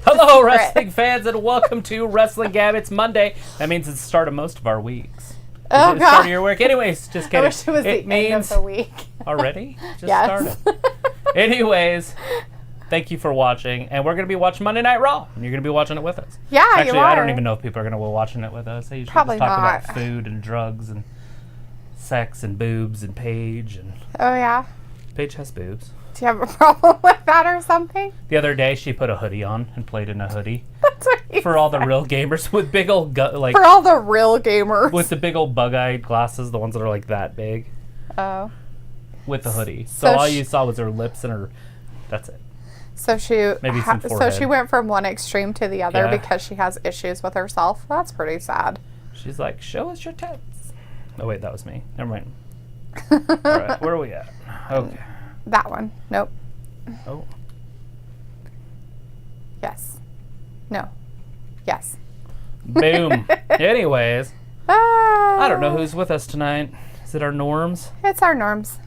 Hello, wrestling fans, and welcome to Wrestling Gab. It's Monday. That means it's the start of most of our weeks. Oh, God. Start of your work. Anyways, just kidding. I wish it was the end of the week. Already? Just yes. started. Anyways, thank you for watching. And we're going to be watching Monday Night Raw. And you're going to be watching it with us. Yeah, actually, you are. I don't even know if people are going to be watching it with us. They usually Probably just talk not. about food and drugs and sex and boobs and Paige. And Oh, yeah? Paige has boobs. Do you have a problem with that or something? The other day, she put a hoodie on and played in a hoodie. That's what you For all the real gamers with big old For all the real gamers. with the big old bug-eyed glasses, the ones that are like that big. Oh. With the hoodie. So all you saw was her lips and her. That's it. So she Maybe some forehead. so she went from one extreme to the other Yeah. because she has issues with herself. That's pretty sad. She's like, show us your tits. Oh wait, that was me. Never mind. All right, where are we at? Okay. That one. Nope. Oh. Yes. No. Yes. Boom. Anyways, I I don't know who's with us tonight. Is it our norms? It's our norms.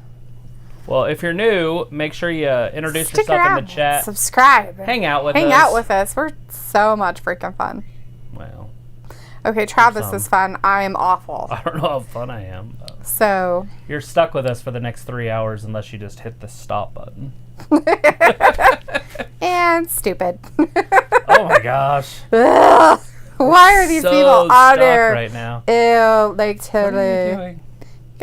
Well, if you're new, make sure you introduce Stick yourself around. in the chat. Subscribe. Hang out with us. Hang out with us. We're so much freaking fun. Well, Okay, Travis is fun. I am awful. I don't know how fun I am. But So. you're stuck with us for the next 3 hours unless you just hit the stop button. And stupid. Oh my gosh. Ugh. Why are these So people on stuck there? right now. Ew, like What are you totally. doing?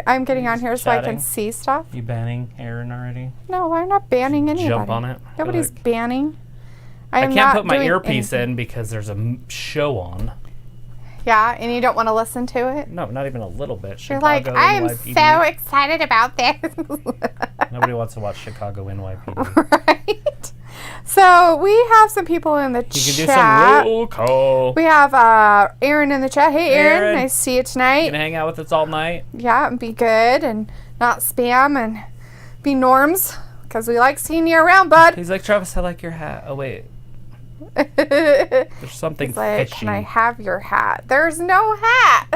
I'm getting on here so I Chatting? can see stuff. You banning Aaron already? No, I'm not banning anybody. Jump on it. Nobody's Like, banning. I am can't not put my doing earpiece anything. in because there's a show on. Yeah, and you don't want to listen to it? No, not even a little bit. You're like, Chicago I'm NYPD. so excited about this. Nobody wants to watch Chicago NYPD. Right? So we have some people in the You can do chat. some roll call. We have Aaron in the chat. Hey, Aaron. Aaron. Nice to see you You tonight. gonna hang out with us all night? Yeah, and be good and not spam and be norms because we like seeing you around, bud. He's like, Travis, I like your hat. Oh, wait. There's something He's like, fishy. can I have your hat? There's no hat.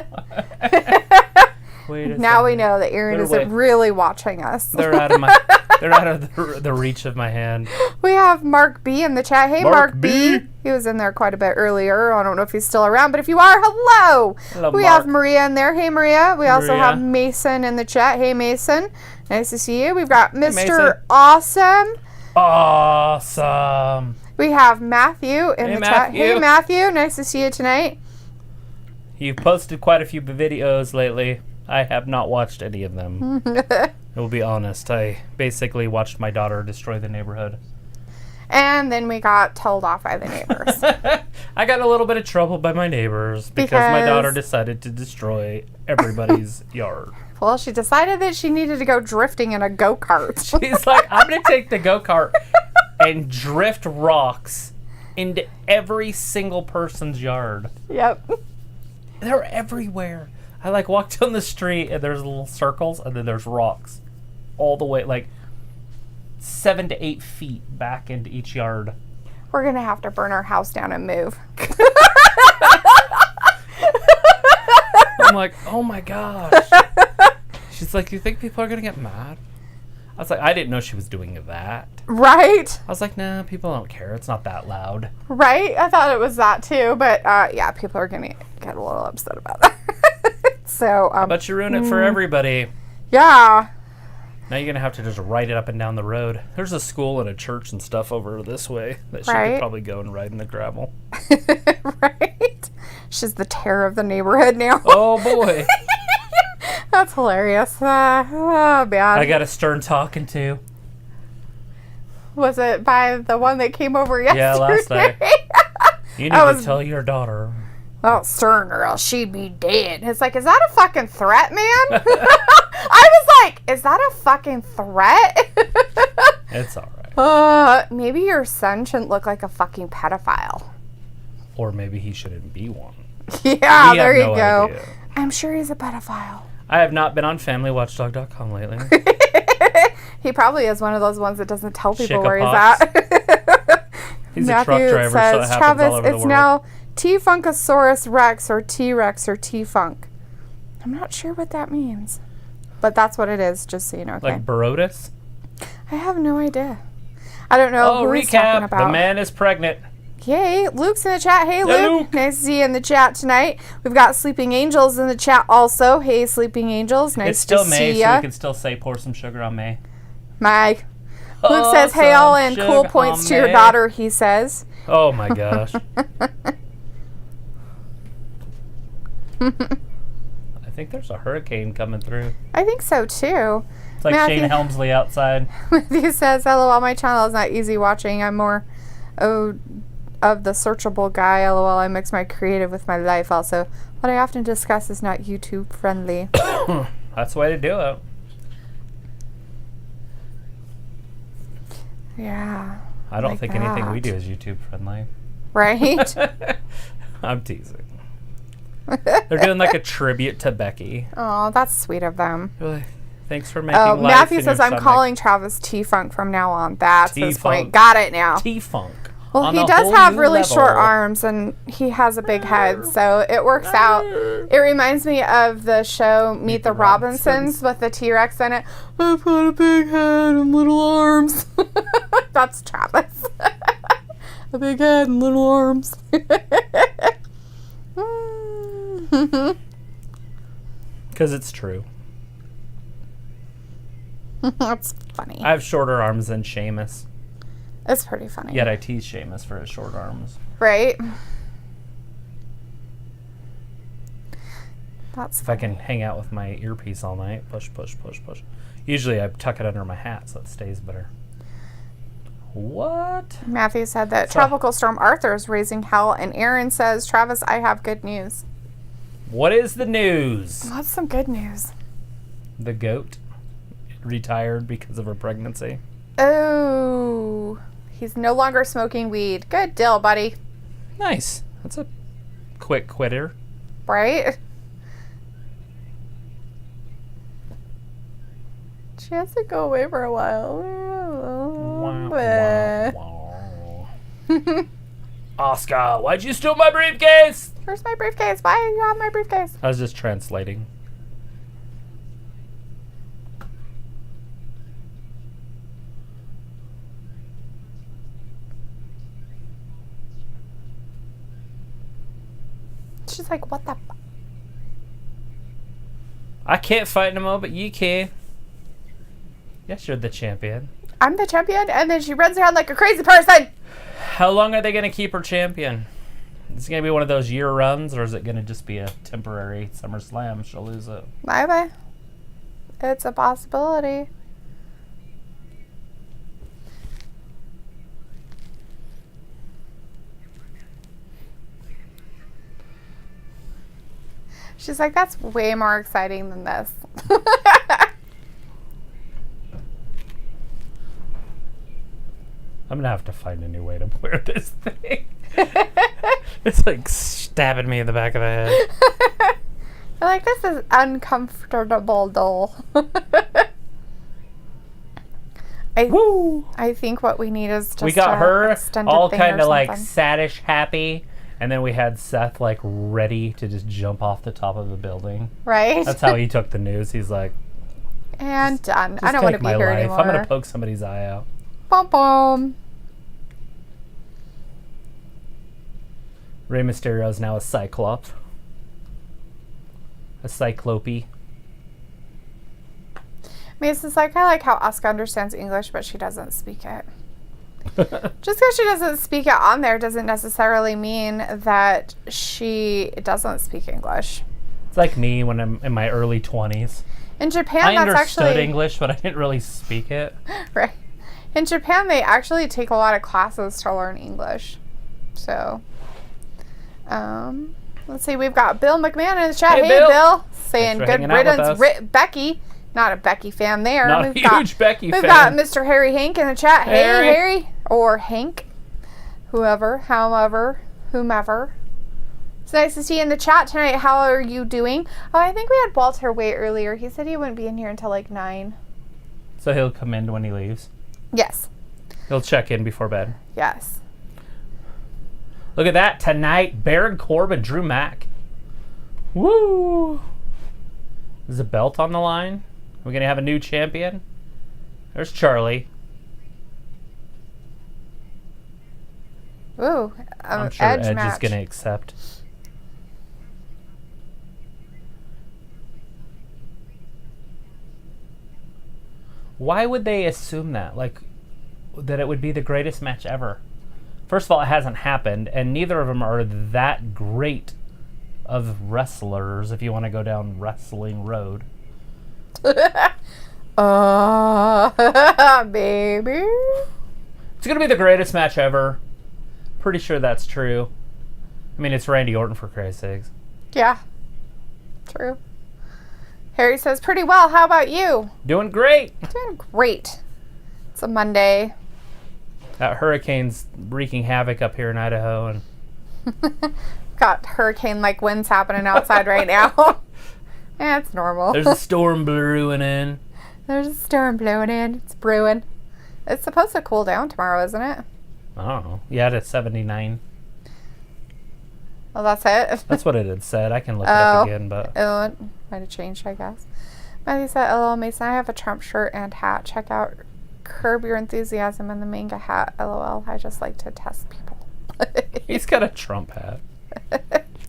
Wait a Now we second. know that Aaron They're isn't really watching us. They're out of my. They're out of the reach of my hand. We have Mark B in the chat. Hey, Mark Mark B. B. He was in there quite a bit earlier. I don't know if he's still around, but if you are, hello. Hello, We Mark. have Maria in there. Hey, Maria. We also Maria. have Mason in the chat. Hey, Mason. Nice to see you. We've got Mason. Mr. Awesome. Awesome. We have Matthew in Hey, the chat. Matthew. Hey, Matthew. Nice to see you tonight. You've posted quite a few videos lately. I have not watched any of them. I will be honest. I basically watched my daughter destroy the neighborhood. And then we got told off by the neighbors. I got in a little bit of trouble by my neighbors because my Because- daughter decided to destroy everybody's yard. Well, she decided that she needed to go drifting in a go-kart. She's like, I'm going to take the go-kart and drift rocks into every single person's yard. Yep. They're everywhere. I like walk down the street and there's little circles and then there's rocks all the way, like 7 to 8 feet back into each yard. We're going to have to burn our house down and move. I'm like, oh my gosh. She's like, you think people are going to get mad? I was like, I didn't know she was doing that. Right? I was like, nah, people don't care. It's not that loud. Right? I thought it was that too, but yeah, people are going to get a little upset about that. So, But you ruin it for everybody. yeah. Now you're going to have to just ride it up and down the road. There's a school and a church and stuff over this way that she Right. could probably go and ride in the gravel. Right? She's the terror of the neighborhood now. Oh, boy. That's hilarious. Oh, man. I got a stern talking to. Was it by the one that came over yesterday? Yeah, last night. You need I to was- tell your daughter. Oh, stern or else she'd be dead. It's like, is that a fucking threat, man? I was like, is that a fucking threat? It's all right. Maybe your son shouldn't look like a fucking pedophile. Or maybe he shouldn't be one. Yeah, We there have you no go. idea. I'm sure he's a pedophile. I have not been on FamilyWatchdog.com lately. He probably is one of those ones that doesn't tell people Shicka where he's pox. at. He's a truck driver, so it happens Travis, all over the it's world. now T-Funkosaurus Rex or T-Rex or T-Funk. I'm not sure what that means. But that's what it is, just so you know. Okay. Like Barotus? I have no idea. I don't know who he's talking recap. about. The man is pregnant. Yay. Luke's in the chat. Hey, Luke. Luke. Nice to see you in the chat tonight. We've got Sleeping Angels in the chat also. Hey, Sleeping Angels. Nice It's still to May, see so ya. we can still say pour some sugar on May. Luke says, hey, all in. Cool points to your daughter, he says. Oh, my gosh. I think there's a hurricane coming through. I think so, too. It's like Matthew, Shane Helmsley outside. Matthew says, LOL, my channel is not easy watching. I'm more of the searchable guy. LOL, I mix my creative with my life also. What I often discuss is not YouTube friendly. That's the way to do it. Yeah. I don't like think anything we that. do is YouTube friendly. Right? I'm teasing. They're doing like a tribute to Becky. Oh, that's sweet of them. Really? Thanks for making Oh, life Matthew in says, your I'm stomach. calling Travis T-Funk from now on. That's his T-Funk. point. Got it now. T-Funk. Well, On he a does whole have new really level. short arms, and he has a big head, so it works out. It reminds me of the show Meet the Robinsons with the T-Rex in it. I've got a big head and little arms. That's Travis. A big head and little arms. Because it's true. That's funny. I have shorter arms than Sheamus. It's pretty funny. Yet I tease Sheamus for his short arms. Right? That's If I can hang out with my earpiece all night, push, push, push, push. Usually I tuck it under my hat so it stays better. What? Matthew said that Tropical Storm Arthur is raising hell, and Aaron says, Travis, I have good news. What is the news? What's some good news? The goat retired because of her pregnancy. Oh, he's no longer smoking weed. Good deal, buddy. Nice. That's a quick quitter. Right? She has to go away for a while. Oscar, why'd you steal my briefcase? Where's my briefcase? Why do you have my briefcase? I was just translating. She's like, what the I can't fight no more, but you can. Yes, you're the champion. I'm the champion, and then she runs around like a crazy person. How long are they going to keep her champion? Is it going to be one of those year runs, or is it going to just be a temporary SummerSlam? She'll lose it. Bye-bye. It's a possibility. She's like, that's way more exciting than this. I'm going to have to find a new way to wear this thing. It's like stabbing me in the back of the head. You're like, this is uncomfortable, doll. Woo! I think what we need is just We got her all kind of like something. saddish happy, and then we had Seth like ready to just jump off the top of the building. Right? That's how he took the news. He's like, And done. just I don't want to take be my here life. anymore. I'm going to poke somebody's eye out. Boom, boom. Rey Mysterio is now a Cyclops. A Cyclope. I mean, it's just like, I like how Asuka understands English, but she doesn't speak it. Just because she doesn't speak it on there doesn't necessarily mean that she doesn't speak English. It's like me when I'm in my early 20s. In Japan, I that's understood actually English, but I didn't really speak it. right. In Japan, they actually take a lot of classes to learn English. So, let's see. We've got Bill McMahon in the chat. Hey, Hey, Bill. Bill. Saying for good hanging out with riddance. us. Becky. Not a Becky fan there. Not a huge Becky We've fan. got Mr. Harry Hank in the chat. Hey, Harry. Harry. Or Hank. Whoever, however, whomever. It's nice to see you in the chat tonight. How are you doing? Oh, I think we had Walter way earlier. He said he wouldn't be in here until like 9. So he'll come in when he leaves. Yes. He'll check in before bed. Yes. Look at that. Tonight, Baron Corbin, Drew Mack. Woo! Is a belt on the line? Are we going to have a new champion? There's Charlie. Ooh, I'm sure Edge Edge match. is going to accept. Why would they assume that? Like, that it would be the greatest match ever? First of all, it hasn't happened, and neither of them are that great of wrestlers if you want to go down wrestling road. Baby. It's going to be the greatest match ever. Pretty sure that's true. I mean, it's Randy Orton, for Christ's sakes. Yeah. True. Harry says, pretty well. How about you? Doing great. Doing great. It's a Monday. That hurricane's wreaking havoc up here in Idaho, and got hurricane-like winds happening outside right now. Yeah, it's normal. there's a storm brewing in. There's a storm blowing in. It's brewing. It's supposed to cool down tomorrow, isn't it? I don't know. Yeah, it's 79. Well, that's it. That's what it had said. I can look it up again, but Oh, it might have changed, I guess. Matthew said, LOL, Mason, I have a Trump shirt and hat. Check out Curb Your Enthusiasm and the manga hat. LOL, I just like to test people. he's got a Trump hat.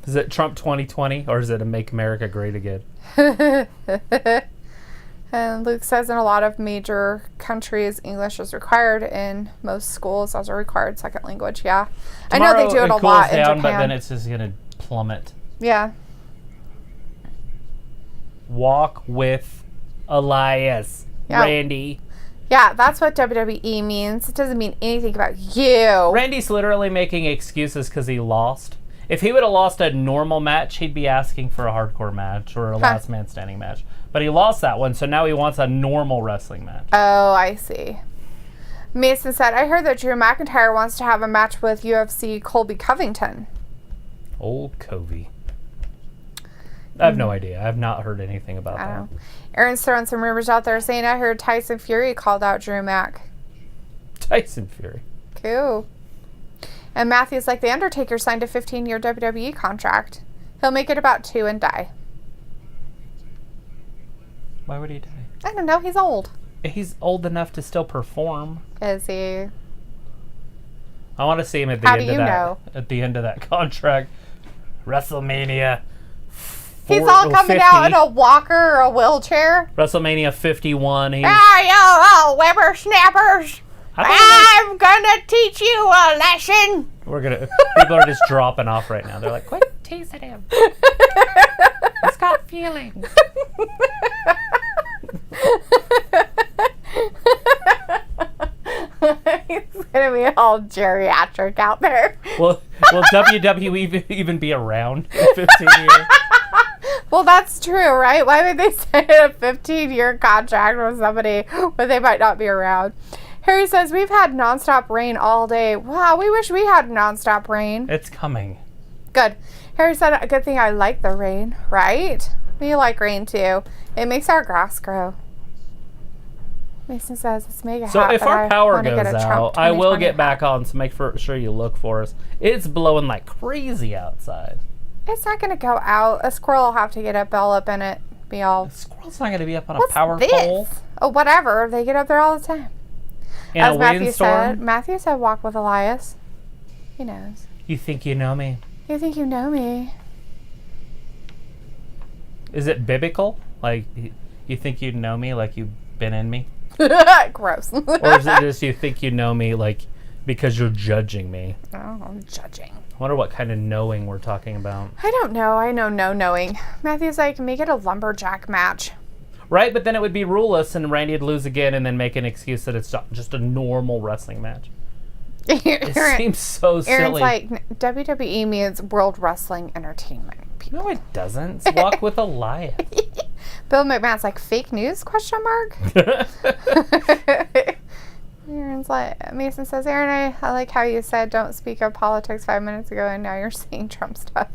Is it Trump 2020 or is it a Make America Great Again? And Luke says in a lot of major countries, English is required. In most schools as a required second language. Yeah. Tomorrow, I know they do it a cools lot in down, Japan. but then it's just going to plummet. Yeah. Walk with Elias. Yeah. Randy. Yeah, that's what WWE means. It doesn't mean anything about you. Randy's literally making excuses because he lost. If he would have lost a normal match, he'd be asking for a hardcore match or a last man standing match. But he lost that one, so now he wants a normal wrestling match. Oh, I see. Mason said, I heard that Drew McIntyre wants to have a match with UFC Colby Covington. Old Covey. I have no idea. I have not heard anything about I that. don't know. Aaron's throwing some rumors out there saying, I heard Tyson Fury called out Drew Mac. Tyson Fury. Cool. And Matthew's like, The Undertaker signed a 15-year WWE contract. He'll make it about 2 and die. Why would he die? I don't know. He's old. He's old enough to still perform. Is he? I want to see him at the How end do of you that. know? At the end of that contract, WrestleMania. He's all coming 50. out in a walker or a wheelchair. WrestleMania 51. He's, Whippersnappers. I I'm gonna teach you a lesson. People are just dropping off right now. They're like, quit teasing him. He's got feelings. He's gonna be all geriatric out there. Will WWE even be around in 15 years? Well, that's true, right? Why would they sign a 15-year contract with somebody when they might not be around? Harry says, we've had nonstop rain all day. Wow, we wish we had nonstop rain. It's coming. Good. Harry said, a good thing I like the rain, right? We like rain too. It makes our grass grow. Mason says, it's mega hot. So if but our I power wanna goes get a out, Trump I will 2020 get back hat. on, so make sure you look for us. It's blowing like crazy outside. It's not going to go out. A squirrel will have to get up all up in it. Be all, The squirrel's not going to be up on what's a power this? pole. Oh, whatever. They get up there all the time. In As a Matthew windstorm. said, Matthew said walk with Elias. He knows. You think you know me? You think you know me? Is it biblical? Like, you think you know me like you've been in me? Gross. Or is it just you think you know me like because you're judging me? Oh, I'm judging. I wonder what kind of knowing we're talking about. I don't know. I know no knowing. Matthew's like, make it a lumberjack match. Right, but then it would be ruleless and Randy'd lose again and then make an excuse that it's just a normal wrestling match. It seems so Aaron's silly. like, WWE means World Wrestling Entertainment. People. No, it doesn't. It's Walk with Elias. Bill McMahon's like, fake news, question mark? Aaron's like, Mason says, Aaron, I like how you said don't speak of politics 5 minutes ago and now you're saying Trump stuff.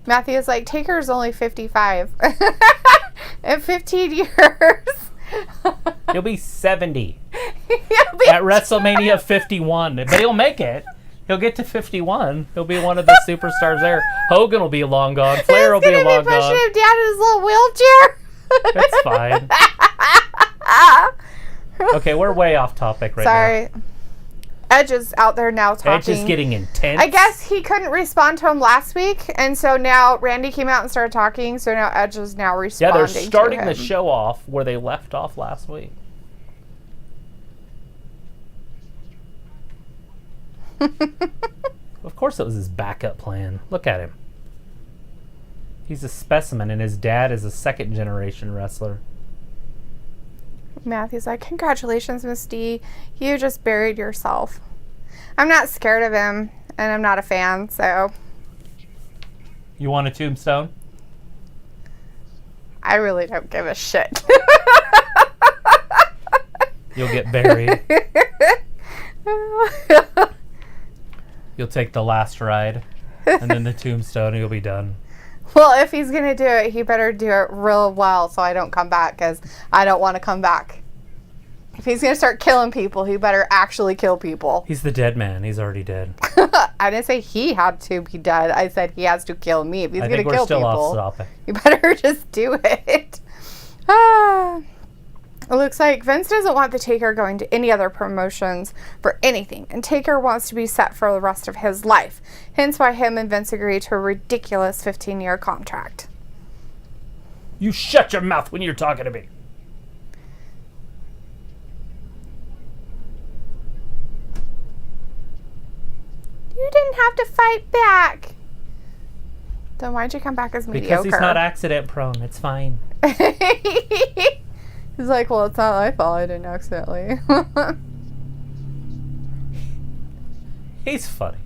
Matthew's like, Taker's only 55. In 15 years. He'll be 70 He'll be at WrestleMania 51. But he'll make it. He'll get to 51. He'll be one of the superstars there. Hogan will be long gone. Flair will be He's long gonna be pushing gone. him down in his little wheelchair. That's fine. Okay, we're way off topic right Sorry. Edge is out there now talking. Edge is getting intense. I guess he couldn't respond to him last week, and so now Randy came out and started talking, so now Edge is now responding they're starting to the him. show off where they left off last week. Of course it was his backup plan. Look at him. He's a specimen, and his dad is a second-generation wrestler. Matthew's like, congratulations, Miss D. You just buried yourself. I'm not scared of him, and I'm not a fan, so... You want a tombstone? I really don't give a shit. You'll get buried. You'll take the last ride, and then the tombstone, and you'll be done. Well, if he's going to do it, he better do it real well so I don't come back, because I don't want to come back. If he's going to start killing people, he better actually kill people. He's the dead man. He's already dead. I didn't say he had to be dead. I said he has to kill me. If he's going to kill people, off topic. You better just do it. It looks like Vince doesn't want the Taker going to any other promotions for anything, and Taker wants to be set for the rest of his life. Hence why him and Vince agreed to a ridiculous 15-year contract. You shut your mouth when you're talking to me. You didn't have to fight back. Then why'd you come back as mediocre? Because he's not accident prone. It's fine. He's like, well, it's not my fault. I didn't accidentally. He's funny.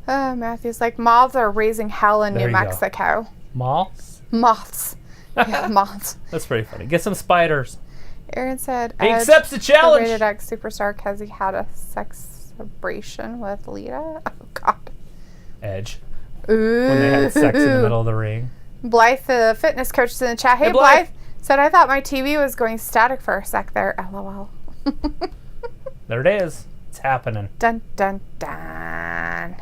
Matthew's like, moths are raising hell in New Mexico. Moths? Moths. Yeah, moths. That's pretty funny. Get some spiders. Aaron said, he accepts the challenge. The Rated X superstar because he had a sex celebration with Lita. Oh, God. Edge. Ooh. When they had sex in the middle of the ring. Blythe, the fitness coach, is in the chat. Hey, Blythe. Said, I thought my TV was going static for a sec there. LOL. There it is. It's happening. Dun, dun, dun.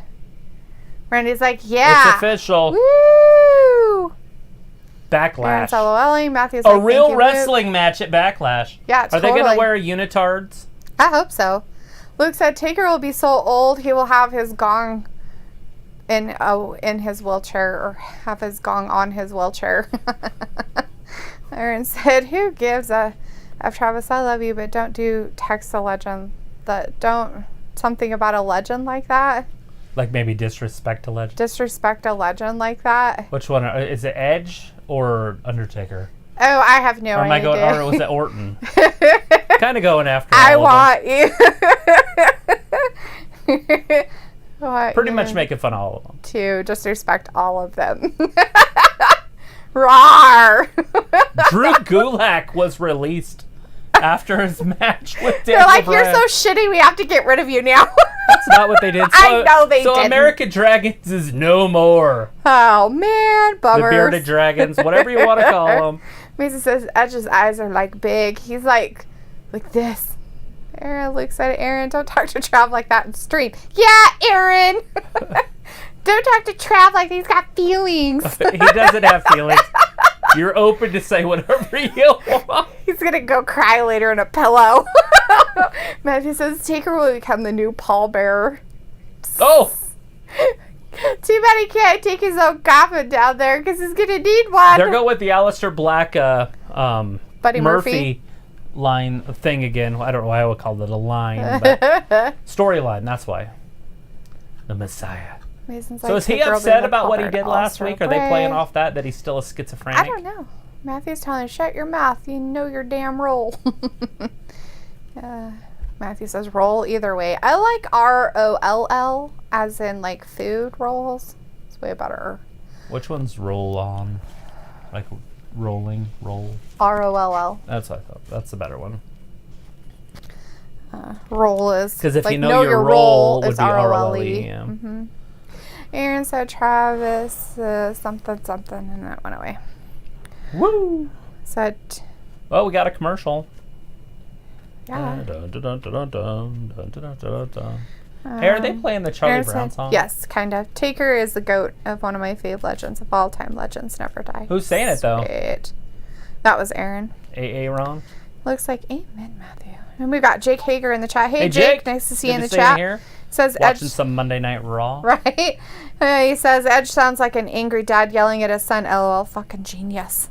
Randy's like, yeah. It's official. Woo! Backlash. Aaron's LOLing. Matthew's a like, real wrestling match at Backlash. Yeah, Are they going to wear unitards? I hope so. Luke said Taker will be so old he will have his gong in his wheelchair, or have his gong on his wheelchair. Aaron said, who gives a F Travis, I love you, but don't do text a legend. Something about a legend like that. Like maybe disrespect a legend? Disrespect a legend like that. Which one? Is it Edge or Undertaker? Oh, I have no idea. Or was it Orton? Kind of going after I all want you. What, pretty much making fun of all of them. To disrespect all of them. Rawr! Drew Gulak was released after his match with Daniel They're like, Bryan. you're so shitty, we have to get rid of you now. That's not what they did. I know they didn't. So American Dragons is no more. Oh, man. Bummers. The Bearded Dragons, whatever you want to call them. Mason says Edge's eyes are like big. He's like this. Aaron looks at Aaron. Don't talk to Trav like that in stream. Yeah, Aaron. Don't talk to Trav like he's got feelings. He doesn't have feelings. You're open to say whatever you want. He's going to go cry later in a pillow. Matthew says Taker will become the new pallbearer. Oh. Too bad he can't take his own coffin down there because he's going to need one. They're going with the Aleister Black Buddy Murphy line thing again. I don't know why I would call it a line, but storyline, that's why. The Messiah. Mason's so is he upset about what he did last week? Are they playing off that he's still a schizophrenic? I don't know. Matthew's telling him, shut your mouth. You know your damn role. Matthew says roll either way. I like ROLL as in like food rolls. It's way better. Which one's roll on? Like rolling, roll? ROLL. That's what I thought. That's the better one. Roll is because if like, you know your role would be ROLE. Yeah. Mm-hmm. Aaron said Travis something, and that went away. Woo! Said. Well, we got a commercial. Yeah. Hey, are they playing the Charlie Brown song? Yes, kind of. Taker is the GOAT of one of my fave legends of all time. Legends never die. Who's saying it though? That was Aaron. Aaron. Looks like amen, Matthew. And we've got Jake Hager in the chat. Hey, Jake. Nice to see Good you in to the see you chat. here. Says Watching Edge. some Monday Night Raw. Right? He says Edge sounds like an angry dad yelling at his son. LOL, fucking genius.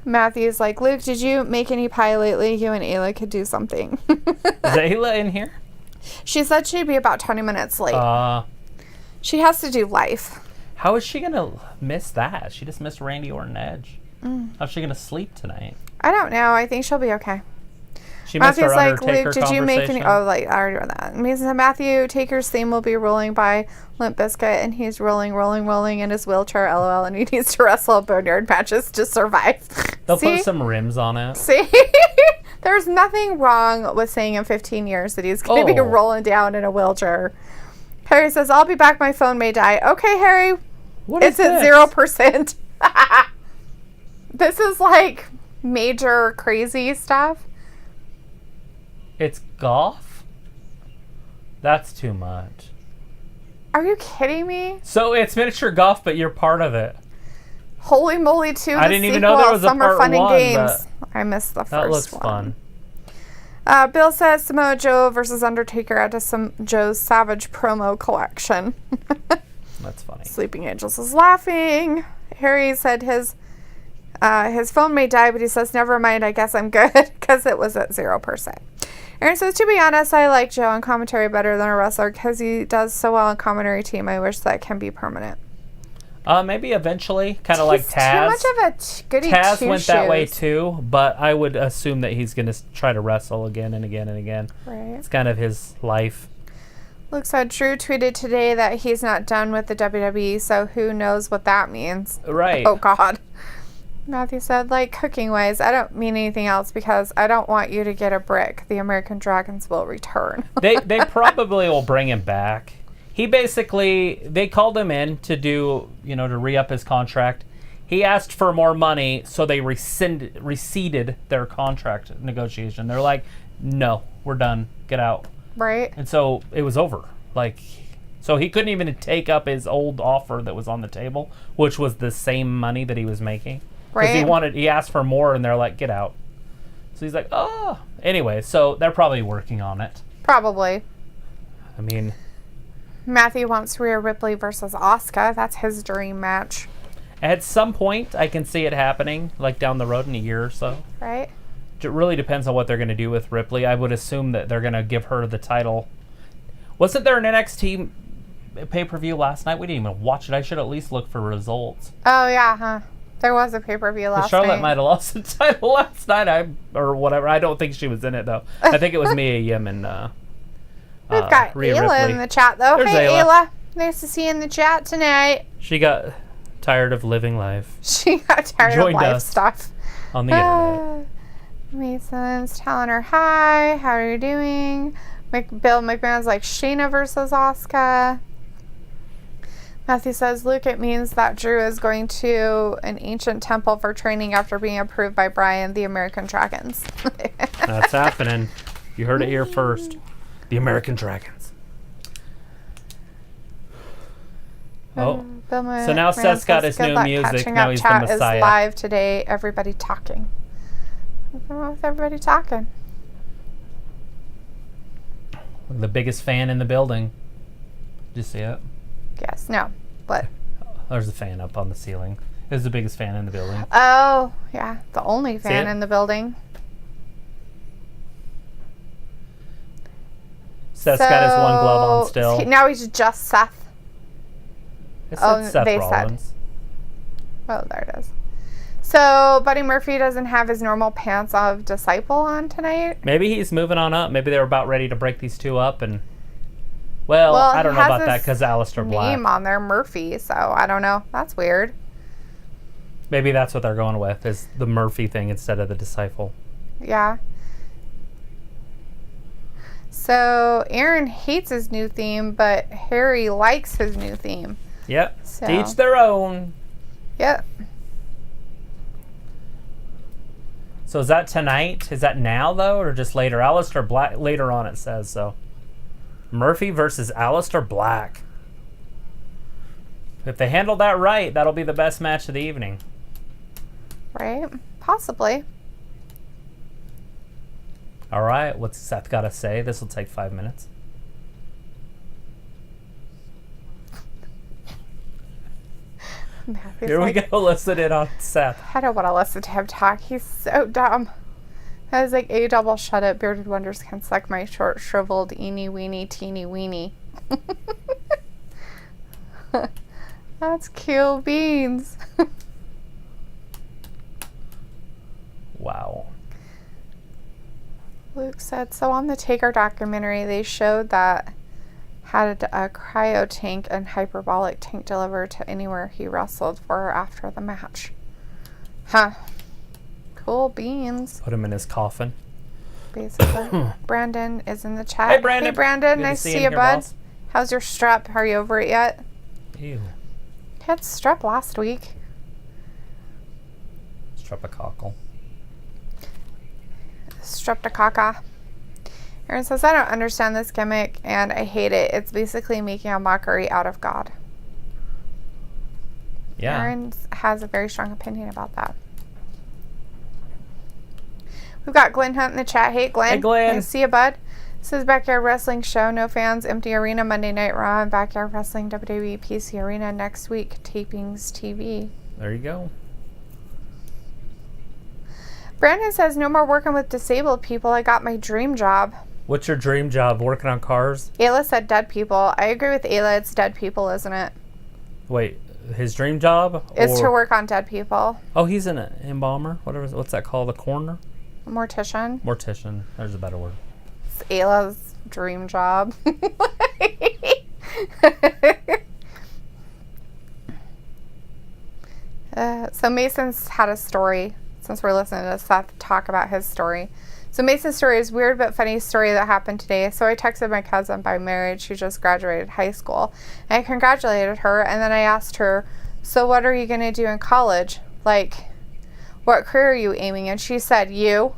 Matthew's like, Luke, did you make any pie lately? You and Ayla could do something. Is Ayla in here? She said she'd be about 20 minutes late. She has to do life. How is she going to miss that? She just missed Randy Orton Edge. How's she going to sleep tonight? I don't know. I think she'll be okay. She missed Matthew's our like, Undertaker Luke, did you make any... conversation? Oh, like, I already read that. Matthew Taker's theme will be rolling by Limp Bizkit, and he's rolling in his wheelchair, LOL, and he needs to wrestle boneyard matches to survive. They'll put some rims on it. See? There's nothing wrong with saying in 15 years that he's going to be rolling down in a wheelchair. Harry says, I'll be back. My phone may die. Okay, Harry. It's at 0%. This is like major crazy stuff. It's golf? That's too much. Are you kidding me? So it's miniature golf, but you're part of it. Holy moly 2, I didn't even know there was a Summer part Fun and 1, Games. I missed the first one. that looks fun. Bill says Samoa Joe versus Undertaker at Joe's Savage promo collection. That's funny. Sleeping Angels is laughing. Harry said his phone may die, but he says, never mind, I guess I'm good, because it was at 0%. Aaron says, to be honest, I like Joe on commentary better than a wrestler because he does so well on commentary team. I wish that can be permanent. Maybe eventually, kind of like Taz. Too much of a goody Taz two went shoes. that way too, but I would assume that he's going to try to wrestle again and again and again. Right. It's kind of his life. Looks like Drew tweeted today that he's not done with the WWE, so who knows what that means. Right. Oh, God. Matthew said, like cooking ways, I don't mean anything else because I don't want you to get a brick. The American Dragons will return. They probably will bring him back. He basically, they called him in to do, to re-up his contract. He asked for more money, so they receded their contract negotiation. They're like, no, we're done. Get out. Right. And so it was over. So he couldn't even take up his old offer that was on the table, which was the same money that he was making. Right. Because he asked for more, and they're like, get out. So he's like, oh. Anyway, so they're probably working on it. Probably. I mean... Matthew wants Rhea Ripley versus Asuka. That's his dream match. At some point, I can see it happening, like down the road in a year or so. Right. It really depends on what they're going to do with Ripley. I would assume that they're going to give her the title. Wasn't there an NXT pay-per-view last night? We didn't even watch it. I should at least look for results. Oh, yeah, huh? There was a pay-per-view last night. Charlotte might have lost the title last night, or whatever. I don't think she was in it, though. I think it was Mia Yim and We've got Rhea Ayla Ripley. in the chat, though. There's Hey, Ayla. Ayla. Nice to see you in the chat tonight. She got tired of living life She got tired Joined of life us. stuff. on the internet. Mason's telling her hi. How are you doing? Bill McMahon's like Shayna versus Asuka. Matthew says, Luke, it means that Drew is going to an ancient temple for training after being approved by Brian, the American Dragons. That's happening. You heard it here first. The American Dragons. Oh. So now Seth's got his new music. Now he's the chat Messiah. Is live today. Everybody talking. What's wrong with everybody talking? The biggest fan in the building. Did you see it? Yes. No. What? There's a fan up on the ceiling. It's the biggest fan in the building. Oh, yeah. The only fan it? in the building. Seth's got his one glove on still. Now he's just Seth. It said Seth they Rollins. said. Oh, there it is. So, Buddy Murphy doesn't have his normal pants of Disciple on tonight. Maybe he's moving on up. Maybe they're about ready to break these two up. And well I don't know about that because Aleister Black. Name on there, Murphy. So I don't know. That's weird. Maybe that's what they're going with, is the Murphy thing instead of the Disciple. Yeah. So Aaron hates his new theme, but Harry likes his new theme. Yep. So. To each their own. Yep. So is that tonight? Is that now, though, or just later? Aleister Black, later on it says so. Murphy versus Aleister Black. If they handle that right, that'll be the best match of the evening. Right? Possibly. All right, what's Seth got to say? This will take 5 minutes. Matthew's Here we go. Listen in on Seth. I don't want to listen to him talk. He's so dumb. I was like, A double shut up. Bearded wonders can suck my short, shriveled, eeny, weeny, teeny, weeny. That's cool beans. Wow. Luke said, so on the Taker documentary, they showed that had a cryo tank and hyperbolic tank delivered to anywhere he wrestled for after the match. Huh. Cool beans. Put him in his coffin. Basically. Brandon is in the chat. Hey, Brandon. Hey, Brandon. Good Nice to see seeing you, here, bud. boss. How's your strep? Are you over it yet? Ew. I had strep last week. Streptococcus. Streptococcus. Aaron says, I don't understand this gimmick and I hate it. It's basically making a mockery out of God. Yeah. Aaron has a very strong opinion about that. We've got Glenn Hunt in the chat. Hey, Glenn. Hey, Glenn. Nice to see you, bud. This is Backyard Wrestling Show. No fans, empty arena, Monday Night Raw, and Backyard Wrestling WWE PC Arena next week. Tapings TV. There you go. Brandon says, no more working with disabled people. I got my dream job. What's your dream job? Working on cars? Ayla said dead people. I agree with Ayla. It's dead people, isn't it? Wait, his dream job? It's to work on dead people. Oh, he's an embalmer? What's that called? A coroner? Mortician. Mortician. There's a better word. It's Ayla's dream job. So Mason's had a story, since we're listening to Seth talk about his story. So Mason's story is weird but funny story that happened today. So I texted my cousin by marriage who just graduated high school. And I congratulated her, and then I asked her, so what are you going to do in college? Like, what career are you aiming? And she said, you.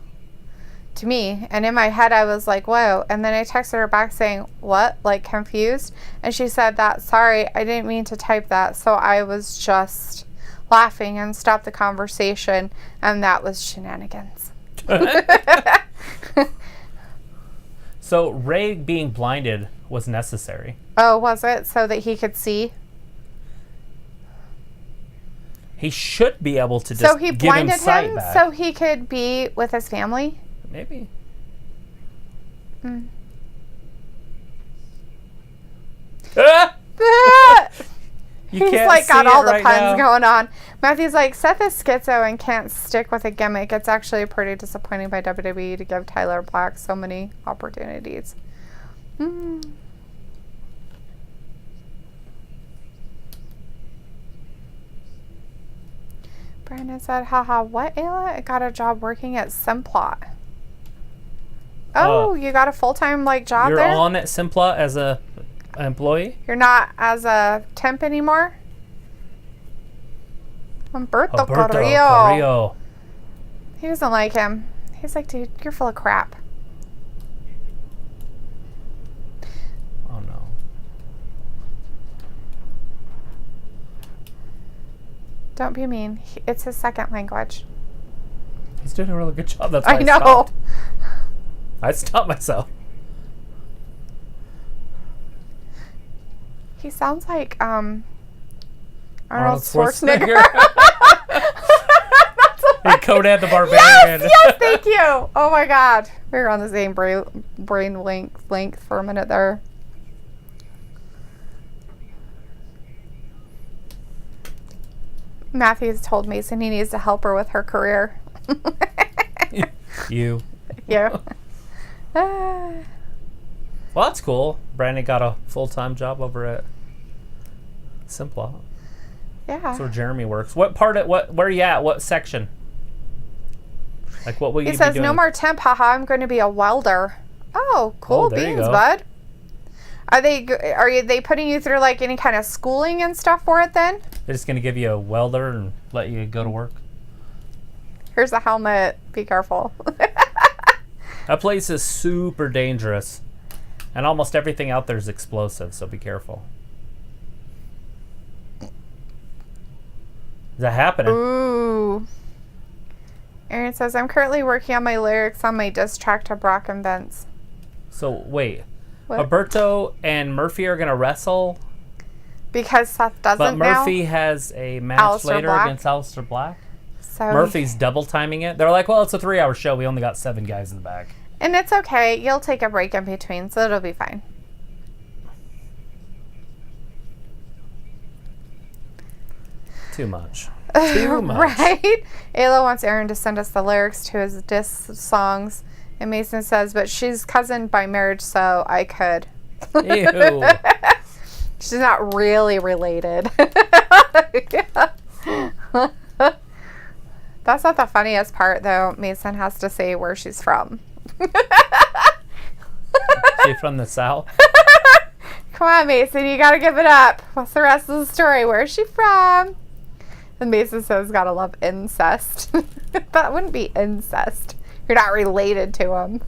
To me. And in my head I was like, whoa. And then I texted her back saying, what? Like, confused? And she said that, sorry, I didn't mean to type that. So I was just laughing and stopped the conversation, and that was shenanigans. So Ray being blinded was necessary. Oh, was it? So that he could see? He should be able to just So he give blinded him sight him back. so he could be with his family? Maybe. Mm. Ah! Ah! You He's can't like got see all it the right puns now. going on. Matthew's like, Seth is schizo and can't stick with a gimmick. It's actually pretty disappointing by WWE to give Tyler Black so many opportunities. Mm. Brandon said, haha, what, Ayla? I got a job working at Simplot. Oh, you got a full-time like job You're there? on at Simplot as a employee? You're not as a temp anymore? Humberto Carrillo. He doesn't like him. He's like, dude, you're full of crap. Oh, no. Don't be mean. It's his second language. He's doing a really good job. That's why I know. stopped. I stopped myself. He sounds like Arnold Schwarzenegger. Hey, Conan the Barbarian. Yes, thank you. Oh my God, we were on the same brain length for a minute there. Matthew's told Mason he needs to help her with her career. You. Yeah. Well, that's cool. Brandon got a full-time job over at Simplot. Yeah. That's where Jeremy works. What part of where are you at? What section? Like, what will you He be says, doing? no more temp, haha, I'm going to be a welder. Oh, cool Oh, there you beans, go. bud. Are they putting you through like any kind of schooling and stuff for it then? They're just gonna give you a welder and let you go to work. Here's a helmet. Be careful. That place is super dangerous, and almost everything out there is explosive. So be careful. Is that happening? Ooh. Aaron says, I'm currently working on my lyrics on my diss track to Brock and Vince. So, wait. What? Alberto and Murphy are going to wrestle? Because Seth doesn't But Murphy now. has a match Aleister later Black. against Aleister Black? So Murphy's double timing it. They're like, well, it's a 3-hour show. We only got 7 guys in the back. And it's okay. You'll take a break in between, so it'll be fine. Too much. Too much. Right? Ayla wants Aaron to send us the lyrics to his diss songs. And Mason says, but she's cousin by marriage, so I could. Ew. She's not really related. That's not the funniest part, though. Mason has to say where she's from. She from the South? Come on, Mason, you gotta give it up. What's the rest of the story? Where's she from? And Mason says, gotta love incest. That wouldn't be incest. You're not related to him.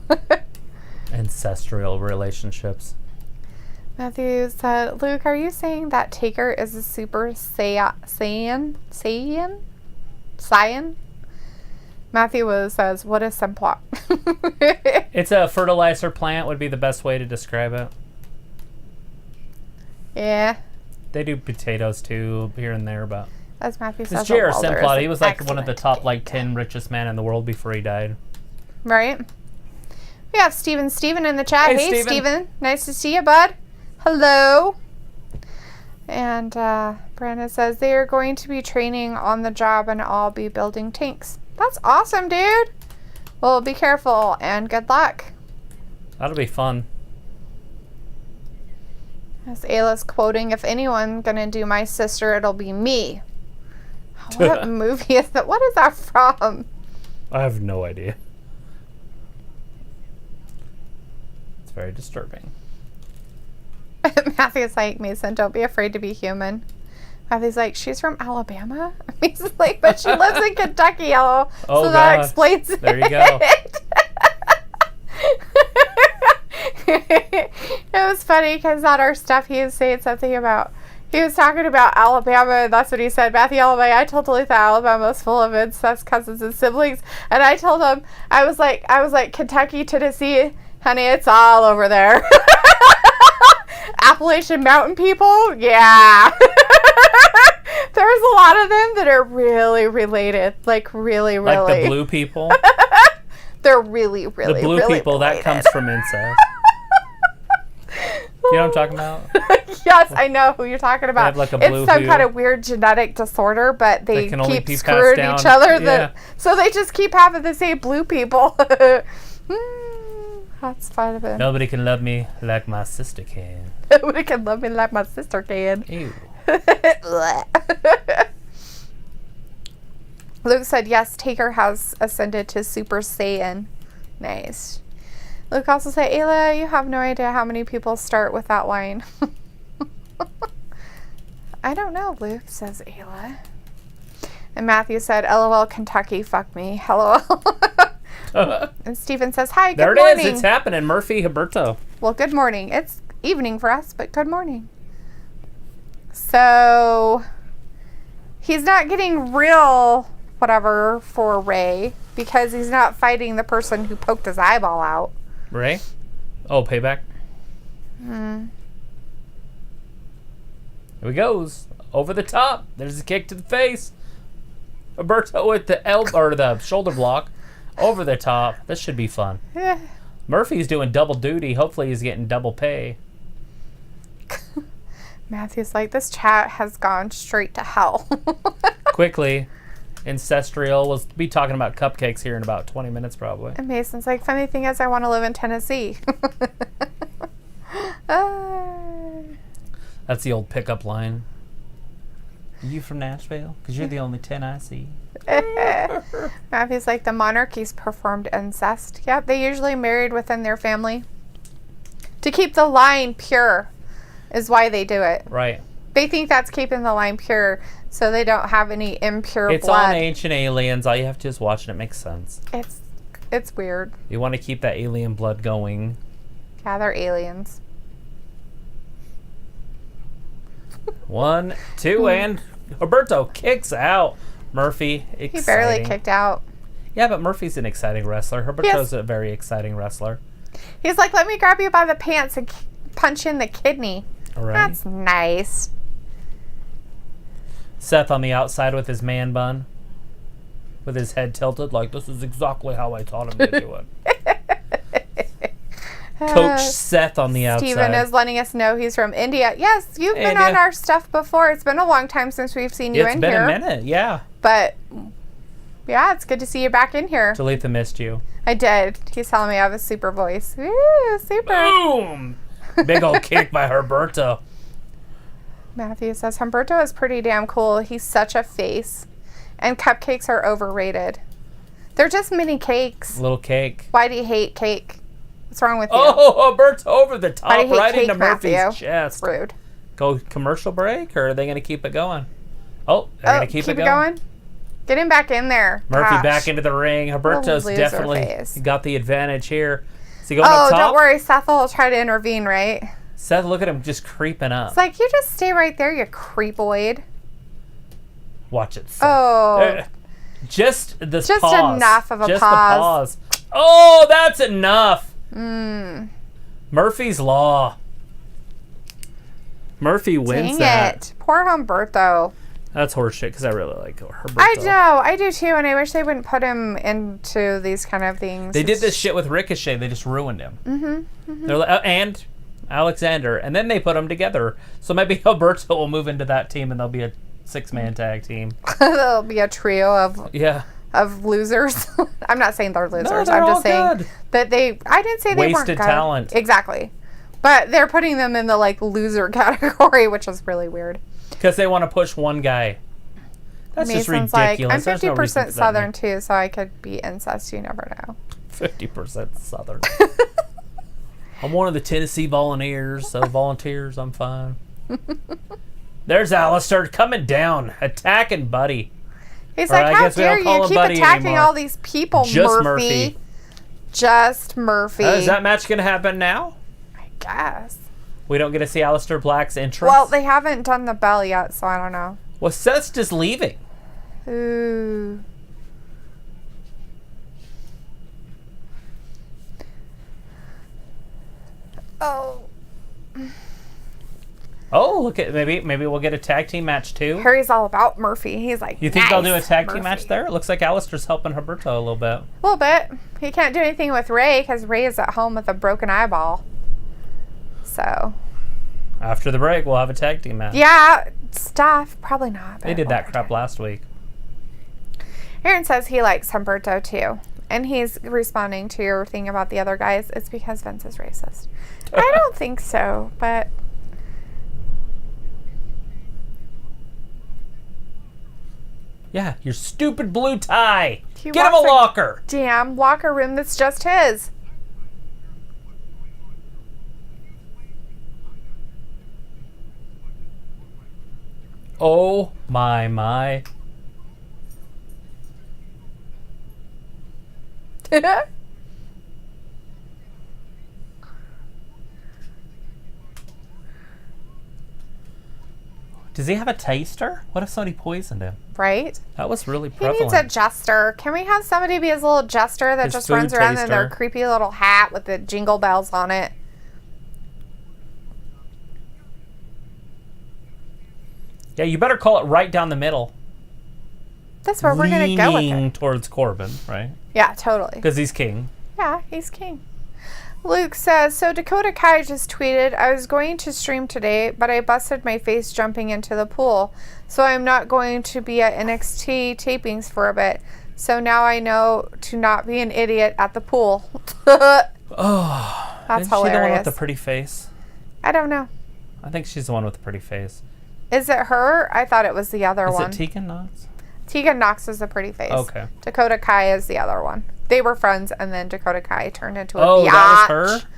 Ancestral relationships. Matthew said, Luke, are you saying that Taker is a Super Saiyan? Matthew says, what is Simplot? It's a fertilizer plant would be the best way to describe it. Yeah. They do potatoes too, here and there, but... As Matthew says, It's J.R. Walder Simplot. is He was an like one of the top excellent 10 richest men in the world before he died. Right? We have Steven in the chat. Hey, Hey, Steven. Steven. Nice to see you, bud. Hello. And Brandon says they are going to be training on the job and I'll be building tanks. That's awesome, dude. Well, be careful and good luck. That'll be fun. As Ayla's quoting, if anyone gonna do my sister, it'll be me. What movie is that? What is that from? I have no idea. It's very disturbing. Matthew's like, Mason, don't be afraid to be human. Matthew's like, she's from Alabama? Mason's like, but she lives in Kentucky, oh, Oh, so that God. explains it. There you go. It was funny because on our stuff he was saying something about, he was talking about Alabama, and that's what he said. Matthew, Alabama. I told Dalethea Alabama is full of incest cousins and siblings, and I told him, I was like Kentucky, Tennessee, honey, it's all over there. Appalachian Mountain people, yeah. There's a lot of them that are really related, like really. Like the blue people. They're really, The blue really people, that related. comes from incest. You know what I'm talking about? Yes, I know who you're talking about. have like a blue it's some hue. kind of weird genetic disorder, but they can only keep be passed screwing down. each other. Yeah. So they just keep having the same blue people. That's fun of it. Nobody can love me like my sister can. Nobody can love me like my sister can. Ew. Luke said, yes, Taker has ascended to Super Saiyan. Nice. Luke also said, Ayla, you have no idea how many people start with that line. I don't know, Luke, says Ayla. And Matthew said, LOL, Kentucky, fuck me. LOL. And Steven says, hi, good There it morning. is. It's happening. Murphy Huberto. Well, good morning. It's evening for us, but good morning. So, he's not getting real whatever for Ray because he's not fighting the person who poked his eyeball out. Ray? Oh, payback. Mm. Here he goes. Over the top. There's a kick to the face. Huberto with the elbow or the shoulder block. Over the top. This should be fun. Yeah. Murphy's doing double duty. Hopefully he's getting double pay. Matthew's like, this chat has gone straight to hell. Quickly. Ancestral. We'll be talking about cupcakes here in about 20 minutes probably. And Mason's like, funny thing is, I want to live in Tennessee. That's the old pickup line. Are you from Nashville? Because you're the only 10 I see. Matthew's like, the monarchies performed incest. Yep, they usually married within their family. To keep the line pure is why they do it. Right. They think that's keeping the line pure so they don't have any impure It's blood. on Ancient Aliens. All you have to do is watch and it makes sense. It's weird. You want to keep that alien blood going. Yeah, they're aliens. 1, 2, and Huberto kicks out Murphy. He Exciting. barely kicked out. Yeah, but Murphy's an exciting wrestler. Humberto's a very exciting wrestler. He's like, let me grab you by the pants and punch in the kidney. All right. That's nice. Seth on the outside with his man bun. With his head tilted, like, this is exactly how I taught him to do it. Coach Seth on the outside. Steven is letting us know he's from India. Yes, you've been on our stuff before. It's been a long time since we've seen you in here. It's been a minute, yeah. But, yeah, it's good to see you back in here. Dalethea missed you. I did. He's telling me I have a super voice. Ooh, super. Boom! Big old kick by Humberto. Matthew says, Humberto is pretty damn cool. He's such a face. And cupcakes are overrated. They're just mini cakes. Little cake. Why do you hate cake? What's wrong with you? Oh, Humberto over the top, right into Matthew? Murphy's chest. Rude. Go commercial break, or are they going to keep it going? Oh, they're going to keep it going? Get him back in there. Murphy Gosh. back into the ring. Humberto's definitely got the advantage here. Is he going up top? Don't worry. Seth will try to intervene, right? Seth, look at him just creeping up. It's like, you just stay right there, you creepoid. Watch it, Seth. Oh. Just this just pause. Enough of a just pause. The pause. Oh, that's enough. Mm. Murphy's Law. Murphy wins Dang that. It. Poor Humberto. That's horseshit because I really like Humberto. I know. I do too, and I wish they wouldn't put him into these kind of things. They did this shit with Ricochet. They just ruined him. Mm-hmm. Mm-hmm. They're like, and Alexander. And then they put them together. So maybe Humberto will move into that team and they'll be a 6-man tag team. There'll be a trio of losers. I'm not saying they're losers. No, they're I'm just all saying good. that I didn't say they weren't Wasted good. talent. Exactly. But they're putting them in the like loser category, which is really weird. Because they want to push one guy. That's Mason's just ridiculous. Like, I'm 50% Southern too. too, so I could be incest. You never know. 50% Southern. I'm one of the Tennessee Volunteers, so volunteers, I'm fine. There's Alistair coming down, attacking Buddy. He's like, how dare you keep attacking all these people, Just Murphy. Just Murphy. Is that match going to happen now? I guess. We don't get to see Alistair Black's entrance? Well, they haven't done the bell yet, so I don't know. Well, Seth's just leaving. Ooh. Oh. Oh, look at maybe we'll get a tag team match too. Harry's all about Murphy. He's like, you think nice, they'll do a tag Murphy. team match there? It looks like Alistair's helping Humberto a little bit. A little bit. He can't do anything with Ray because Ray is at home with a broken eyeball. So. After the break, we'll have a tag team match. Yeah, stuff. Probably not. They did that crap last week. Aaron says he likes Humberto too. And he's responding to your thing about the other guys. It's because Vince is racist. I don't think so, but... Yeah, your stupid blue tie. He Get him a locker. Damn locker room that's just his. Oh, my. Does he have a taster? What if somebody poisoned him? Right? That was really He prevalent. needs a jester. Can we have somebody be his little jester that His just food runs around in their taster. creepy little hat with the jingle bells on it? Yeah, you better call it right down the middle. That's where we're going to go with Leaning it. towards Corbin, right? Yeah, totally. Because he's king. Yeah, he's king. Luke says, so Dakota Kai just tweeted, I was going to stream today, but I busted my face jumping into the pool. So I'm not going to be at NXT tapings for a bit. So now I know to not be an idiot at the pool. Oh. That's Isn't she the one hilarious. with the pretty face? I don't know. I think she's the one with the pretty face. Is it her? I thought it was the other one. Is it Tegan Knox? Tegan Knox is the pretty face. Okay. Dakota Kai is the other one. They were friends, and then Dakota Kai turned into a Oh, biatch. that was her?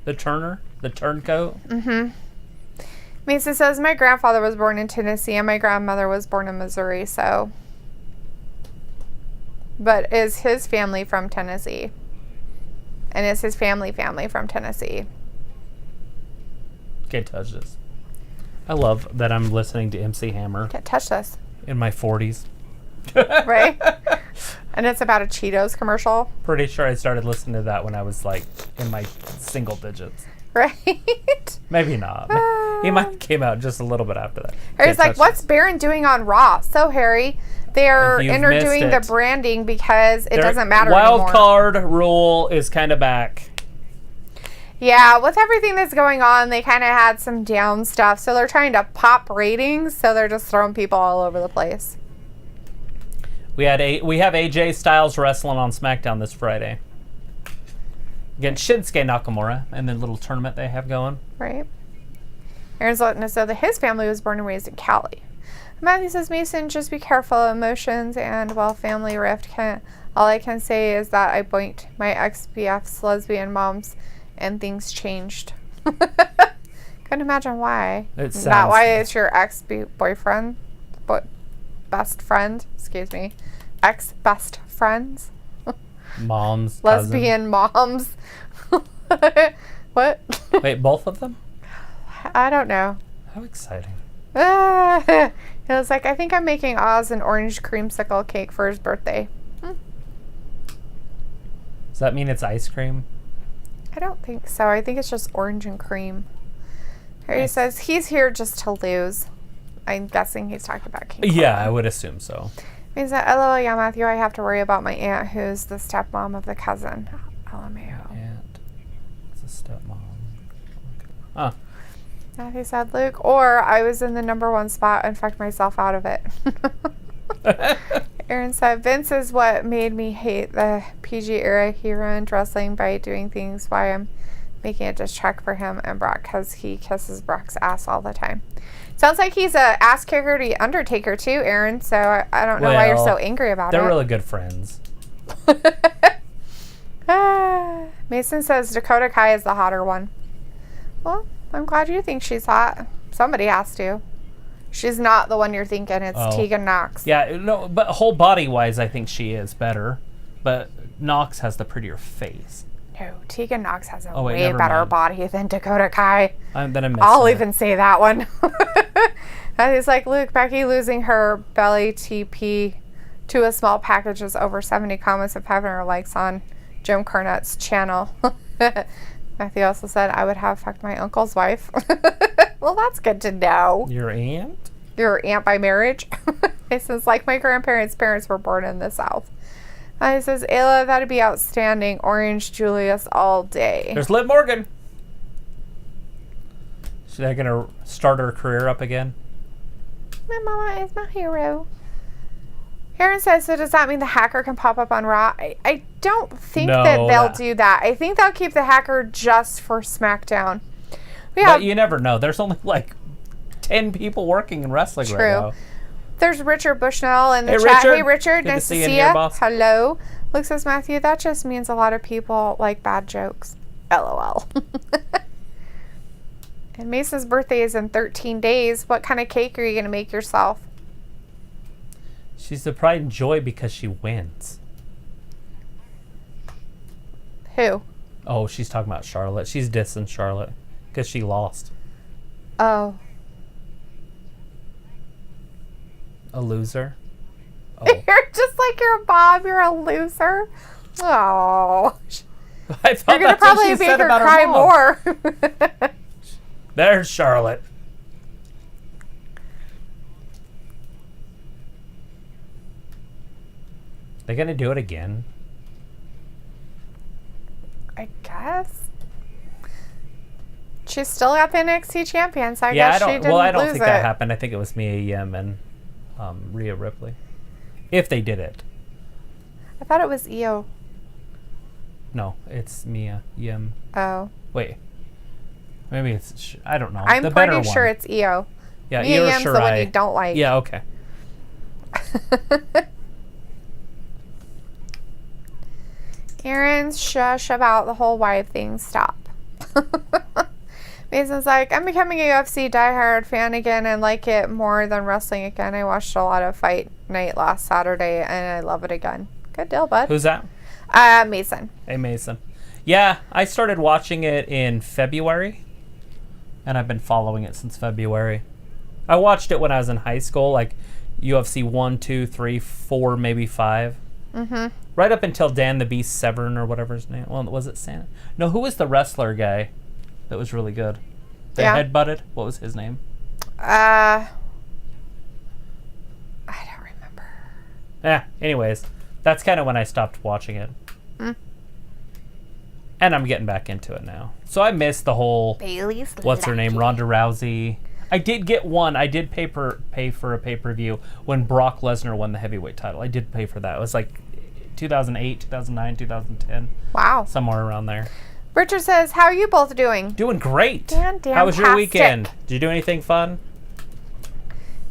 The Turner? The turncoat? Mm-hmm. Mesa says, my grandfather was born in Tennessee, and my grandmother was born in Missouri, so... But is his family from Tennessee? And is his family from Tennessee? Can't touch this. I love that I'm listening to MC Hammer Can't touch this. in my 40s. Right? And it's about a Cheetos commercial. Pretty sure I started listening to that when I was like in my single digits. Right? Maybe not. He might have came out just a little bit after that. Harry's like, what's Baron doing on Raw? So, Harry, they're doing the branding because it doesn't matter anymore. Wild card rule is kind of back. Yeah, with everything that's going on, they kind of had some down stuff. So they're trying to pop ratings. So they're just throwing people all over the place. We have AJ Styles wrestling on SmackDown this Friday against Shinsuke Nakamura in the little tournament they have going. Right. Aaron's letting us know that his family was born and raised in Cali. Matthew says, Mason, just be careful of emotions and family rift. All I can say is that I boinked my ex-BF's lesbian moms and things changed. Couldn't imagine why. Not why it's your ex-boyfriend, but best friend. Excuse me. Ex-best friends. Moms. Lesbian moms. What? Wait, both of them? I don't know. How exciting. It was like, I think I'm making Oz an orange creamsicle cake for his birthday. Does that mean it's ice cream? I don't think so. I think it's just orange and cream. Harry says he's here just to lose. I'm guessing he's talking about King Yeah, Corbin. I would assume so. He said, LOL, yeah, Matthew, I have to worry about my aunt who's the stepmom of the cousin. LMAO. Aunt. It's a stepmom. Huh. Matthew said, Luke, or I was in the #1 spot and fucked myself out of it. Aaron said, Vince is what made me hate the PG era. He ruined wrestling by doing things why I'm making a diss track for him and Brock because he kisses Brock's ass all the time. Sounds like he's a ass kicker to Undertaker too, Aaron, so I don't know why you're so angry about it. They're really good friends. Mason says Dakota Kai is the hotter one. Well, I'm glad you think she's hot. Somebody has to. She's not the one you're thinking. It's Tegan Knox. Yeah, no, but whole body-wise, I think she is better. But Knox has the prettier face. No, Tegan Knox has a way way better body than Dakota Kai. I'll even say that one. And he's like, Luke, Becky losing her belly TP to a small package is over 70 comments and 500 likes on Jim Cornette's channel. Matthew also said, I would have fucked my uncle's wife. Well, that's good to know. Your aunt? Your aunt by marriage? It says, like my grandparents' parents were born in the South. And it says, Ayla, that'd be outstanding. Orange Julius all day. There's Liv Morgan. Is she going to start her career up again? My mama is my hero. Aaron says, so does that mean the hacker can pop up on Raw? I don't think that they'll do that. I think they'll keep the hacker just for SmackDown. But you never know. There's only like 10 people working in wrestling right now. There's Richard Bushnell in the chat. Richard. Hey, Richard. Good nice to see see you. you. Hello. Luke says, Matthew, that just means a lot of people like bad jokes. LOL. And Mason's birthday is in 13 days. What kind of cake are you going to make yourself? She's the pride and joy because she wins. Who? Oh, she's talking about Charlotte. She's dissing Charlotte because she lost. Oh. A loser? Oh. You're just like your mom. You're a loser. Oh. I thought you're going to probably make her cry more. There's Charlotte. They gonna do it again? I guess. She's still got the NXT champion, so I guess she didn't lose it. Well, I don't think that happened. I think it was Mia Yim and Rhea Ripley. If they did it. I thought it was Io. No, it's Mia Yim. Oh. Wait. Maybe it's... I don't know. I'm pretty sure it's Io. Yeah, Mia Yim's the one you don't like. Yeah, okay. Aaron's shush about the whole wife thing. Stop. Mason's like, I'm becoming a UFC diehard fan again and like it more than wrestling again. I watched a lot of Fight Night last Saturday and I love it again. Good deal, bud. Who's that? Mason. Hey, Mason. Yeah, I started watching it in February and I've been following it since February. I watched it when I was in high school, like UFC 1, 2, 3, 4, maybe 5. Mm-hmm. Right up until Dan the Beast Severn or whatever his name. Well, was it Santa? No, who was the wrestler guy that was really good? They headbutted? What was his name? I don't remember. Anyways, that's kind of when I stopped watching it. And I'm getting back into it now. So I missed the whole, Bailey's what's her name, Ronda Rousey. I did get one. I did pay for a pay-per-view when Brock Lesnar won the heavyweight title. I did pay for that. It was like 2008, 2009, 2010. Wow. Somewhere around there. Richard says, how are you both doing? Doing great. Fantastic. How was your weekend? Did you do anything fun?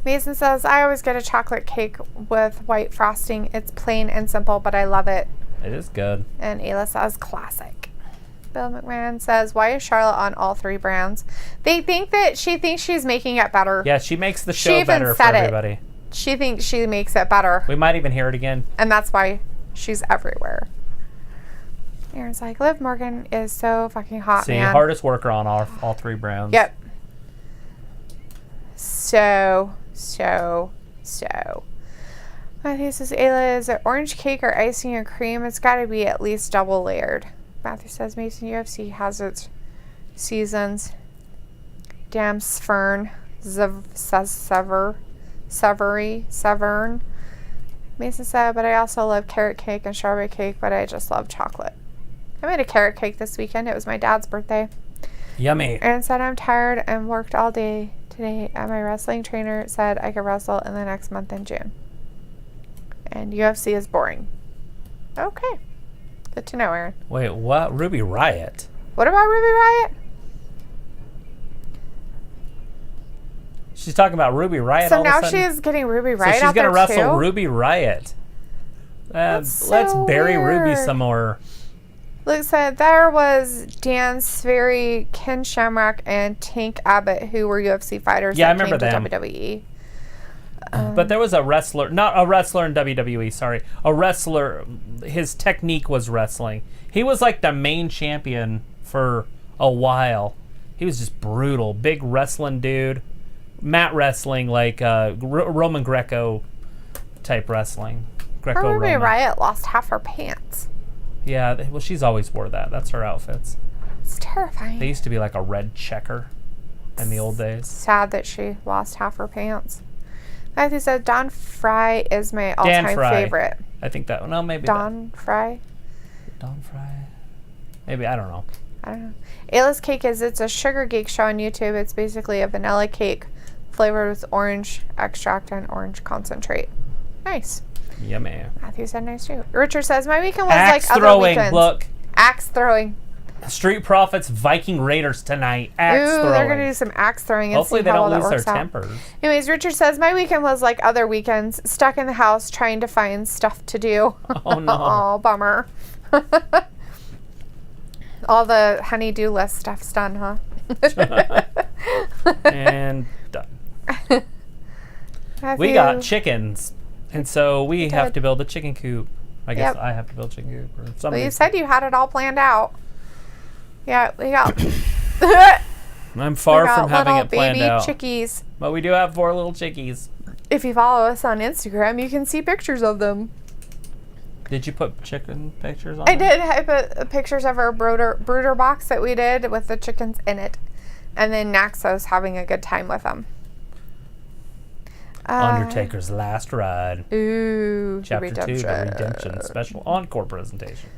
Mason says, I always get a chocolate cake with white frosting. It's plain and simple, but I love it. It is good. And Ayla says, classic. Bill McMahon says, why is Charlotte on all 3 brands? They think that she thinks she's making it better. Yeah, she makes the show better for everybody. She thinks she makes it better. We might even hear it again. And that's why she's everywhere. Aaron's like, Liv Morgan is so fucking hot, man. Hardest worker on all 3 brands. Yep. So. Matthew says, Ayla, is it orange cake or icing or cream? It's got to be at least double layered. Matthew says, Mason, UFC has its seasons. Damn Severn. Mason said, but I also love carrot cake and strawberry cake, but I just love chocolate. I made a carrot cake this weekend. It was my dad's birthday. Yummy. Aaron said, I'm tired and worked all day today, and my wrestling trainer said I could wrestle in the next month in June. And UFC is boring. Okay. Good to know, Aaron. Wait, what? Ruby Riott? What about Ruby Riott? She's talking about Ruby Riott so all of a now sudden? she's getting Ruby Riott So she's out going to there wrestle too? Ruby Riott. So let's bury weird. Ruby some more. Luke said there was Dan Sperry, Ken Shamrock, and Tank Abbott, who were UFC fighters Yeah, I that remember came them. to WWE. But there was a wrestler, not a wrestler in WWE, sorry. A wrestler, his technique was wrestling. He was like the main champion for a while. He was just brutal. Big wrestling dude. Mat wrestling, like Roman Greco type wrestling. Ruby Greco-Roman. Riott lost half her pants. Yeah, well, she's always wore that. That's her outfits. It's terrifying. They used to be like a red checker in the old days. Sad that she lost half her pants. Matthew said Don Fry is my all-time favorite. I think that. No, maybe Don Fry. Don Fry. Maybe, I don't know. I don't know. Ayla's cake it's a sugar cake show on YouTube. It's basically a vanilla cake flavored with orange extract and orange concentrate. Nice. Yummy. Matthew said nice too. Richard says my weekend was Axe like other throwing. weekends. Look. Axe throwing. Street Profits, Viking Raiders tonight. Axe Ooh, throwing. they're gonna do some axe throwing and Hopefully see they how don't well lose that their works out. tempers. Anyways, Richard says my weekend was like other weekends, stuck in the house trying to find stuff to do. Oh no. Oh, bummer. All the honey-do list stuff's done, huh? And done. We got chickens, and so we have to build a chicken coop. I guess I have to build a chicken coop. Or something. Well, you said you had it all planned out. Yeah, we got. I'm far from having it planned baby out. Chickies. But we do have 4 little chickies. If you follow us on Instagram, you can see pictures of them. Did you put chicken pictures on I there? did. I put pictures of our brooder box that we did with the chickens in it. And then Naxos having a good time with them. Undertaker's Last Ride. Ooh, Chapter 2, the Redemption special encore presentation.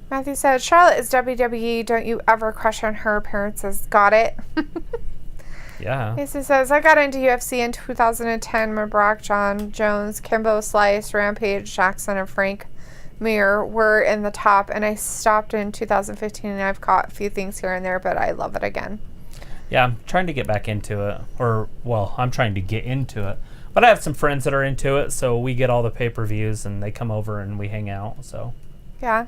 Matthew said, Charlotte is WWE. Don't you ever question her appearances. Got it? Yeah. Casey says, I got into UFC in 2010 when Brock, John Jones, Kimbo Slice, Rampage, Jackson, and Frank Mir were in the top, and I stopped in 2015, and I've caught a few things here and there, but I love it again. Yeah, I'm trying to get back into it. I'm trying to get into it. But I have some friends that are into it, so we get all the pay-per-views, and they come over and we hang out, so. Yeah.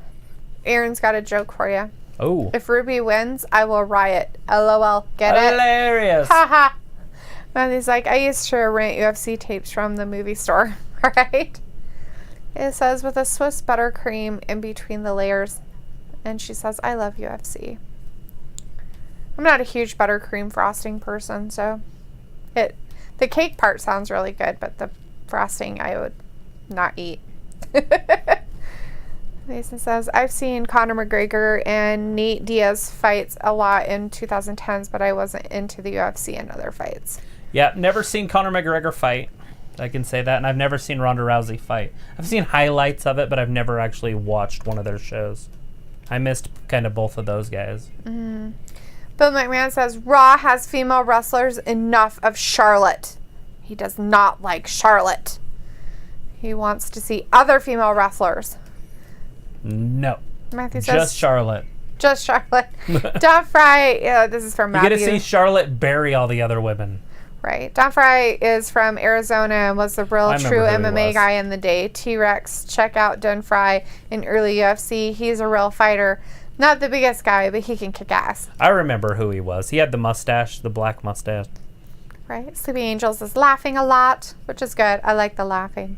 Aaron's got a joke for you. Oh. If Ruby wins, I will riot. LOL. Get it? Hilarious. Ha ha. Matthew's like, I used to rent UFC tapes from the movie store, right? It says, with a Swiss buttercream in between the layers. And she says, I love UFC. I'm not a huge buttercream frosting person, so the cake part sounds really good, but the frosting I would not eat. Mason says, I've seen Conor McGregor and Nate Diaz fights a lot in 2010s, but I wasn't into the UFC and other fights. Yeah, never seen Conor McGregor fight. I can say that. And I've never seen Ronda Rousey fight. I've seen highlights of it, but I've never actually watched one of their shows. I missed kind of both of those guys. Mm-hmm. Bill McMahon says, Raw has female wrestlers, enough of Charlotte. He does not like Charlotte. He wants to see other female wrestlers. No. Matthew says, just Charlotte. Just Charlotte. Don Fry, this is from Matthew. You get to see Charlotte bury all the other women. Right. Don Fry is from Arizona and was the real true MMA guy in the day. T-Rex, check out Don Fry in early UFC. He's a real fighter. Not the biggest guy, but he can kick ass. I remember who he was. He had the mustache, the black mustache. Right. Sleepy Angels is laughing a lot, which is good. I like the laughing.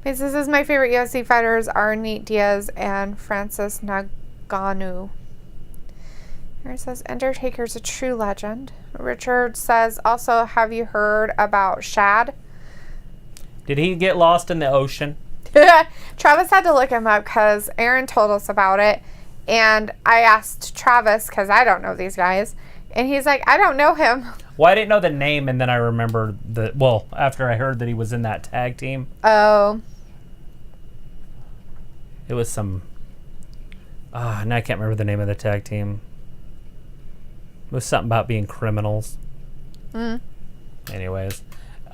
This is my favorite UFC fighters are Nate Diaz and Francis Ngannou. Here it says, Undertaker's a true legend. Richard says, also, have you heard about Shad? Did he get lost in the ocean? Travis had to look him up because Aaron told us about it. And I asked Travis, because I don't know these guys. And he's like, I don't know him. Well, I didn't know the name, and then I remembered after I heard that he was in that tag team. Oh. It was some... and I can't remember the name of the tag team. It was something about being criminals. Anyways.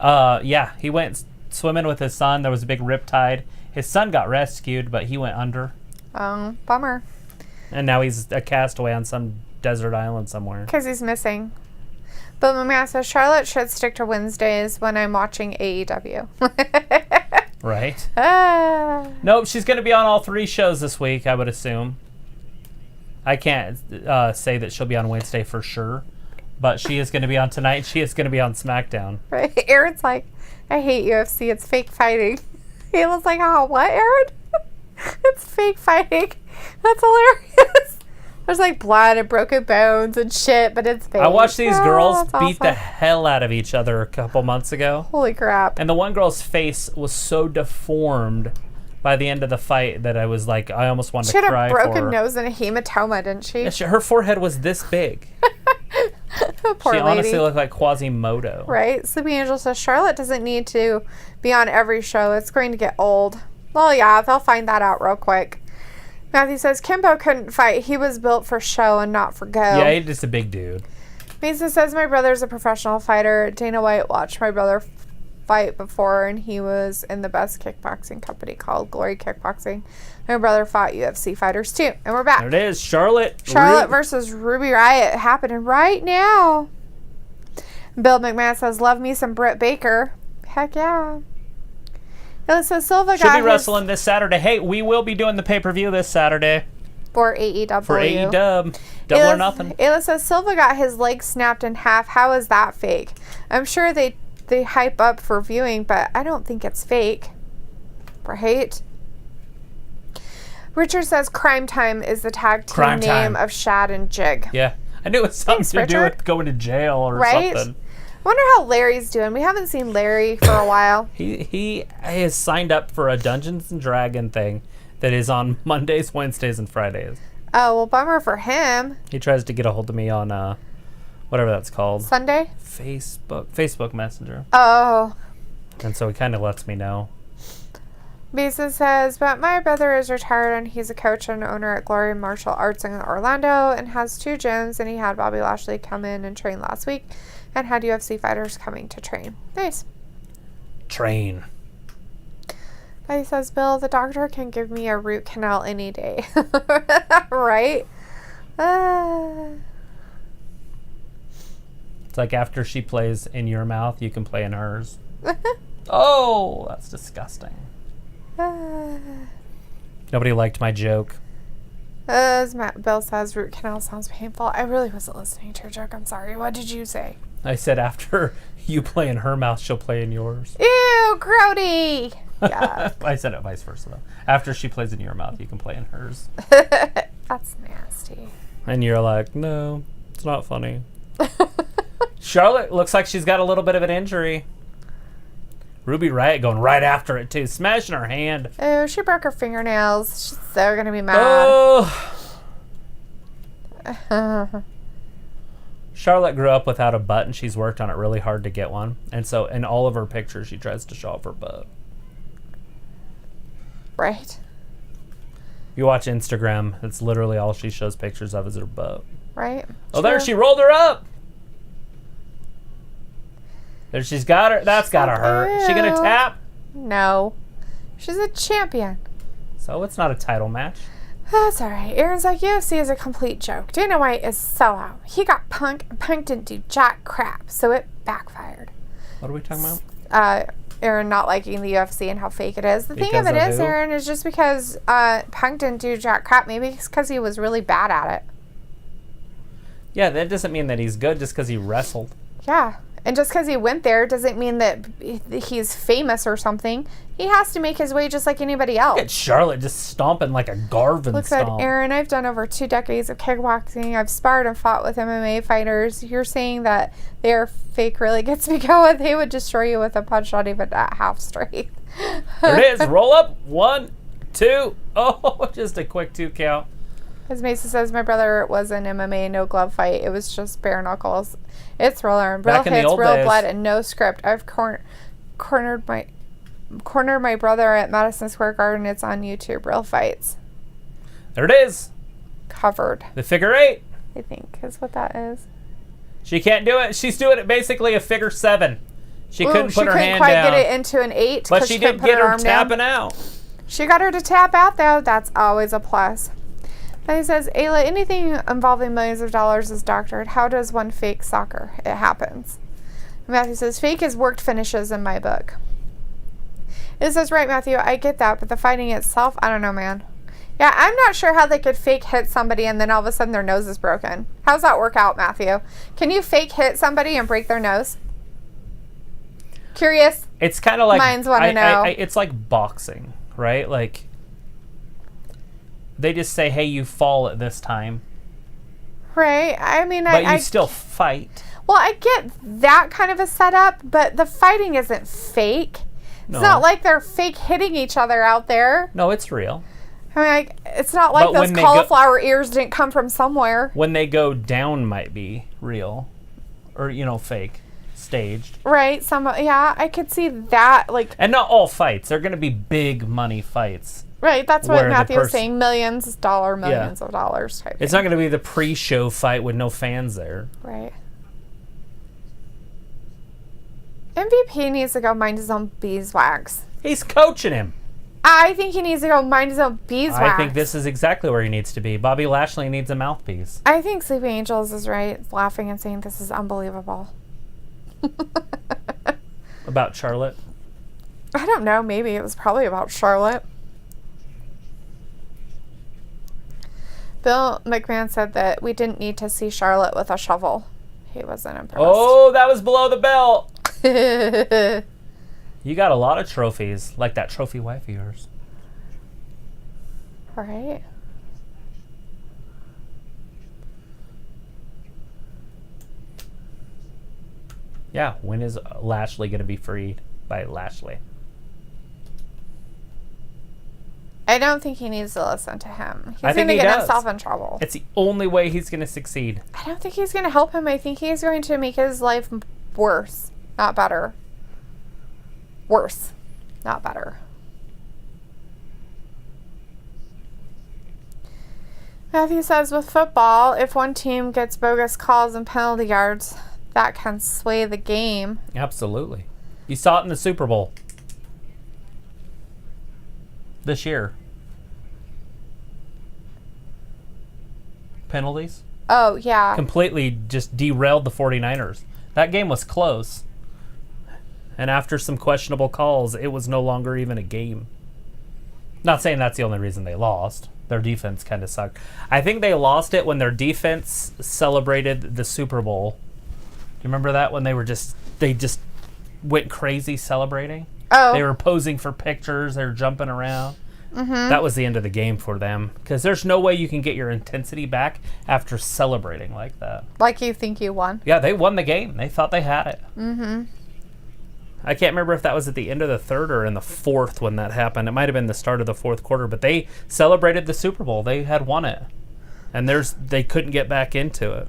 Yeah, he went swimming with his son. There was a big riptide. His son got rescued, but he went under. Oh, bummer. And now he's a castaway on some desert island somewhere. Because he's missing. But my man says, Charlotte should stick to Wednesdays when I'm watching AEW. Right. Nope, she's going to be on all 3 shows this week, I would assume. I can't say that she'll be on Wednesday for sure, but she is going to be on tonight. She is going to be on SmackDown. Right. Aaron's like, I hate UFC. It's fake fighting. Kayla's like, oh, what, Aaron? It's fake fighting. That's hilarious. There's like blood and broken bones and shit, but it's fake. I watched these girls beat awesome. the hell out of each other a couple months ago. Holy crap. And the one girl's face was so deformed by the end of the fight that I was like, I almost wanted to cry for her. She had a broken nose and a hematoma, didn't she? Yeah, her forehead was this big. Poor she lady. honestly looked like Quasimodo. Right. Sleepy Angel says Charlotte doesn't need to be on every show. It's going to get old. Well, yeah, they'll find that out real quick. Matthew says Kimbo couldn't fight. He was built for show and not for go. Yeah, he's just a big dude. Mason says my brother's a professional fighter. Dana White watched my brother fight before, and he was in the best kickboxing company called Glory Kickboxing. My brother fought UFC fighters too. And we're back. There it is. Charlotte versus Ruby Riott happening right now. Bill McMahon says, love me some Britt Baker. Heck yeah. So Silva should be wrestling this Saturday. Hey, we will be doing the pay-per-view this Saturday. For AEW. For AEW. Double or nothing. Ayla says Silva got his leg snapped in half. How is that fake? I'm sure they hype up for viewing, but I don't think it's fake. Right? Richard says Crime Time is the tag team name of Shad and Jig. Yeah. I knew it was something to do with going to jail or something. I wonder how Larry's doing. We haven't seen Larry for a while. He has signed up for a Dungeons and Dragon thing that is on Mondays, Wednesdays, and Fridays. Oh, well, bummer for him. He tries to get a hold of me on whatever that's called. Sunday? Facebook Messenger. Oh. And so he kind of lets me know. Mason says, but my brother is retired and he's a coach and owner at Glory Martial Arts in Orlando and has 2 gyms, and he had Bobby Lashley come in and train last week and had UFC fighters coming to train. Nice. Train. But he says, Bill, the doctor can give me a root canal any day. Right? It's like after she plays in your mouth, you can play in hers. Oh, that's disgusting. Nobody liked my joke. As Bill says, root canal sounds painful. I really wasn't listening to your joke. I'm sorry. What did you say? I said after you play in her mouth, she'll play in yours. Ew, grody. Yeah. I said it vice versa, though. After she plays in your mouth, you can play in hers. That's nasty. And you're like, no, it's not funny. Charlotte looks like she's got a little bit of an injury. Ruby Riott going right after it, too. Smashing her hand. Oh, she broke her fingernails. She's so going to be mad. Oh. Charlotte grew up without a butt, and she's worked on it really hard to get one. And so in all of her pictures, she tries to show off her butt. Right. You watch Instagram, it's literally all she shows pictures of is her butt. Right. Oh, there, she rolled her up. There, she's got her. That's got to hurt. Is she going to tap? No. She's a champion. So it's not a title match. That's all right. Aaron's like, UFC is a complete joke. Dana White is sellout. He got Punk, and Punk didn't do jack crap, so it backfired. What are we talking about? Aaron not liking the UFC and how fake it is. The thing of it is, Aaron, is just because Punk didn't do jack crap. Maybe it's because he was really bad at it. Yeah, that doesn't mean that he's good just because he wrestled. Yeah. And just because he went there doesn't mean that he's famous or something. He has to make his way just like anybody else. Look at Charlotte just stomping like a Garvin Look stomp. at Aaron. I've done over 2 decades of kickboxing. I've sparred and fought with MMA fighters. You're saying that they're fake really gets me going. They would destroy you with a punch not even at half straight. There it is. Roll up. 1, 2. Oh, just a quick 2 count. As Mason says, my brother was an MMA no glove fight. It was just bare knuckles. It's real hits, real blood, and no script. I've cornered my brother at Madison Square Garden. It's on YouTube. Real fights. There it is. Covered. The figure 8. I think is what that is. She can't do it. She's doing it basically a figure 7. She couldn't put her hand down. She couldn't quite get it into an 8. But she did get her tapping out. She got her to tap out, though. That's always a plus. Then he says, Ayla, anything involving millions of dollars is doctored. How does one fake soccer? It happens. Matthew says, fake is worked finishes in my book. It says, right, Matthew, I get that, but the fighting itself, I don't know, man. Yeah, I'm not sure how they could fake hit somebody and then all of a sudden their nose is broken. How's that work out, Matthew? Can you fake hit somebody and break their nose? Curious. It's kind of like... Minds want to know. It's like boxing, right? Like... They just say, hey, you fall at this time. Right. I mean, but you still fight. Well, I get that kind of a setup, but the fighting isn't fake. No. It's not like they're fake hitting each other out there. No, it's real. I mean, it's not like those cauliflower ears didn't come from somewhere. When they go down might be real. Or, fake. Staged. Right. Yeah, I could see that. And not all fights. They're going to be big money fights. Right, that's what Matthew was saying. Millions of dollars type It's thing. not going to be the pre-show fight with no fans there. Right. MVP needs to go mind his own beeswax. He's coaching him. I think he needs to go mind his own beeswax. I think this is exactly where he needs to be. Bobby Lashley needs a mouthpiece. I think Sleeping Angels is right, laughing and saying this is unbelievable. About Charlotte? I don't know. Maybe it was probably about Charlotte. Bill McMahon said that we didn't need to see Charlotte with a shovel. He wasn't impressed. Oh, that was below the belt. You got a lot of trophies, like that trophy wife of yours. Right. Yeah, when is Lashley going to be freed by Lashley? I don't think he needs to listen to him. I He's think going to he get does. himself in trouble. It's the only way he's going to succeed. I don't think he's going to help him. I think he's going to make his life worse, not better. Worse, not better. Matthew says, with football, if one team gets bogus calls and penalty yards, that can sway the game. Absolutely. You saw it in the Super Bowl this year. Penalties. Oh, yeah. Completely just derailed the 49ers. That game was close. And after some questionable calls, it was no longer even a game. Not saying that's the only reason they lost. Their defense kind of sucked. I think they lost it when their defense celebrated the Super Bowl. Do you remember that? When they just went crazy celebrating? Oh. They were posing for pictures. They were jumping around. Mm-hmm. That was the end of the game for them. Because there's no way you can get your intensity back after celebrating like that. Like you think you won. Yeah, they won the game. They thought they had it. Mm-hmm. I can't remember if that was at the end of the third or in the fourth when that happened. It might have been the start of the fourth quarter, but they celebrated the Super Bowl. They had won it. And they couldn't get back into it.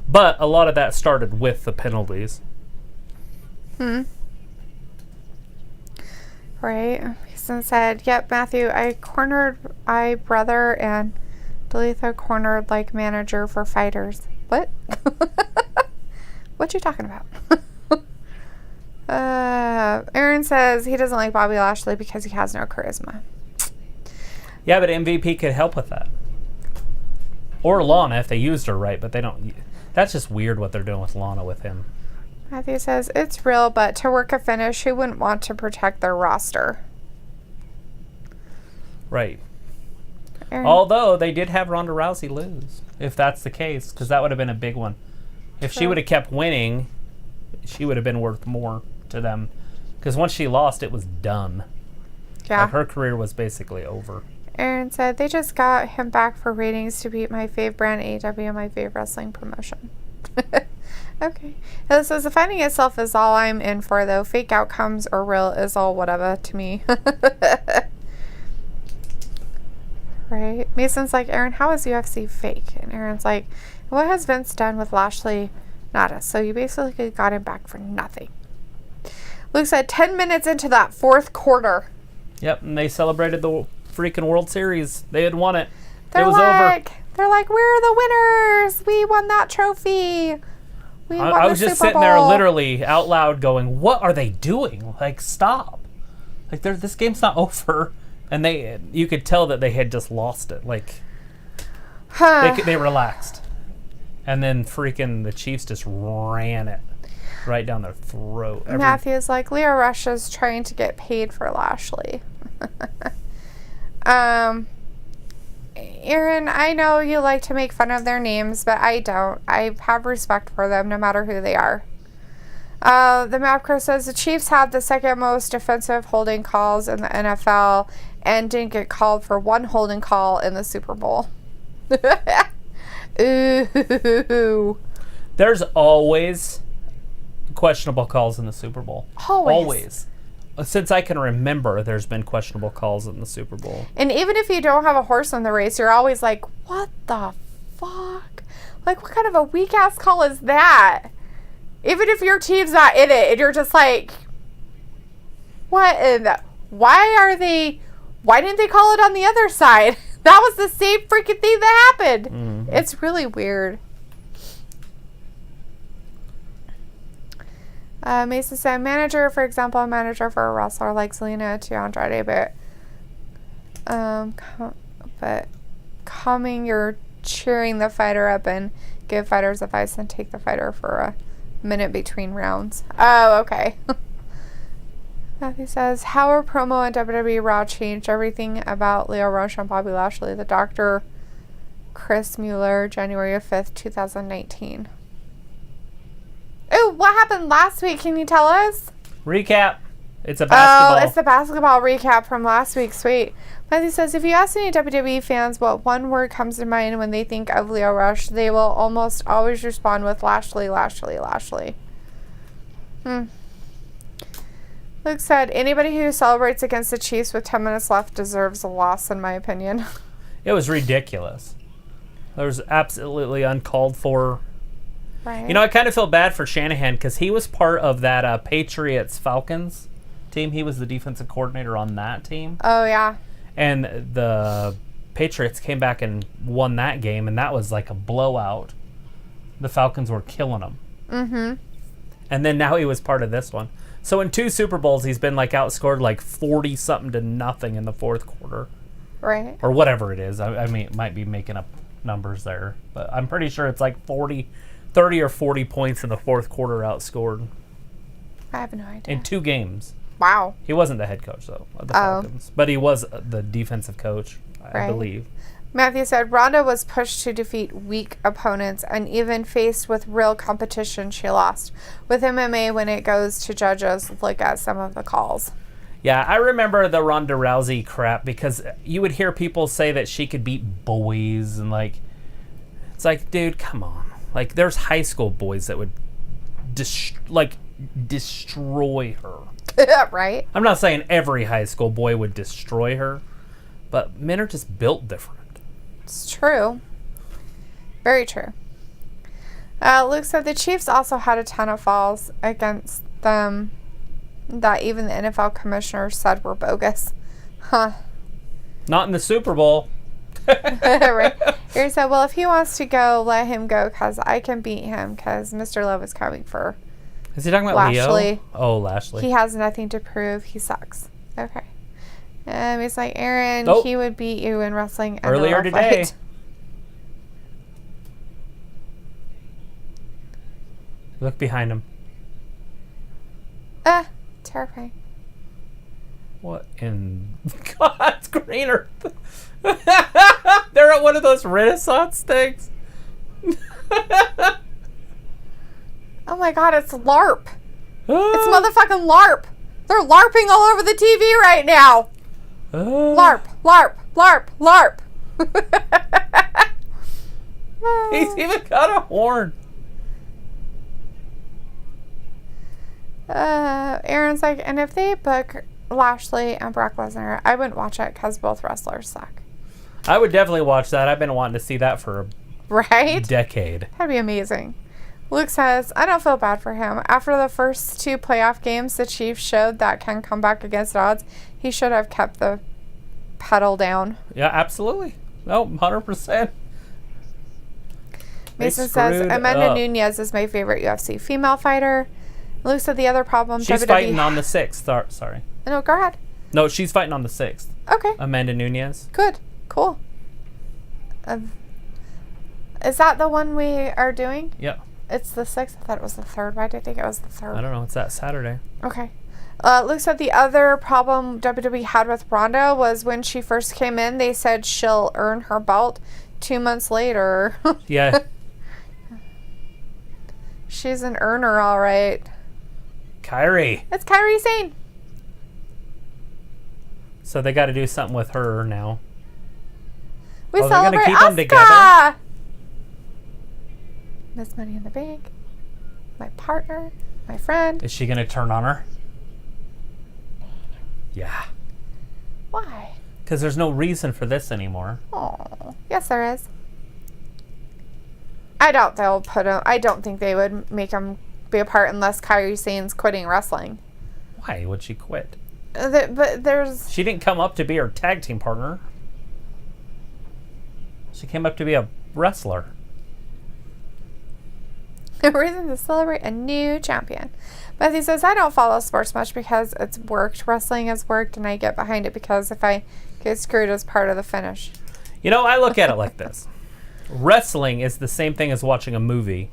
But a lot of that started with the penalties. Right. Mason said, yep, Matthew, I brother and Dalethea cornered like manager for fighters. What? What you talking about? Aaron says he doesn't like Bobby Lashley because he has no charisma. Yeah, but MVP could help with that. Or Lana if they used her right, but they don't. That's just weird what they're doing with Lana with him. Matthew says, it's real, but to work a finish, who wouldn't want to protect their roster? Right. Aaron. Although they did have Ronda Rousey lose, if that's the case, because that would have been a big one. If she would have kept winning, she would have been worth more to them. Because once she lost, it was done. Yeah. Like her career was basically over. Aaron said, they just got him back for ratings to beat my fave brand AEW, my fave wrestling promotion. Okay. This says, the fighting itself is all I'm in for, though. Fake outcomes or real is all whatever to me. Right? Mason's like, Aaron, how is UFC fake? And Aaron's like, what has Vince done with Lashley? Nada. So you basically got him back for nothing. Luke said, 10 minutes into that fourth quarter. Yep, and they celebrated the freaking World Series. They had won it. They're it was like, over. They're like, we're the winners. We won that trophy. I was just sitting there literally out loud going, what are they doing? Like, stop. Like, this game's not over. And you could tell that they had just lost it. Like, they relaxed. And then freaking the Chiefs just ran it right down their throat. Matthew's like, Leo Rush is trying to get paid for Lashley. Aaron, I know you like to make fun of their names, but I don't. I have respect for them no matter who they are. The Mapcro says the Chiefs had the second most defensive holding calls in the NFL and didn't get called for one holding call in the Super Bowl. Ooh. There's always questionable calls in the Super Bowl. Always. Since I can remember, there's been questionable calls in the Super Bowl. And even if you don't have a horse in the race, you're always like, what the fuck? Like, what kind of a weak-ass call is that? Even if your team's not in it, and you're just like, what in the... Why didn't they call it on the other side? That was the same freaking thing that happened. Mm-hmm. It's really weird. Mason said, manager, for example, a manager for a wrestler like Zelina to Andrade, but coming, you're cheering the fighter up and give fighters advice and take the fighter for a minute between rounds. Oh, okay. Matthew says, how a promo on WWE Raw changed everything about Leo Rush and Bobby Lashley. The Dr. Chris Mueller, January 5th, 2019. Oh, what happened last week? Can you tell us? Recap. It's a basketball. Oh, it's the basketball recap from last week. Sweet. Matthew says, if you ask any WWE fans what one word comes to mind when they think of Leo Rush, they will almost always respond with Lashley, Lashley, Lashley. Luke said, anybody who celebrates against the Chiefs with 10 minutes left deserves a loss, in my opinion. It was ridiculous. There was absolutely uncalled for. Right. You know, I kind of feel bad for Shanahan because he was part of that Patriots-Falcons team. He was the defensive coordinator on that team. Oh, yeah. And the Patriots came back and won that game, and that was like a blowout. The Falcons were killing them. Mm-hmm. And then now he was part of this one. So in 2 Super Bowls, he's been like outscored like 40-something to nothing in the fourth quarter. Right. Or whatever it is. I mean, it might be making up numbers there. But I'm pretty sure it's like 30 or 40 points in the fourth quarter outscored. I have no idea. In 2 games. Wow. He wasn't the head coach, though, of the Falcons. But he was the defensive coach, I believe. Matthew said, Ronda was pushed to defeat weak opponents and even faced with real competition, she lost. With MMA, when it goes to judges, look at some of the calls. Yeah, I remember the Ronda Rousey crap because you would hear people say that she could beat boys and like, it's like, dude, come on. Like, there's high school boys that would destroy her. Right? I'm not saying every high school boy would destroy her, but men are just built different. It's true. Very true. Luke said the Chiefs also had a ton of falls against them that even the NFL commissioner said were bogus. Huh. Not in the Super Bowl. Right. He said, well, if he wants to go, let him go because I can beat him because Mr. Love is coming for Is he talking about Lashley. Leo? Oh, Lashley. He has nothing to prove. He sucks. Okay. He's like, Aaron, he would beat you in wrestling earlier today. Fight. Look behind him. Terrifying. What in God's green earth? They're at one of those Renaissance things. Oh my God, it's LARP. It's motherfucking LARP. They're LARPing all over the TV right now. LARP, LARP, LARP, LARP. He's even got a horn. Aaron's like, and if they book Lashley and Brock Lesnar, I wouldn't watch it because both wrestlers suck. I would definitely watch that. I've been wanting to see that for a decade. That'd be amazing. Luke says, I don't feel bad for him. After the first 2 playoff games the Chiefs showed that can come back against odds, he should have kept the pedal down. Yeah, absolutely. No, 100%. Mason says, Amanda Nunes is my favorite UFC female fighter. Luke said the other problem... She's fighting on the 6th. Sorry. No, go ahead. No, she's fighting on the 6th. Okay. Amanda Nunes. Good. Cool. Is that the one we are doing? Yeah. It's the 6th. I thought it was the 3rd. Why did I think it was the 3rd? I don't know. It's that Saturday. Okay. Luke said the other problem WWE had with Ronda was when she first came in, they said she'll earn her belt. 2 months later. Yeah. She's an earner, all right. Kyrie. It's Kyrie Sane. So they got to do something with her now. We celebrate keep Asuka. them together? Miss Money in the Bank. My partner. My friend. Is she going to turn on her? Yeah. Why? Because there's no reason for this anymore. Oh, yes, there is. I doubt they'll put him. I don't think they would make him be a part unless Kyrie Sane's quitting wrestling. Why would she quit? But there's... She didn't come up to be her tag team partner. She came up to be a wrestler. A reason to celebrate a new champion. Matthew says, I don't follow sports much because it's worked. Wrestling has worked, and I get behind it because if I get screwed as part of the finish. You know, I look at it like this. Wrestling is the same thing as watching a movie.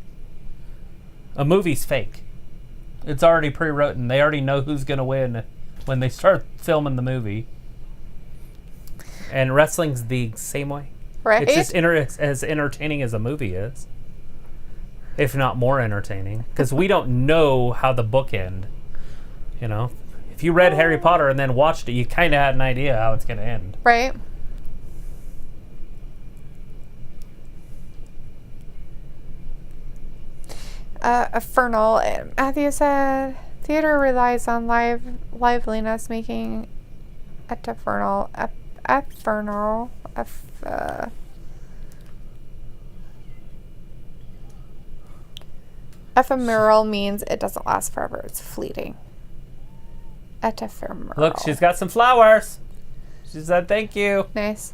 A movie's fake. It's already pre-written. They already know who's going to win when they start filming the movie. And wrestling's the same way. Right. It's just as entertaining as a movie is. If not more entertaining. Because we don't know how the book end. You know? If you read Harry Potter and then watched it, you kind of had an idea how it's going to end. Right. Infernal. Matthew said, theater relies on liveliness, making it ephemeral. Ephemeral means it doesn't last forever. It's fleeting. Ephemeral. Look, she's got some flowers. She said thank you. Nice.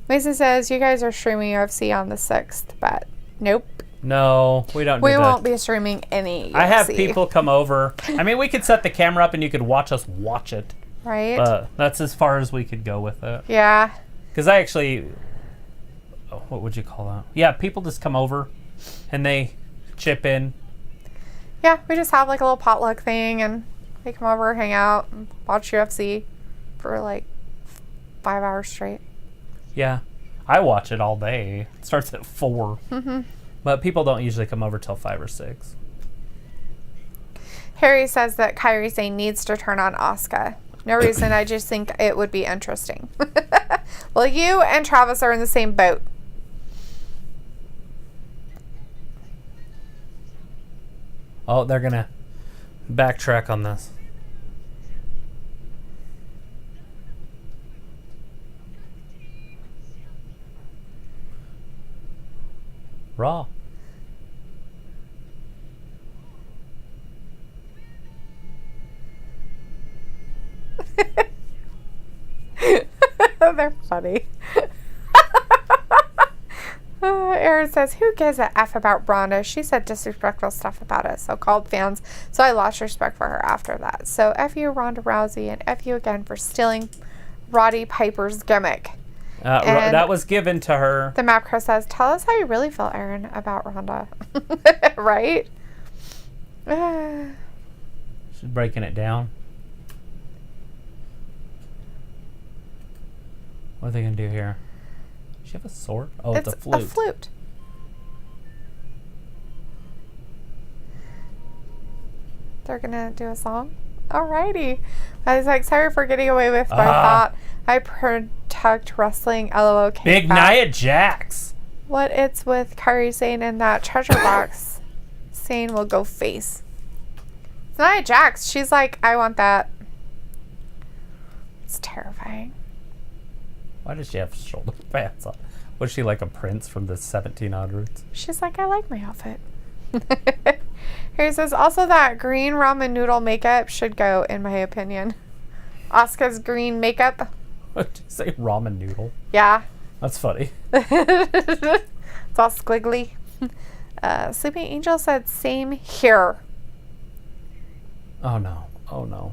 Mason says, you guys are streaming UFC on the 6th, but nope. No, we don't do that. We won't be streaming any UFC. I have people come over. I mean, we could set the camera up and you could watch us watch it. Right. But that's as far as we could go with it. Yeah. Because I actually... what would you call that? Yeah, people just come over and they chip in. Yeah, we just have like a little potluck thing and they come over, hang out, and watch UFC for like 5 hours straight. Yeah. I watch it all day. It starts at 4. Mm-hmm. But people don't usually come over till 5 or 6. Harry says that Kyrie Sane needs to turn on Asuka. No reason, I just think it would be interesting. Well, you and Travis are in the same boat. Oh, they're going to backtrack on this. Raw. They're funny. Aaron says, who gives a F about Ronda? She said disrespectful stuff about us, so-called fans, so I lost respect for her after that. So F you, Ronda Rousey, and F you again for stealing Roddy Piper's gimmick. That was given to her. The Map Crow says, tell us how you really feel, Aaron, about Ronda. Right? She's breaking it down. What are they going to do here? Does she have a sword? Oh, it's a flute. A flute. They're going to do a song? Alrighty. I was like, sorry for getting away with my thought. I protect wrestling, LOL. Big Nia Jax. What it's with Kairi Sane in that treasure box. Sane will go face. It's Nia Jax. She's like, I want that. It's terrifying. Why does she have shoulder pads on? Was she like a prince from the 1700s? She's like, I like my outfit. Here says, also that green ramen noodle makeup should go, in my opinion. Asuka's green makeup. What did you say? Ramen noodle? Yeah. That's funny. It's all squiggly. Sleeping Angel said, same here. Oh, no. Oh, no.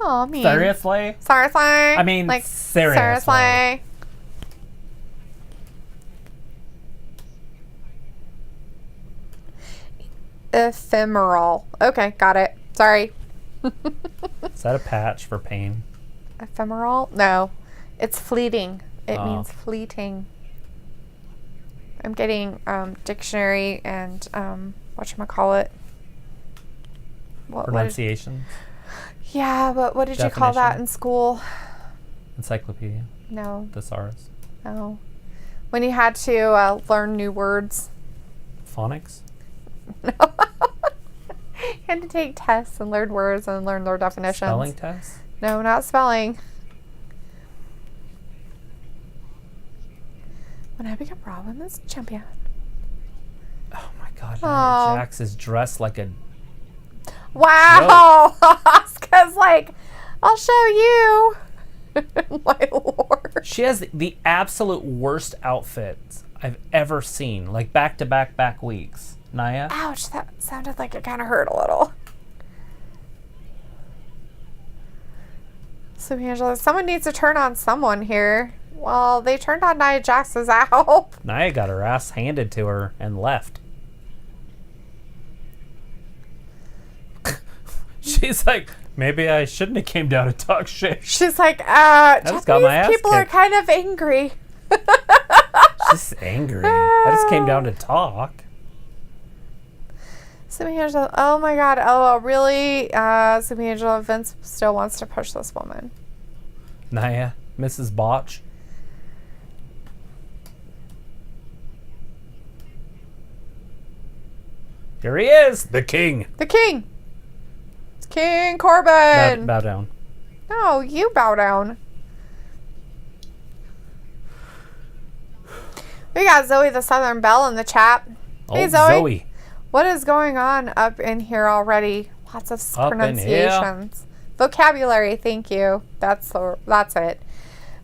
Oh, mean. Seriously? Seriously? I mean, like, seriously. Ephemeral. Okay, got it. Sorry. Is that a patch for pain? Ephemeral? No. It's fleeting. It means fleeting. I'm getting dictionary and whatchamacallit. Pronunciation? Yeah, but what did you call that in school? Encyclopedia? No. Thesaurus? No. When you had to learn new words? Phonics? No. You had to take tests and learn words and learn their definitions. Spelling tests? No, not spelling. When I become Raw Women's Champion. Oh my God, Nia Jax is dressed like a... Wow! Asuka's like, I'll show you. My lord. She has the absolute worst outfits I've ever seen. Like back weeks. Nia? Ouch, that sounded like it kind of hurt a little. So Angela, someone needs to turn on someone here. Well, they turned on Nia Jax's out. Nia got her ass handed to her and left. She's like, maybe I shouldn't have came down to talk shit. She's like, just got my ass people kicked. are kind of angry. She's angry. I just came down to talk. Simi Angela, oh my God, LOL, really? Simi Angela, Vince still wants to push this woman. Nia, Mrs. Botch. Here he is, the king. The king. It's King Corbin. Bow down. No, you bow down. We got Zoe the Southern Belle in the chat. Hey, Zoe. What is going on up in here already? Lots of pronunciations. Vocabulary, thank you. That's it.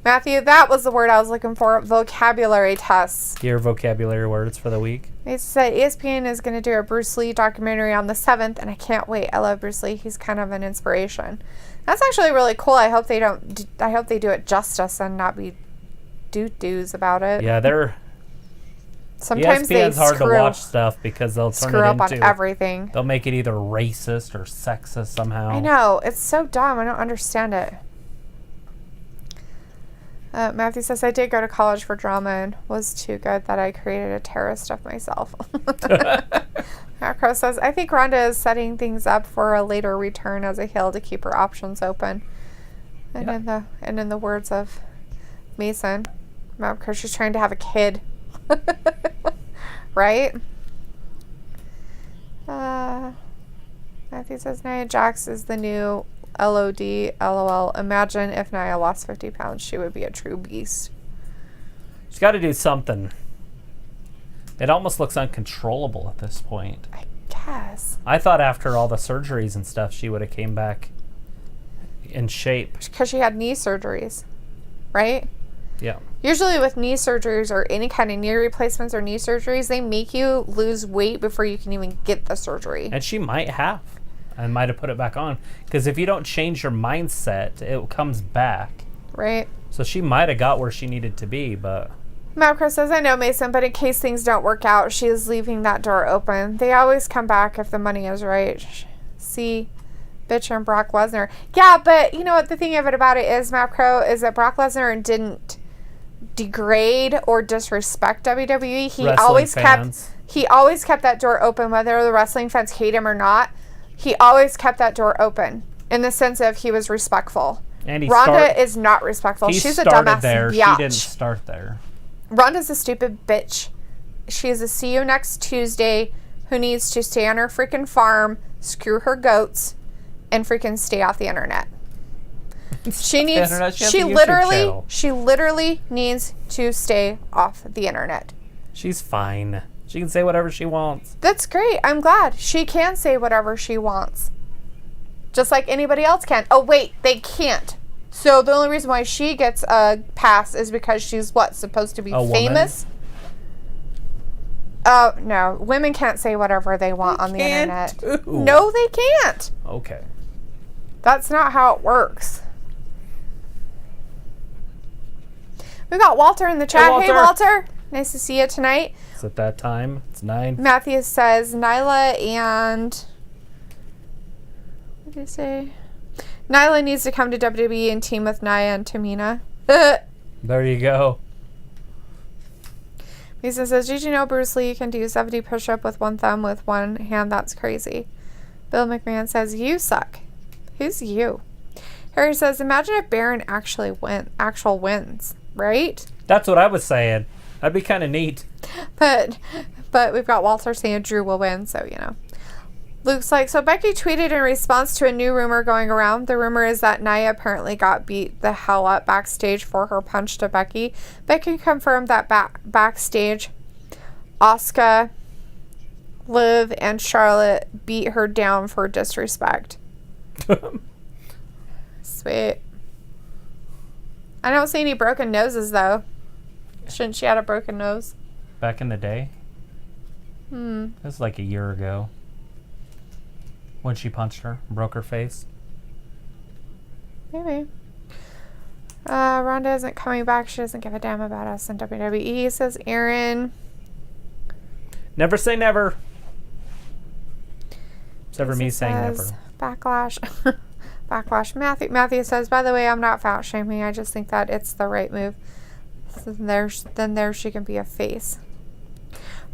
Matthew, that was the word I was looking for. Vocabulary tests. Your vocabulary words for the week. It said ESPN is going to do a Bruce Lee documentary on the 7th, and I can't wait. I love Bruce Lee. He's kind of an inspiration. That's actually really cool. I hope they do it justice and not be doo-doos about it. Yeah, they're... Sometimes ESPN's hard to watch stuff because they'll turn screw it up into... on everything. They'll make it either racist or sexist somehow. I know. It's so dumb. I don't understand it. Matthew says, I did go to college for drama and was too good that I created a terrorist of myself. Macro says, I think Ronda is setting things up for a later return as a heel to keep her options open. And in the words of Mason, Macro, she's trying to have a kid. Right? Matthew says, Nia Jax is the new LOD, LOL. Imagine if Nia lost 50 pounds, she would be a true beast. She's got to do something. It almost looks uncontrollable at this point. I guess. I thought after all the surgeries and stuff, she would have came back in shape. Because she had knee surgeries, right? Yeah. Usually with knee surgeries or any kind of knee replacements or knee surgeries, they make you lose weight before you can even get the surgery. And she might have. And might have put it back on. Because if you don't change your mindset, it comes back. Right. So she might have got where she needed to be, but... Mapcro says, I know, Mason, but in case things don't work out, she is leaving that door open. They always come back if the money is right. See, bitch and Brock Lesnar. Yeah, but you know what the thing of it about it is, Mapcro, is that Brock Lesnar didn't degrade or disrespect WWE. He always kept that door open, whether the wrestling fans hate him or not. He always kept that door open in the sense of he was respectful. And Rhonda is not respectful. She's a dumbass there. biatch. She didn't start there. Rhonda's a stupid bitch. She's a see you next Tuesday who needs to stay on her freaking farm, screw her goats, and freaking stay off the internet. She literally needs to stay off the internet. She's fine. She can say whatever she wants. That's great. I'm glad. She can say whatever she wants. Just like anybody else can. Oh, wait, they can't. So the only reason why she gets a pass is because she's what, supposed to be famous? Oh, no. Women can't say whatever they want on the internet. No, they can't. Okay. That's not how it works. We got Walter in the chat. Hey, Walter. Nice to see you tonight. It's at that time. It's 9. Matthew says Nyla and... What did he say? Nyla needs to come to WWE and team with Nia and Tamina. There you go. Mason says, did you know Bruce Lee can do 70 push-up with one thumb with one hand? That's crazy. Bill McMahon says, you suck. Who's you? Harry says, imagine if Baron actually wins, right? That's what I was saying. That'd be kind of neat. But we've got Walter saying Drew will win, so, you know. Luke's like, so Becky tweeted in response to a new rumor going around. The rumor is that Nia apparently got beat the hell up backstage for her punch to Becky. Becky confirmed that backstage, Asuka, Liv, and Charlotte beat her down for disrespect. Sweet. I don't see any broken noses, though. Shouldn't she have a broken nose? Back in the day? That was like a year ago. When she punched her, broke her face. Maybe. Rhonda isn't coming back. She doesn't give a damn about us in WWE, says Aaron. Never say never. Except for me saying never. Backlash. Backlash. Matthew says, by the way, I'm not fat shaming. I just think that it's the right move. So then there she can be a face.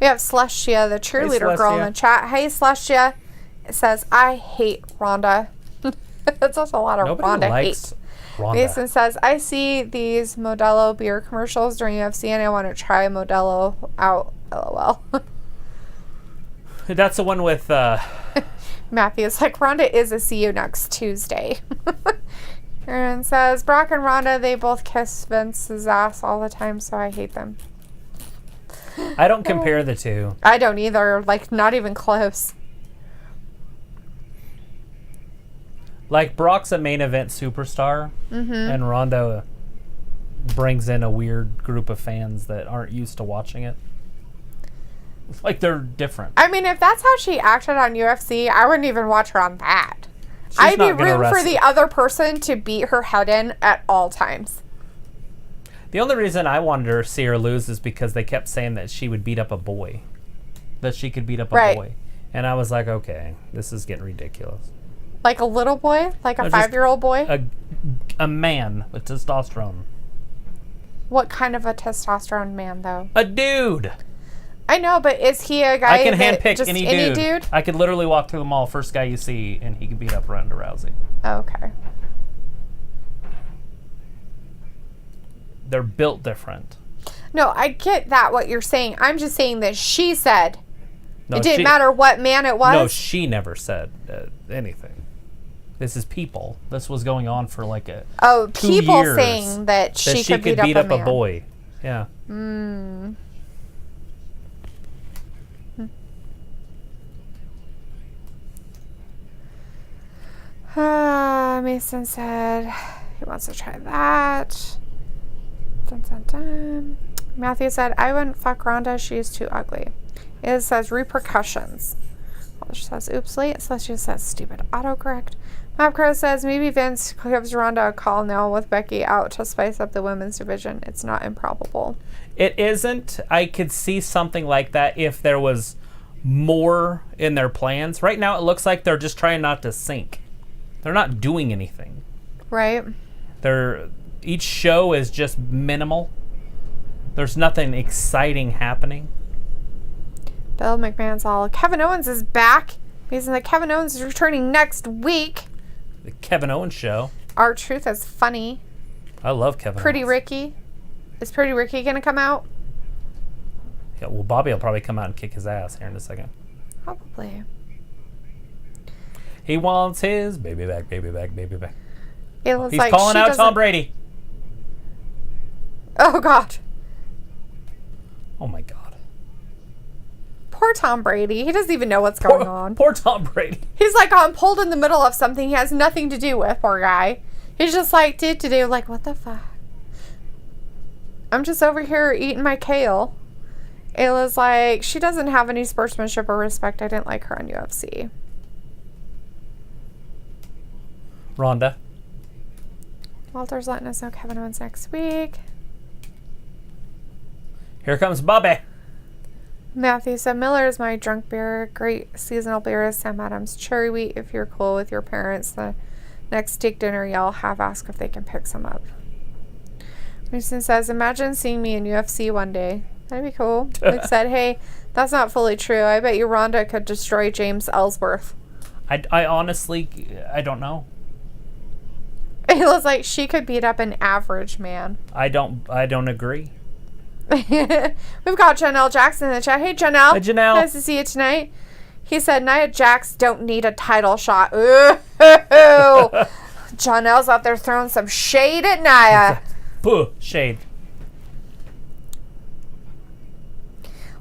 We have Celestia, the cheerleader girl in the chat. Hey, Celestia. It says, I hate Rhonda. That's also a lot of Nobody Rhonda likes hate. Rhonda. Mason says, I see these Modelo beer commercials during UFC and I want to try Modelo out. LOL. That's the one with... Matthew's like, Rhonda is a see you next Tuesday. Aaron says, Brock and Rhonda, they both kiss Vince's ass all the time, so I hate them. I don't compare the two. I don't either. Like, not even close. Like, Brock's a main event superstar, and Rhonda brings in a weird group of fans that aren't used to watching it. Like, they're different. I mean, if that's how she acted on UFC, I wouldn't even watch her on that. I'd be rooting for the other person to beat her head in at all times. The only reason I wanted to see her lose is because they kept saying that she would beat up a boy. That she could beat up a boy. And I was like, okay, this is getting ridiculous. Like a little boy? Like a 5-year-old boy? A man with testosterone. What kind of a testosterone man, though? A dude! I know, but is he a guy I can handpick just any dude. I could literally walk through the mall, first guy you see, and he could beat up Ronda Rousey. Okay. They're built different. No, I get that, what you're saying. I'm just saying that she said it didn't matter what man it was. No, she never said anything. This is people. This was going on for like a 2 years. People saying that she could beat up a boy. Yeah. Mason said he wants to try that. Dun, dun, dun. Matthew said, I wouldn't fuck Ronda. She's too ugly. It says repercussions. Well, she says, oops, late. So she says, stupid autocorrect. Mapcrow says, maybe Vince gives Ronda a call now with Becky out to spice up the women's division. It's not improbable. It isn't. I could see something like that if there was more in their plans. Right now, it looks like they're just trying not to sink. They're not doing anything. Right. Each show is just minimal. There's nothing exciting happening. Bill McMahon's all, Kevin Owens is back. He's like, Kevin Owens is returning next week. The Kevin Owens show. R-Truth is funny. I love Kevin Pretty Owens. Ricky. Is Pretty Ricky going to come out? Yeah, well, Bobby will probably come out and kick his ass here in a second. Probably. He wants his baby back, baby back, baby back. It looks He's like calling she out doesn't... Tom Brady. Oh, God. Oh, my God. Poor Tom Brady. He doesn't even know what's going on. Poor Tom Brady. He's like pulled in the middle of something he has nothing to do with, poor guy. He's just like, do, like, what the fuck? I'm just over here eating my kale. Ayla's like, she doesn't have any sportsmanship or respect. I didn't like her on UFC. Rhonda. Walter's letting us know Kevin Owens next week. Here comes Bobby. Matthew said, Miller is my drunk beer. Great seasonal beer is Sam Adams Cherry Wheat. If you're cool with your parents, the next steak dinner y'all have, ask if they can pick some up. Mason says, imagine seeing me in UFC one day. That'd be cool. Luke said, hey, that's not fully true. I bet you Ronda could destroy James Ellsworth. I honestly, I don't know. It looks like she could beat up an average man. I don't agree. We've got Janelle Jackson in the chat. Hey, Janelle. Hey, Janelle. Nice to see you tonight. He said, Nia Jax don't need a title shot. Ooh. Janelle's out there throwing some shade at Nia. Boo, shade.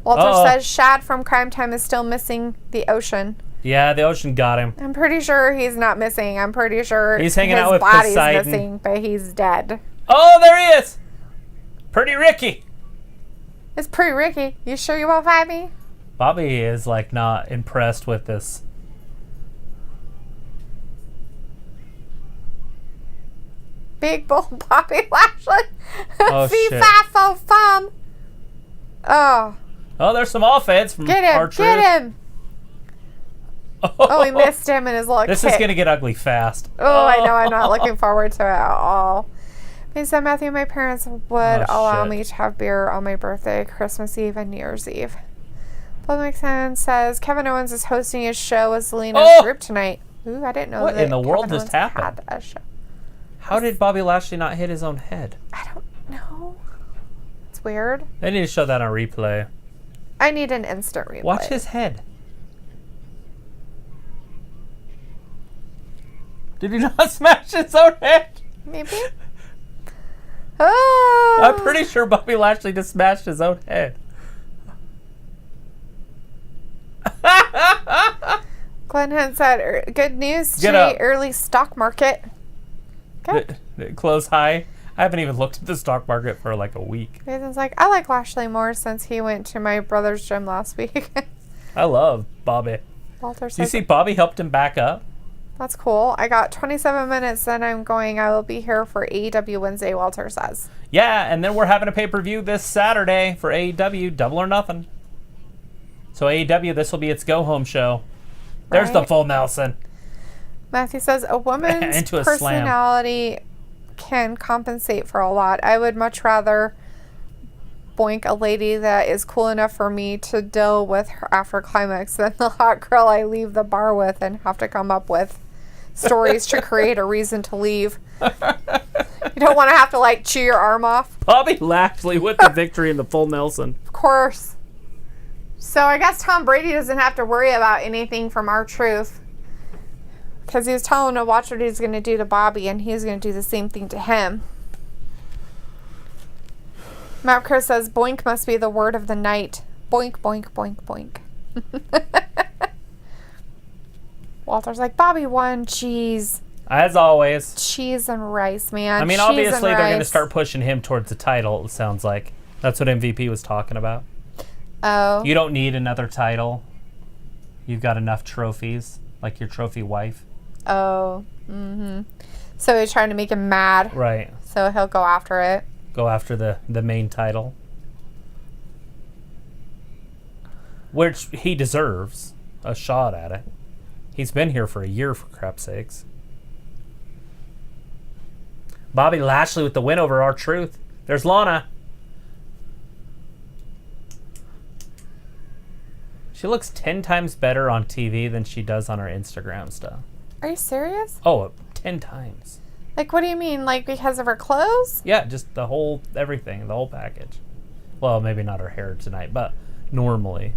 Walter says, Shad from Crime Time is still missing the ocean. Yeah, the ocean got him. I'm pretty sure he's not missing. I'm pretty sure he's hanging his out with body's Poseidon. missing, but he's dead. Oh, there he is. Pretty Ricky. It's Pretty Ricky. You sure you won't fight me? Bobby is like not impressed with this. Big Bull Bobby Lashley. Oh, Fee, shit. fi, fo, fum. Oh. Oh, there's some offense from Get him. R-Truth. Get him. Oh, he missed him in his little This kick. is going to get ugly fast. Oh, I know. I'm not looking forward to it at all. He said, Matthew, my parents would allow me to have beer on my birthday, Christmas Eve, and New Year's Eve. Bill McMahon says, Kevin Owens is hosting his show with Zelina's group tonight. Ooh, I didn't know What that in the world Kevin just Owens happened? had a show. How did Bobby Lashley not hit his own head? I don't know. It's weird. They need to show that on replay. I need an instant replay. Watch his head. Did he not smash his own head? Maybe. Oh. I'm pretty sure Bobby Lashley just smashed his own head. Glenn Hunt said, good news Get today, up. early stock market. Good. Close high. I haven't even looked at the stock market for like a week. Jason's like, I like Lashley more since he went to my brother's gym last week. I love Bobby. Walter You says, see Bobby helped him back up? that's cool. I got 27 minutes, then I'm going. I will be here for AEW Wednesday, Walter says. Yeah, and then we're having a pay-per-view this Saturday for AEW, Double or Nothing. So AEW, this will be its go-home show. There's the Right. full Nelson. Matthew says, a woman's Into a slam. personality can compensate for a lot. I would much rather boink a lady that is cool enough for me to deal with her after climax than the hot girl I leave the bar with and have to come up with stories to create a reason to leave. You don't want to have to like chew your arm off. Bobby Lashley with the victory in the full Nelson. Of course. So I guess Tom Brady doesn't have to worry about anything from R-Truth. Because he was telling him to watch what he's going to do to Bobby, and he's going to do the same thing to him. Matt Chris says, boink must be the word of the night. Boink, boink, boink, boink. Walter's like, Bobby won. Cheese. As always. Cheese and rice, man. I mean, Cheese obviously and they're going to rice. start pushing him towards the title, it sounds like. That's what MVP was talking about. Oh. You don't need another title. You've got enough trophies, like your trophy wife. Oh. Mm-hmm. So he's trying to make him mad. Right. So he'll go after it. Go after the main title. Which he deserves a shot at it. He's been here for a year, for crap's sakes. Bobby Lashley with the win over R-Truth. There's Lana. She looks 10 times better on TV than she does on her Instagram stuff. Are you serious? Oh, 10 times. Like, what do you mean? Like, because of her clothes? Yeah, just the whole, everything, the whole package. Well, maybe not her hair tonight, but normally.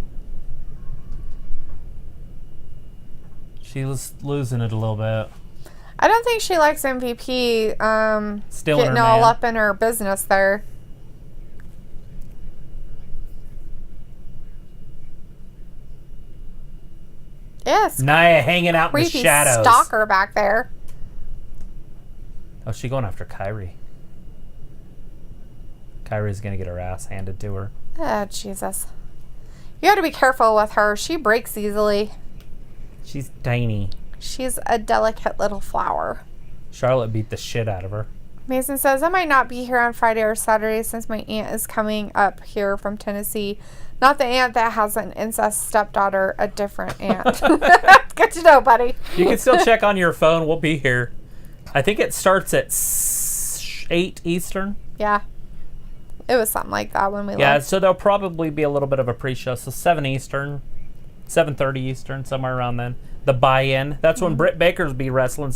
She was losing it a little bit. I don't think she likes MVP Still in getting her all man. up in her business there. Yes. Nia hanging out in the Creepy shadows. stalker back there. Oh, she going after Kyrie. Kyrie's going to get her ass handed to her. Oh, Jesus. You got to be careful with her. She breaks easily. She's tiny. She's a delicate little flower. Charlotte beat the shit out of her. Mason says, I might not be here on Friday or Saturday since my aunt is coming up here from Tennessee. Not the aunt that has an incest stepdaughter, a different aunt. Good to know, buddy. You can still check on your phone. We'll be here. I think it starts at 8 Eastern. Yeah. It was something like that when we Yeah, left. so there'll probably be a little bit of a pre-show. So 7 Eastern, 7:30 Eastern, somewhere around then. The buy-in. That's when Britt Baker's be wrestling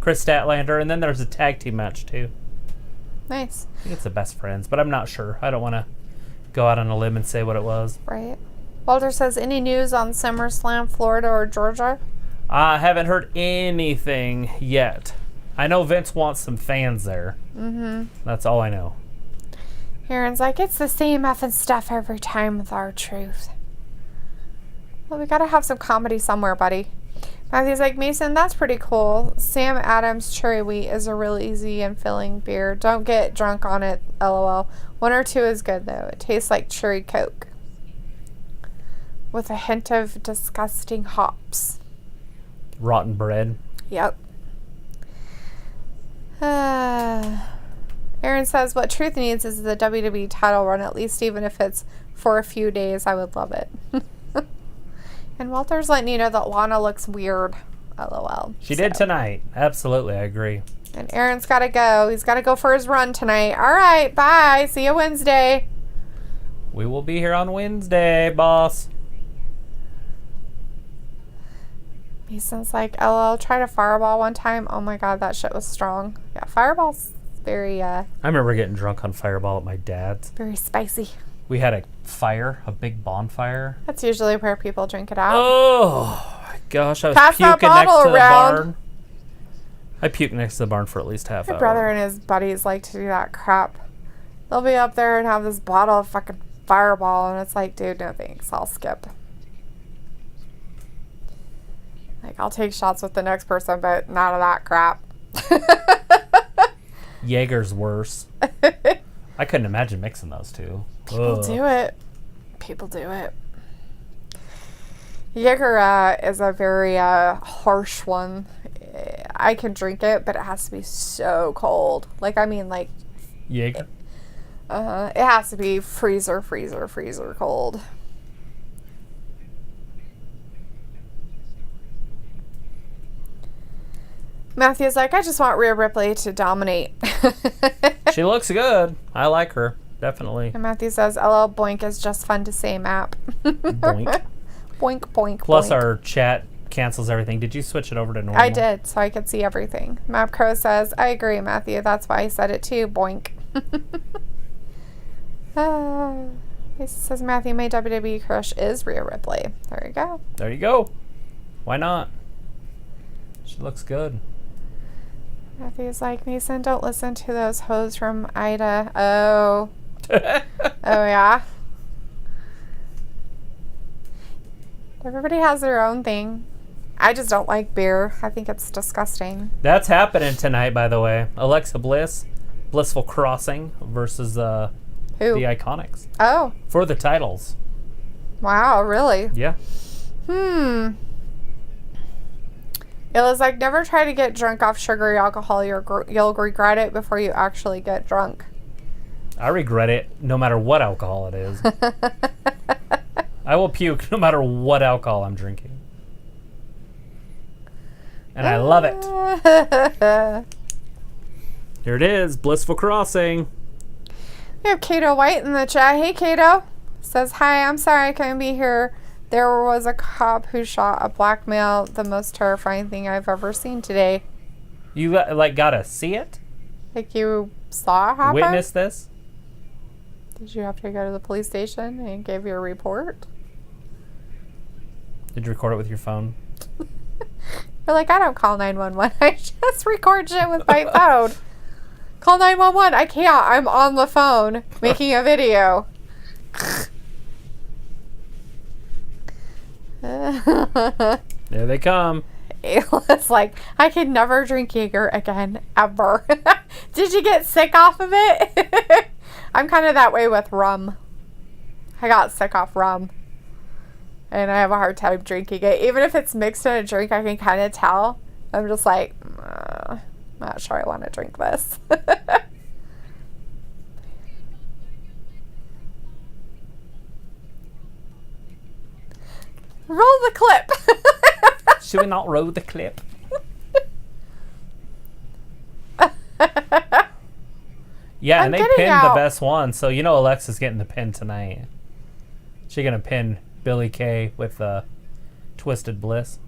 Chris Statlander. And then there's a tag team match, too. Nice. I think it's the Best Friends, but I'm not sure. I don't want to go out on a limb and say what it was. Right. Walter says, any news on SummerSlam, Florida or Georgia? I haven't heard anything yet. I know Vince wants some fans there. Mm-hmm. That's all I know. Aaron's like, it's the same effing stuff every time with R-Truth. Well, we got to have some comedy somewhere, buddy. Matthew's like, Mason, that's pretty cool. Sam Adams Cherry Wheat is a real easy and filling beer. Don't get drunk on it, LOL. 1 or 2 is good, though. It tastes like cherry Coke. With a hint of disgusting hops. Rotten bread. Yep. Aaron says, what Truth needs is the WWE title run, at least even if it's for a few days. I would love it. And Walter's letting you know that Lana looks weird. LOL. She did tonight. Absolutely, I agree. And Aaron's got to go. He's got to go for his run tonight. All right, bye. See you Wednesday. We will be here on Wednesday, boss. Mason's like, LOL, tried a fireball one time. Oh my god, that shit was strong. Yeah, fireball's very, I remember getting drunk on Fireball at my dad's. very spicy. We had a fire, a big bonfire. That's usually where people drink it out. Oh, my gosh. I was Pass that puking next bottle to the around. barn. I puked next to the barn for at least half My hour. brother and his buddies like to do that crap. They'll be up there and have this bottle of fucking fireball, and it's like, dude, no thanks. I'll skip. Like, I'll take shots with the next person, but not of that crap. Jaeger's worse. I couldn't imagine mixing those two. People do it. People do it. Jaeger is a very harsh one. I can drink it, but it has to be so cold. Like, I mean, like, Jaeger? it has to be freezer cold. Matthew's like, I just want Rhea Ripley to dominate. She looks good. I like her. Definitely. And Matthew says, LL Boink is just fun to say, Map. Boink. Boink, boink, Plus boink. our chat cancels everything. Did you switch it over to normal? I did, so I could see everything. Map Crow says, I agree, Matthew. That's why I said it too. Boink. He says, Matthew, my WWE crush is Rhea Ripley. There you go. There you go. Why not? She looks good. Matthew's like, Mason, don't listen to those hoes from Ida. Oh. Oh, yeah? Everybody has their own thing. I just don't like beer. I think it's disgusting. That's happening tonight, by the way. Alexa Bliss, Blissful Crossing versus the Who? Iconics Oh. for the titles. Wow, really? Yeah. It was like, never try to get drunk off sugary alcohol. You'll regret it before you actually get drunk. I regret it no matter what alcohol it is. I will puke no matter what alcohol I'm drinking. And I love it. Here it is, Blissful Crossing. We have Kato White in the chat. Hey, Kato. Says, hi, I'm sorry I couldn't be here. There was a cop who shot a black male. The most terrifying thing I've ever seen today. You gotta see it? Like you saw it happen? Witness this? Did you have to go to the police station and give your report? Did you record it with your phone? You're like, I don't call 911. I just record shit with my phone. Call 911. I can't. I'm on the phone making a video. There they come. It's like, I could never drink Jaeger again, ever. Did you get sick off of it? I'm kind of that way with rum. I got sick off rum. And I have a hard time drinking it. Even if it's mixed in a drink, I can kind of tell. I'm just like, not sure I want to drink this. Roll the clip. Should we not roll the clip? Yeah, and they pinned the best one. So, you know Alexa's getting the pin tonight. She's going to pin Billie Kay with Twisted Bliss.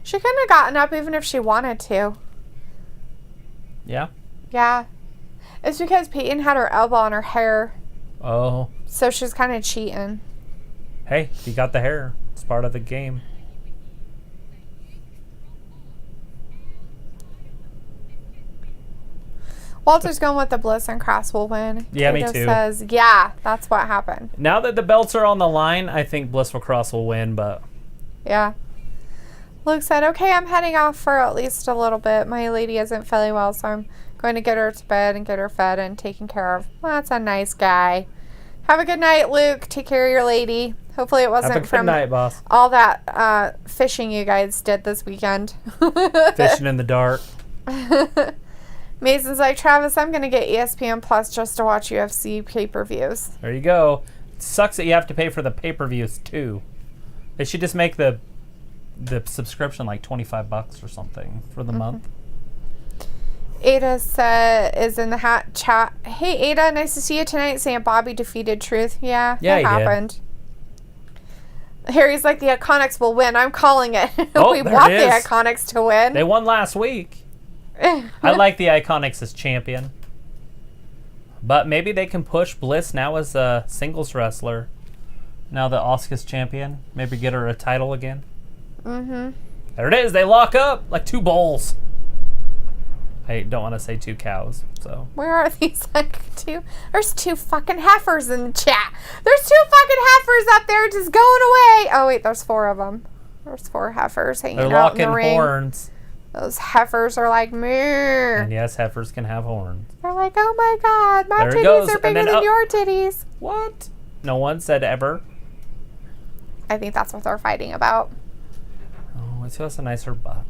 She couldn't have gotten up even if she wanted to. Yeah? Yeah. It's because Peyton had her elbow on her hair. Oh. So she's kind of cheating. Hey, you got the hair. It's part of the game. Walter's going with the Bliss and Cross will win. Yeah, Kato me too. Says, yeah, that's what happened. Now that the belts are on the line, I think Blissful Cross will win, but... Yeah. Luke said, okay, I'm heading off for at least a little bit. My lady isn't feeling well, so I'm going to get her to bed and get her fed and taken care of. Well, that's a nice guy. Have a good night, Luke. Take care of your lady. Hopefully it wasn't from night, boss. all that fishing you guys did this weekend. Fishing in the dark. Mason's like, Travis, I'm going to get ESPN Plus just to watch UFC pay-per-views. There you go. It sucks that you have to pay for the pay-per-views, too. They should just make the subscription like $25 or something for the month. Ada is in the chat. Hey, Ada, nice to see you tonight. Saying Bobby defeated Truth. Yeah, it happened. Harry's like, the Iconics will win. I'm calling it. Oh, we want the Iconics to win. They won last week. I like the Iconics as champion. But maybe they can push Bliss now as a singles wrestler. Now that Asuka's champion. Maybe get her a title again. Mm-hmm. There it is. They lock up like two bulls. I don't want to say two cows, so. Where are these, like, two? There's two fucking heifers in the chat. There's two fucking heifers up there just going away. Oh, wait, there's four of them. There's four heifers hanging out in the ring. They're locking horns. Those heifers are like, meh. And yes, heifers can have horns. They're like, oh my god, my there titties are bigger than your titties. What? No one said ever. I think that's what they're fighting about. Oh, it's just a nicer butt.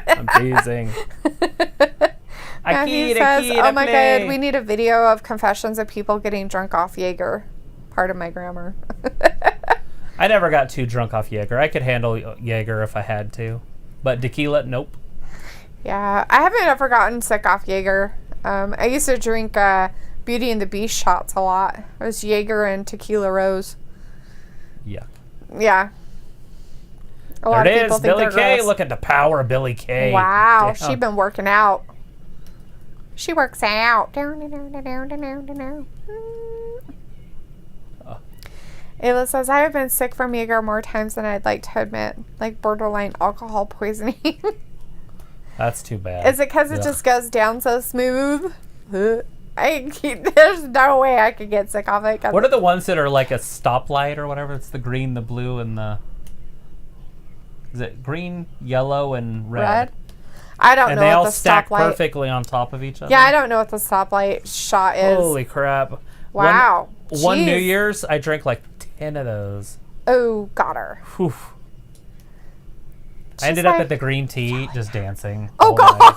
I'm teasing. He says, oh my god, we need a video of confessions of people getting drunk off Jaeger. Part of my grammar. I never got too drunk off Jaeger. I could handle Jaeger if I had to. But tequila, nope. Yeah, I haven't ever gotten sick off Jaeger. I used to drink Beauty and the Beast shots a lot. It was Jaeger and Tequila Rose. Yuck. Yeah. A lot of people think Billie Kay. Gross. Look at the power of Billie Kay. Wow, Damn. she's been working out. She works out. Ayla says, I have been sick from Jaeger more times than I'd like to admit. Like borderline alcohol poisoning. That's too bad. Is it because it just goes down so smooth? There's no way I could get sick off it. What are the ones that are like a stoplight or whatever? It's the green, the blue, and the... Is it green, yellow, and red? I don't know what the stoplight... And they all stack perfectly on top of each other? Yeah, I don't know what the stoplight shot is. Holy crap. Wow. One New Year's, I drank like 10 of those. Oh, got her. Whew. I ended up at the green tea just dancing. Oh, God.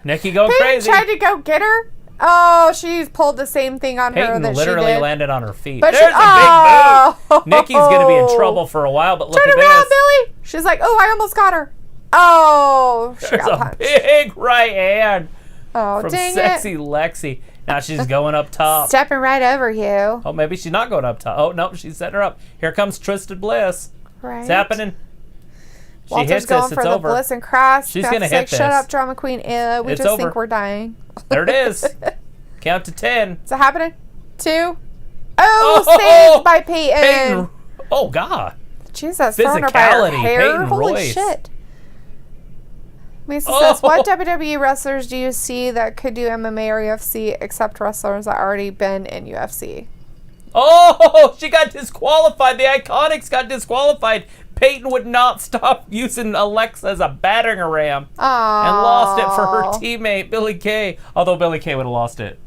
Nikki going Peyton crazy. tried to go get her. Oh, she's pulled the same thing on her Peyton that literally she did. landed on her feet. But There's a big boot. Nikki's going to be in trouble for a while, but look Turn at around, this. Billy. She's like, oh, I almost got her. Oh, she There's got a punched. big right hand Oh, from dang Sexy it. Lexi. Now she's going up top. Stepping right over you. Oh, maybe she's not going up top. Oh, no, she's setting her up. Here comes Twisted Bliss. Right. It's happening. She Walter's hits going this. for It's the over. bliss and cross. She's Beth's gonna hit like, this. Shut up, drama queen. We It's just over. think we're dying. There it is. Count to 10. Is it happening? 2. Oh, Oh, saved by Peyton. Peyton. Oh, God. Jesus, throwing her by her Physicality, hair. Peyton Holy Royce. shit. Mason Oh. says, what WWE wrestlers do you see that could do MMA or UFC except wrestlers that already been in UFC? Oh, she got disqualified. The Iconics got disqualified. Peyton would not stop using Alexa as a battering ram and lost it for her teammate, Billy Kay. Although Billy Kay would have lost it.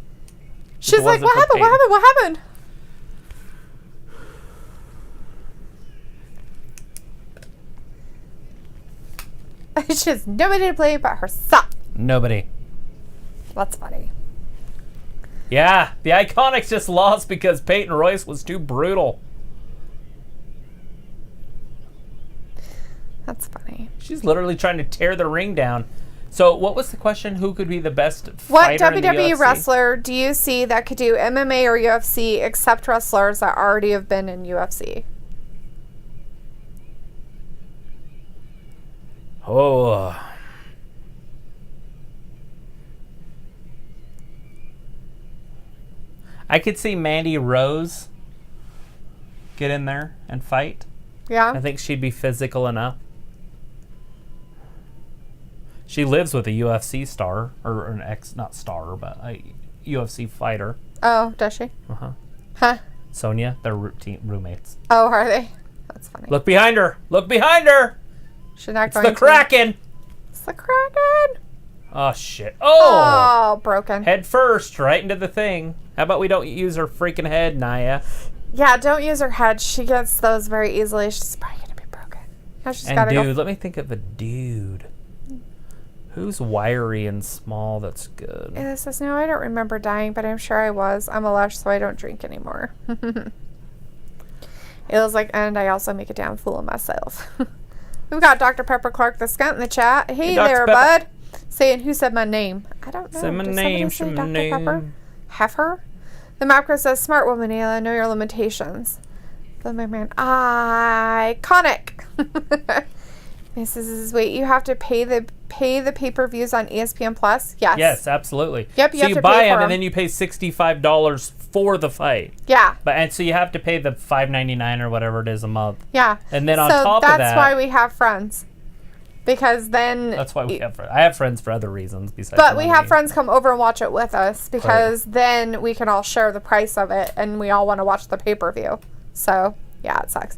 She's like, what happened? What happened? What happened? She has nobody to blame but herself. Nobody. That's funny. Yeah, the Iconics just lost because Peyton Royce was too brutal. That's funny. She's literally trying to tear the ring down. So what was the question? Who could be the best What fighter in the WWE UFC? wrestler do you see that could do MMA or UFC except wrestlers that already have been in UFC? Oh. I could see Mandy Rose get in there and fight. Yeah? I think she'd be physical enough. She lives with a UFC star, or an not star, but a UFC fighter. Oh, does she? Uh-huh. Huh? Sonia, they're roommates. Oh, are they? That's funny. Look behind her! Look behind her! She's not It's going the to. Kraken! It's the Kraken! Oh, shit. Oh! Oh, broken. Head first, right into the thing. How about we don't use her freaking head, Naya? Yeah, don't use her head. She gets those very easily. She's probably going to be broken. Now she's got And to dude, go. let me think of a dude. Who's wiry and small that's good? It says, no, I don't remember dying, but I'm sure I was. I'm a lush, so I don't drink anymore. It was like, and I also make a damn fool of myself. We've got Dr. Pepper Clark the Skunt in the chat. Hey Dr. there, Pepper. bud. Saying, who said my name? I don't know. Say my Did name, somebody say my say Dr. Pepper? name. Heifer? The macro says, smart woman, Ayla. Know your limitations. The man, iconic. Mrs. Wait, you have to pay the pay-per-views on ESPN Plus? Yes. Yes, absolutely. Yep, you so have you to buy pay for them, them. and then you pay $65 for the fight. Yeah. And so you have to pay the $5.99 or whatever it is a month. Yeah. And then on so top of that, that's why we have friends. Because then that's why we have friends. I have friends for other reasons besides. But we money. have friends come over and watch it with us because then we can all share the price of it and we all want to watch the pay-per-view. So, yeah, it sucks.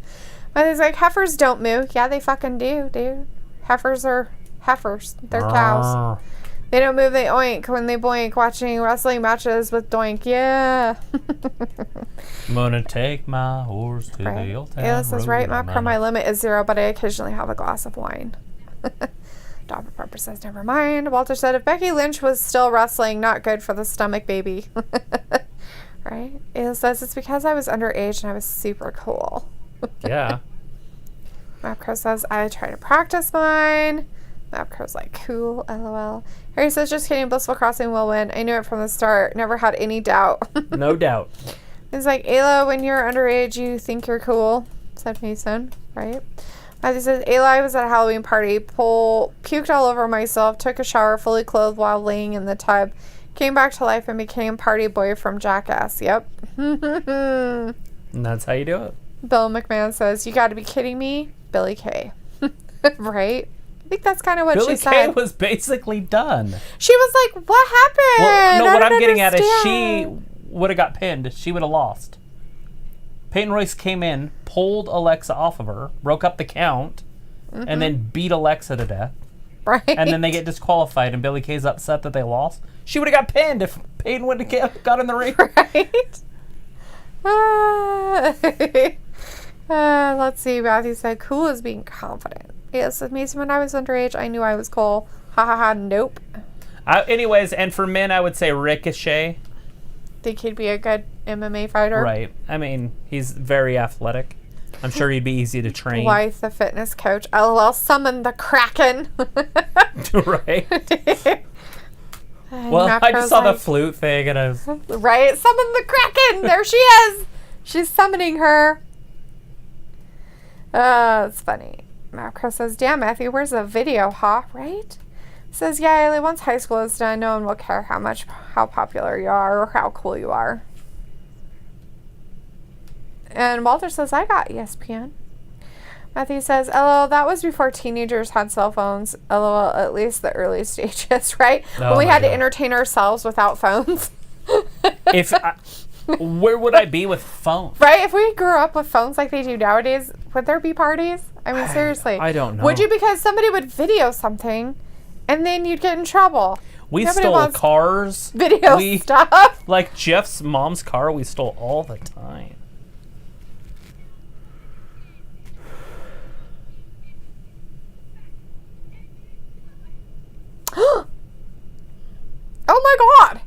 But it's like, heifers don't moo. Yeah, they fucking do, dude. Heifers are heifers. They're cows. They don't move, they oink when they boink. Watching wrestling matches with doink. Yeah. I'm gonna take my horse to the old town Ayla says, road. right, my limit is 0, but I occasionally have a glass of wine. Dr. Pepper says, never mind. Walter said, if Becky Lynch was still wrestling, not good for the stomach, baby. Right? Ayla says, it's because I was underage and I was super cool. Yeah. Mapcrow says, I try to practice mine. Mapcrow's like, cool, lol. Harry says, just kidding, Blissful Crossing will win. I knew it from the start. Never had any doubt. No doubt. It's like, Ayla, when you're underage, you think you're cool, said Mason, right? Matthew says, Ayla, I was at a Halloween party, puked all over myself, took a shower fully clothed while laying in the tub, came back to life and became party boy from Jackass. Yep. And that's how you do it. Bill McMahon says, you got to be kidding me? Billy Kay. Right? I think that's kind of what Billie she Kay said. was basically done. She was like, what happened? Well, no, I what don't I'm getting at is she understand." would have got pinned. She would have lost. Peyton Royce came in, pulled Alexa off of her, broke up the count, and then beat Alexa to death. Right. And then they get disqualified, and Billie Kay's upset that they lost. She would have got pinned if Peyton would have got in the ring. Right. Let's see. Matthew said, cool is being confident. Yes, with Mason, when I was underage, I knew I was cool. Ha ha ha, nope. Anyways, and for men, I would say Ricochet. Think he'd be a good MMA fighter? Right. I mean, he's very athletic. I'm sure he'd be easy to train. Wife, the fitness coach. LOL, summon the Kraken. Right. Well, I just saw the like, flute thing, and I was... Right? Summon the Kraken! There she is! She's summoning her. It's funny. Macro says, damn, Matthew, where's the video, huh? Right? Says, yeah, Ailey, once high school is done, no one will care how popular you are or how cool you are. And Walter says, I got ESPN. Matthew says, LOL, that was before teenagers had cell phones. LOL, at least the early stages, right? Oh when we my had God. to entertain ourselves without phones. Where would I be with phones? Right? If we grew up with phones like they do nowadays, would there be parties? I mean, seriously. I don't know. Would you? Because somebody would video something, and then you'd get in trouble. We Nobody stole wants cars. Video stuff. Like Jeff's mom's car, we stole all the time. Oh my God.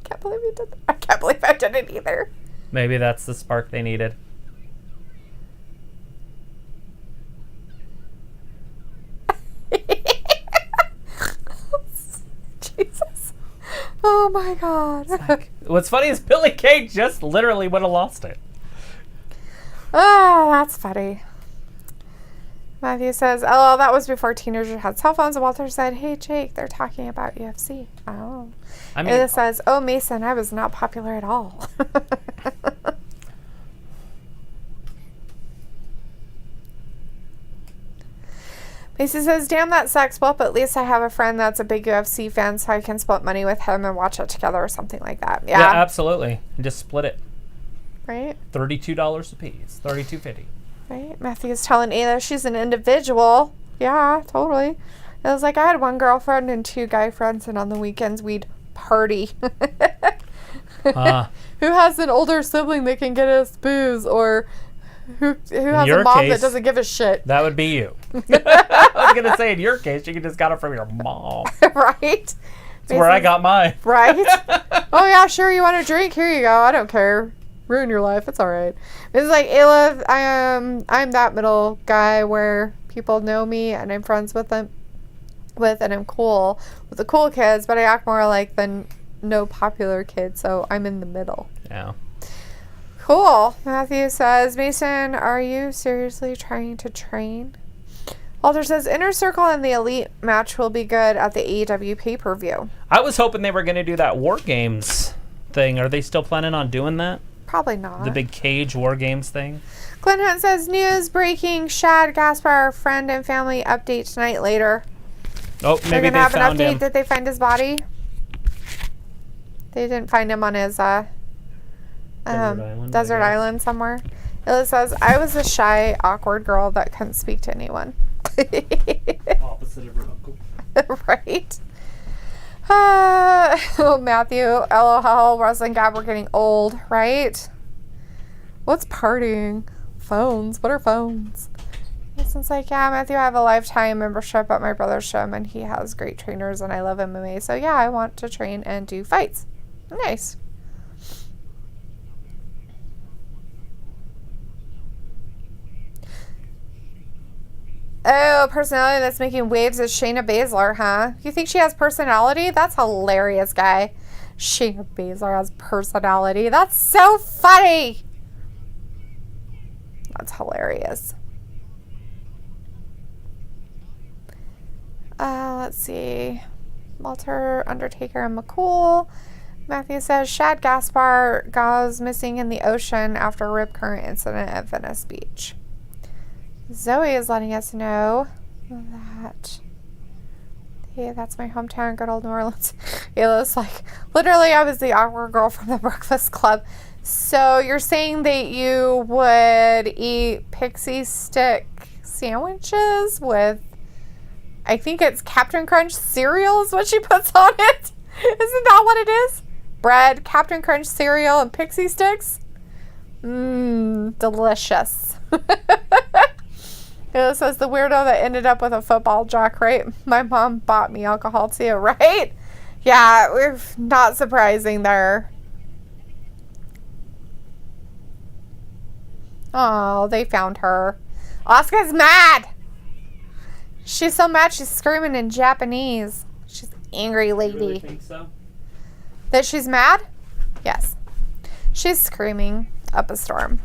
I can't believe you did that. I can't believe I did it either. Maybe that's the spark they needed. Jesus. Oh my God. What's funny is Billie Kay just literally would have lost it. Oh, that's funny. Matthew says, oh, that was before teenagers had cell phones. And Walter said, hey, Jake, they're talking about UFC. Oh. I mean, And it says, oh, Mason, I was not popular at all. Mason says, damn, that sucks. Well, but at least I have a friend that's a big UFC fan, so I can split money with him and watch it together or something like that. Yeah. yeah, absolutely. And just split it. Right? $32 a piece. $32.50. Right? Matthew's telling Ayla she's an individual. Yeah, totally. It was like I had one girlfriend and two guy friends, and on the weekends we'd party. Who has an older sibling that can get us booze, or who has a mom that doesn't give a shit? That would be you. I was going to say, in your case, you just got it from your mom. Right? That's where I got mine. Right? Oh, yeah, sure, you want a drink? Here you go. I don't care. Ruin your life. It's all right. It's like, Ayla, I'm that middle guy where people know me and I'm friends with them, and I'm cool with the cool kids, but I act more like the no popular kid, so I'm in the middle. Yeah. Cool. Matthew says, Mason, are you seriously trying to train? Walter says, Inner Circle and the Elite match will be good at the AEW pay-per-view. I was hoping they were going to do that War Games thing. Are they still planning on doing that? Probably not. The big cage War Games thing? Glenn Hunt says, news breaking, Shad Gaspar, friend and family update tonight later. Oh, They're maybe going they to have an found update. him. Did they find his body? They didn't find him on his desert island somewhere. It says, I was a shy, awkward girl that couldn't speak to anyone. Opposite of her uncle. Right? Oh, Matthew, LOL, WrestlingGab, we're getting old, right? What's partying? Phones. What are phones? It's like, yeah, Matthew, I have a lifetime membership at my brother's gym, and he has great trainers, and I love MMA. So, yeah, I want to train and do fights. Nice. Oh, personality that's making waves is Shayna Baszler, huh? You think she has personality? That's hilarious, guy. Shayna Baszler has personality. That's so funny. That's hilarious. Let's see. Walter, Undertaker, and McCool. Matthew says, Shad Gaspar goes missing in the ocean after a rip current incident at Venice Beach. Zoe is letting us know that, hey, that's my hometown, good old New Orleans. Ayla's like, literally, I was the awkward girl from the Breakfast Club. So you're saying that you would eat pixie stick sandwiches with, I think it's Captain Crunch cereal is what she puts on it. Isn't that what it is? Bread, Captain Crunch cereal, and pixie sticks? Mmm, delicious. It says the weirdo that ended up with a football jock, right? My mom bought me alcohol too, right? Yeah, we're not surprising there. Oh, they found her. Asuka's mad. She's so mad she's screaming in Japanese. She's an angry lady. You really think so? That she's mad? Yes. She's screaming up a storm.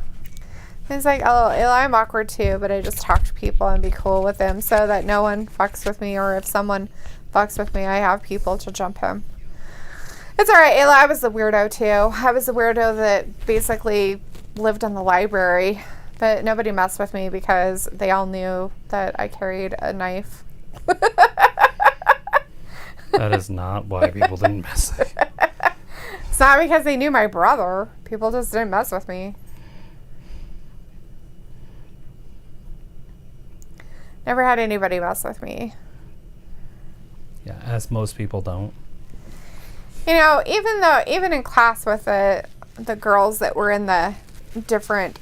It's like, oh, I'm awkward too, but I just talk to people and be cool with them so that no one fucks with me, or if someone fucks with me, I have people to jump him. It's alright, Ayla, I was the weirdo too. I was the weirdo that basically lived in the library, but nobody messed with me because they all knew that I carried a knife. That is not why people didn't mess with you. It's not because they knew my brother. People just didn't mess with me. Never had anybody mess with me. Yeah, as most people don't. You know, even in class with the girls that were in the different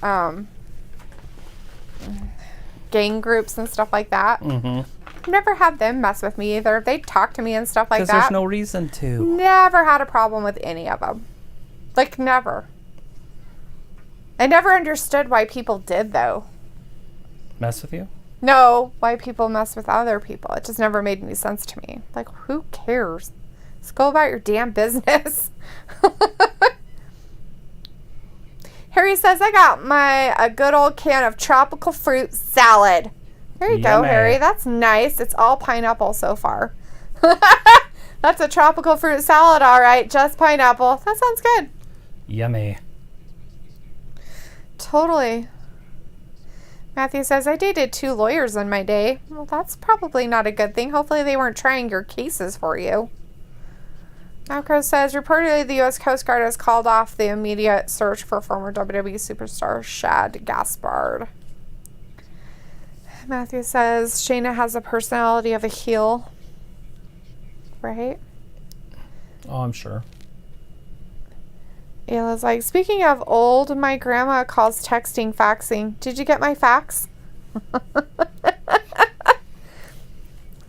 gang groups and stuff like that, I've never had them mess with me either. They talk to me and stuff like that. Because there's no reason to. Never had a problem with any of them. Like, never. I never understood why people did, though. Mess with you? No, why people mess with other people. It just never made any sense to me. Like, who cares? Just go about your damn business. Harry says, I got a good old can of tropical fruit salad. There you go, Harry. That's nice. It's all pineapple so far. That's a tropical fruit salad, all right. Just pineapple. That sounds good. Yummy. Totally. Matthew says, I dated 2 lawyers in my day. Well, that's probably not a good thing. Hopefully they weren't trying your cases for you. Macro says, reportedly the U.S. Coast Guard has called off the immediate search for former WWE superstar Shad Gaspard. Matthew says, Shayna has the personality of a heel. Right? Oh, I'm sure. Ayla's like, speaking of old, my grandma calls texting faxing. Did you get my fax? I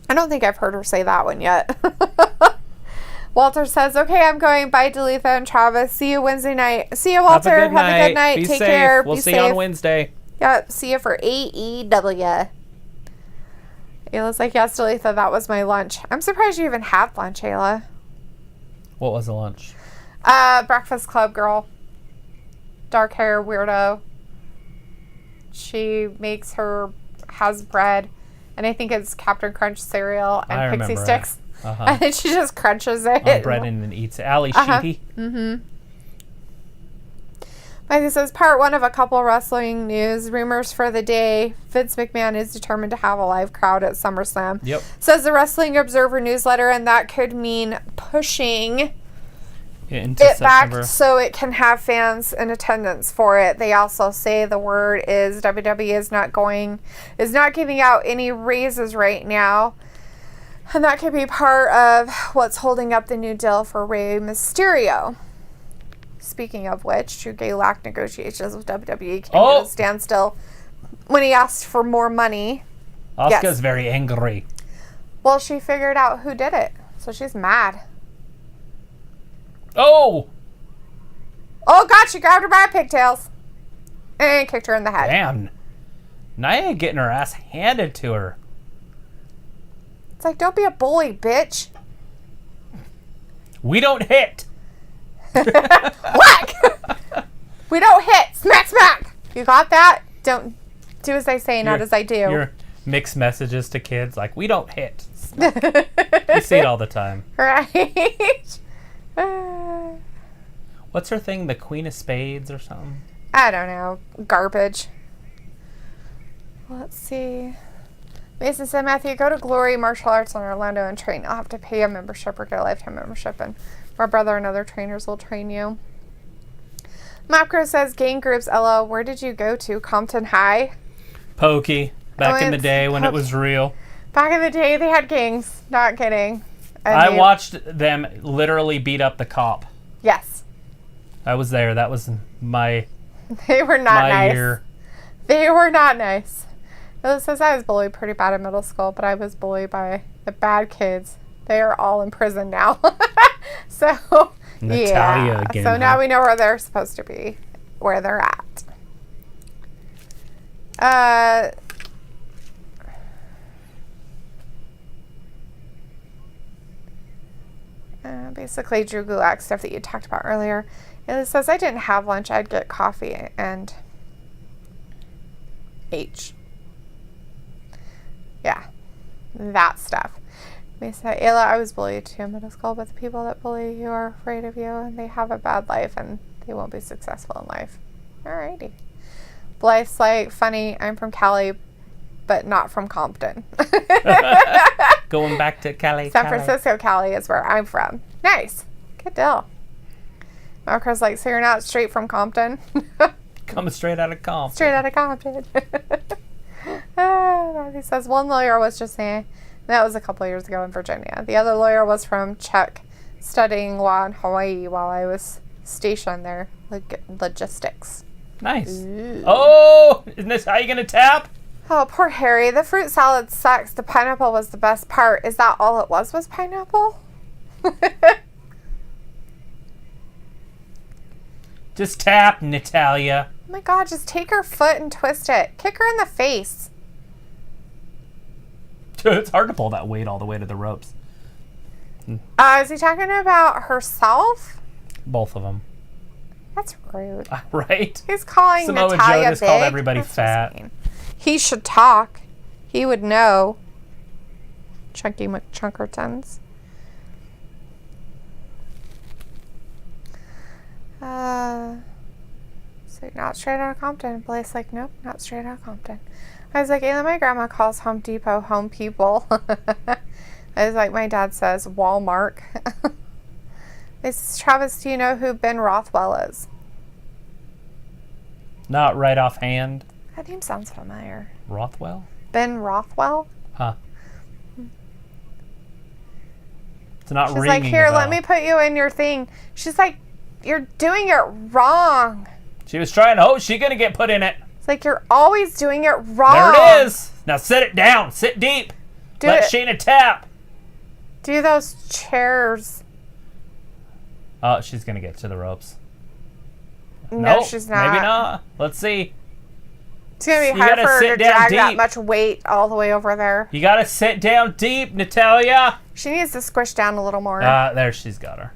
don't think I've heard her say that one yet. Walter says, okay, I'm going. Bye, Dalethea and Travis. See you Wednesday night. See you, Walter. Have a good night. Be Take safe. care. We'll Be see safe. you on Wednesday. Yep. See you for AEW. Ayla's like, yes, Dalethea, that was my lunch. I'm surprised you even had lunch, Ayla. What was the lunch? Breakfast Club girl. Dark hair weirdo. She has bread, and I think it's Captain Crunch cereal and pixie sticks. And then she just crunches it. On bread and then eats it. Ali Sheedy. Mm-hmm. Mikey says, part 1 of a couple wrestling news. Rumors for the day. Vince McMahon is determined to have a live crowd at SummerSlam. Yep. Says the Wrestling Observer newsletter, and that could mean pushing it back so it can have fans in attendance for it. They also say the word is WWE is not giving out any raises right now. And that could be part of what's holding up the new deal for Rey Mysterio. Speaking of which, Drew Gulak negotiations with WWE came to a standstill when he asked for more money. Asuka's very angry. Well, she figured out who did it, so she's mad. Oh God, she grabbed her by her pigtails and kicked her in the head. Damn. Nia getting her ass handed to her. It's like, don't be a bully, bitch. We don't hit. Whack! We don't hit. Smack, smack. You got that? Don't do as I say, not as I do. Your mixed messages to kids like, we don't hit. You see it all the time. Right? What's her thing? The Queen of Spades or something? I don't know. Garbage. Let's see. Mason said, Matthew, go to Glory Martial Arts in Orlando and train. I'll have to pay a membership or get a lifetime membership, and my brother and other trainers will train you. Mapcrow says, gang groups, Ella, where did you go to? Compton High? Pokey. Back in the day when it was real. Back in the day, they had gangs. Not kidding. I watched them literally beat up the cop. Yes. I was there. That was my They were not nice. year. They were not nice. It says I was bullied pretty bad in middle school, but I was bullied by the bad kids. They are all in prison now. So, Natalia yeah. again. So now we know where they're supposed to be, where they're at. Basically, Drew Gulak stuff that you talked about earlier. It says, I didn't have lunch. I'd get coffee and H. Yeah, that stuff. They say, Ayla, I was bullied too in middle school, but the people that bully you are afraid of you and they have a bad life and they won't be successful in life. Alrighty. Blythe's like, funny, I'm from Cali, but not from Compton. Going back to Cali. San Francisco, Cali is where I'm from. Nice. Good deal. Marco's like, so you're not straight from Compton? Coming straight out of Compton. Straight out of Compton. He says, one lawyer was just saying, that was a couple of years ago in Virginia. The other lawyer was from Czech, studying law in Hawaii while I was stationed there. Logistics. Nice. Ooh. Oh, isn't this how you going to tap? Oh, poor Harry. The fruit salad sucks. The pineapple was the best part. Is that all it was pineapple? Just tap, Natalia. Oh my God, just take her foot and twist it. Kick her in the face. It's hard to pull that weight all the way to the ropes. Is he talking about herself? Both of them. That's rude. Right? He's calling Samoa Natalia Joe just big. called everybody That's fat. He should talk. He would know. Chunky McChunkertons. So you're not straight out of Compton. Blake's like, nope, not straight out of Compton. I was like, my grandma calls Home Depot Home People. I was like, my dad says Walmart. Travis, do you know who Ben Rothwell is? Not right offhand. That name sounds familiar. Rothwell? Ben Rothwell? Huh. It's not She's ringing like, here, a bell. let me put you in your thing. She's like, you're doing it wrong. She was trying. Oh, she's going to get put in it. It's like, you're always doing it wrong. There it is. Now sit it down. Sit deep. Let Shayna tap. Do those chairs. Oh, she's going to get to the ropes. No, Nope, she's not. Maybe not. Let's see. It's going to be You hard gotta for her sit to down drag that deep. much weight all the way over there. You got to sit down deep, Natalia. She needs to squish down a little more. There, she's got her.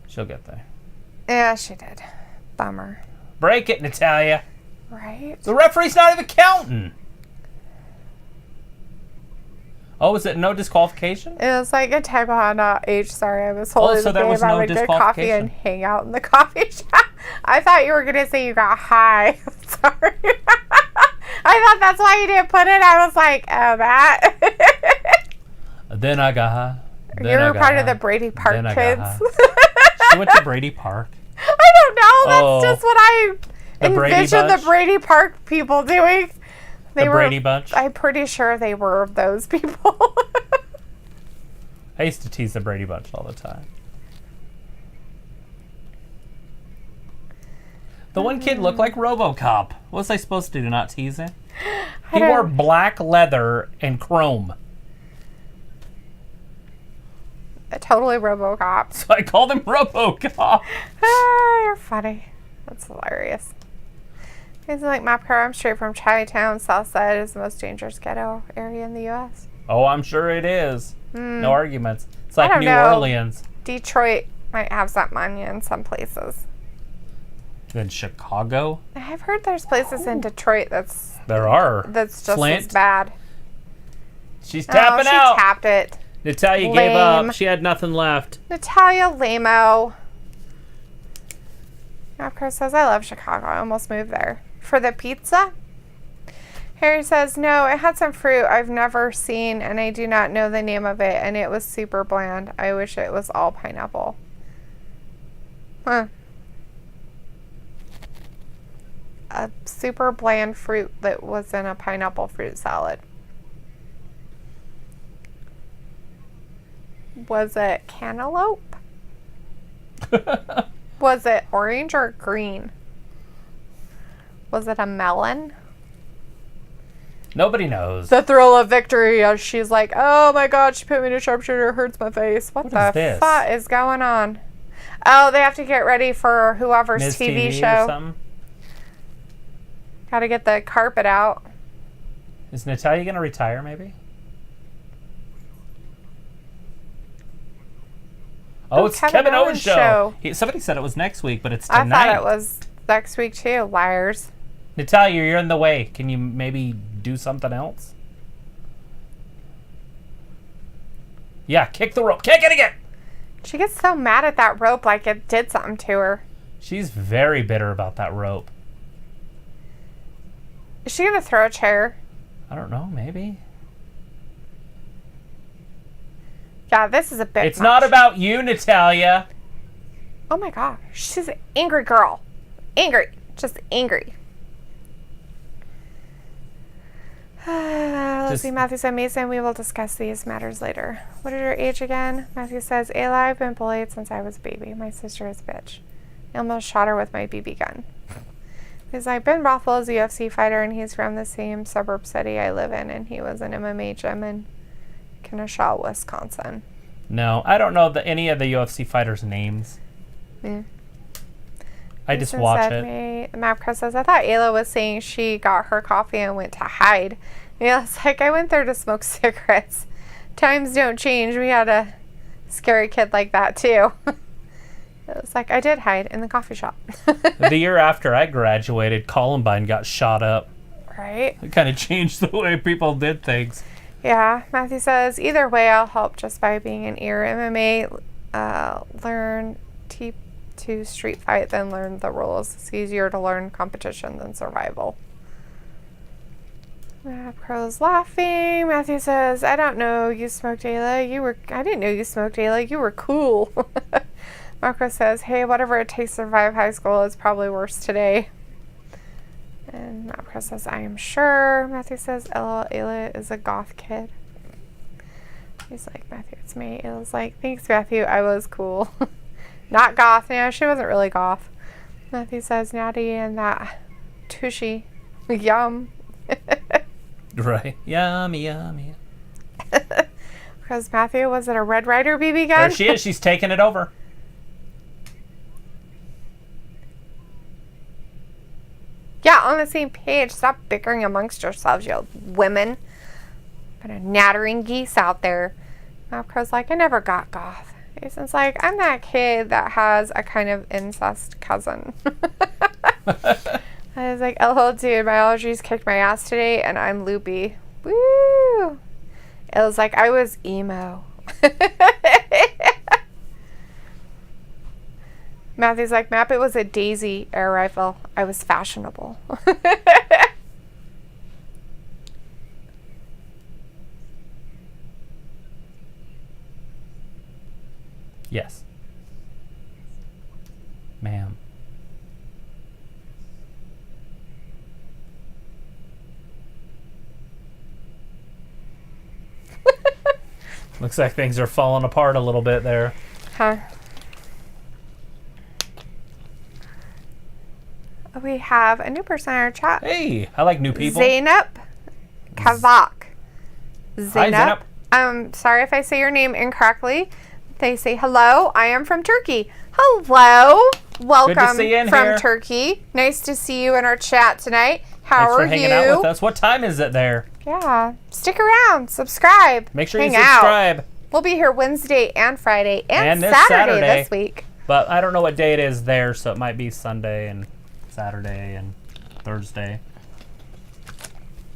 She'll get there. Yeah, she did. Bummer. Break it, Natalia. Right? The referee's not even counting. Oh, is it no disqualification? It was like a typo on H. Sorry, I was holding so the there was game. I no would get coffee and disqualification. hang out in the coffee shop. I thought you were going to say you got high. Sorry. I thought that's why you didn't put it. I was like, oh, that. Then I got high. You were part of the Brady Park Then I kids. got She went to Brady Park. I don't know. That's just what I The Brady envisioned the Bunch? Brady Park people doing. They The were, Brady Bunch? I'm pretty sure they were those people. I used to tease the Brady Bunch all the time. The one kid looked like RoboCop. What was I supposed to do, not tease him? He wore black leather and chrome. Totally RoboCop. So I called him RoboCop. You're funny. That's hilarious. He's like, Mapcar, I'm straight from Chinatown. Southside is the most dangerous ghetto area in the U.S. Oh, I'm sure it is. No arguments. It's like I don't New know. Orleans. Detroit might have something on you in some places. Then Chicago. I've heard there's places in Detroit that's There are. just Flint. as bad. She's tapping out. She tapped it. Natalia Lame. gave up. She had nothing left. Natalia Lamo. Mapcar says, I love Chicago. I almost moved there. For the pizza? Harry says, no, it had some fruit I've never seen, and I do not know the name of it, and it was super bland. I wish it was all pineapple. Huh. A super bland fruit that was in a pineapple fruit salad. Was it cantaloupe? Was it orange or green? Was it a melon? Nobody knows. The thrill of victory as she's like, oh my god, she put me in a sharpshooter, it hurts my face. What the fuck is going on? Oh, they have to get ready for whoever's Ms. TV Or show. something? Gotta get the carpet out. Is Natalia going to retire, maybe? Oh, it's Kevin Owens' show. Somebody said it was next week, but it's tonight. I thought it was next week, too. Liars. Natalia, you're in the way. Can you maybe do something else? Yeah, kick the rope. Kick it again! She gets so mad at that rope like it did something to her. She's very bitter about that rope. Is she going to throw a chair? I don't know, maybe. Yeah, this is a bit It's much. not about you, Natalia. Oh my gosh. She's an angry girl. Angry. Just angry. Let's see. Matthew said, Mason, we will discuss these matters later. What is your age again? Matthew says, Ayla, I've been bullied since I was a baby. My sister is a bitch. I almost shot her with my BB gun. He's like, Ben Rothwell is a UFC fighter, and he's from the same suburb city I live in, and he was an MMA gym in Kenosha, Wisconsin. No, I don't know any of the UFC fighters' names. I just watch it. The map cross says, I thought Ayla was saying she got her coffee and went to hide. It's like, I went there to smoke cigarettes. Times don't change. We had a scary kid like that, too. It was like, I did hide in the coffee shop. The year after I graduated, Columbine got shot up. Right? It kind of changed the way people did things. Yeah. Matthew says, either way, I'll help just by being an ear. MMA, learn T2 street fight, then learn the rules. It's easier to learn competition than survival. Crow's laughing. Matthew says, I don't know you smoked Ayla. I didn't know you smoked Ayla. You were cool. Marco says, hey, whatever it takes to survive high school is probably worse today. And Marco says, I am sure. Matthew says, Ayla is a goth kid. He's like, Matthew, it's me. Ayla's like, thanks, Matthew. I was cool. Not goth. No, she wasn't really goth. Matthew says, Natty and that Tushy. Yum. Right. Yummy, yummy. Because Matthew, was it a Red Ryder BB gun? There she is. She's taking it over. Yeah, on the same page. Stop bickering amongst yourselves, you women. Got a nattering geese out there. Crow's like, I never got goth. Jason's like, I'm that kid that has a kind of incest cousin. I was like, oh, dude, my allergies kicked my ass today, and I'm loopy. Woo! It was like I was emo. Matthew's like, Map, it was a Daisy air rifle. I was fashionable. Yes. Ma'am. Looks like things are falling apart a little bit there. Huh. We have a new person in our chat. Hey, I like new people. Zainab Kavak. Hi, Zainab. I'm sorry if I say your name incorrectly. They say, hello, I am from Turkey. Hello. Welcome Good to see you in from here. Turkey. Nice to see you in our chat tonight. How Thanks are for you? hanging out with us. What time is it there? Yeah. Stick around. Subscribe. Make sure Hang you out. subscribe. We'll be here Wednesday and Friday and this Saturday this week. But I don't know what day it is there, so it might be Sunday and Saturday and Thursday.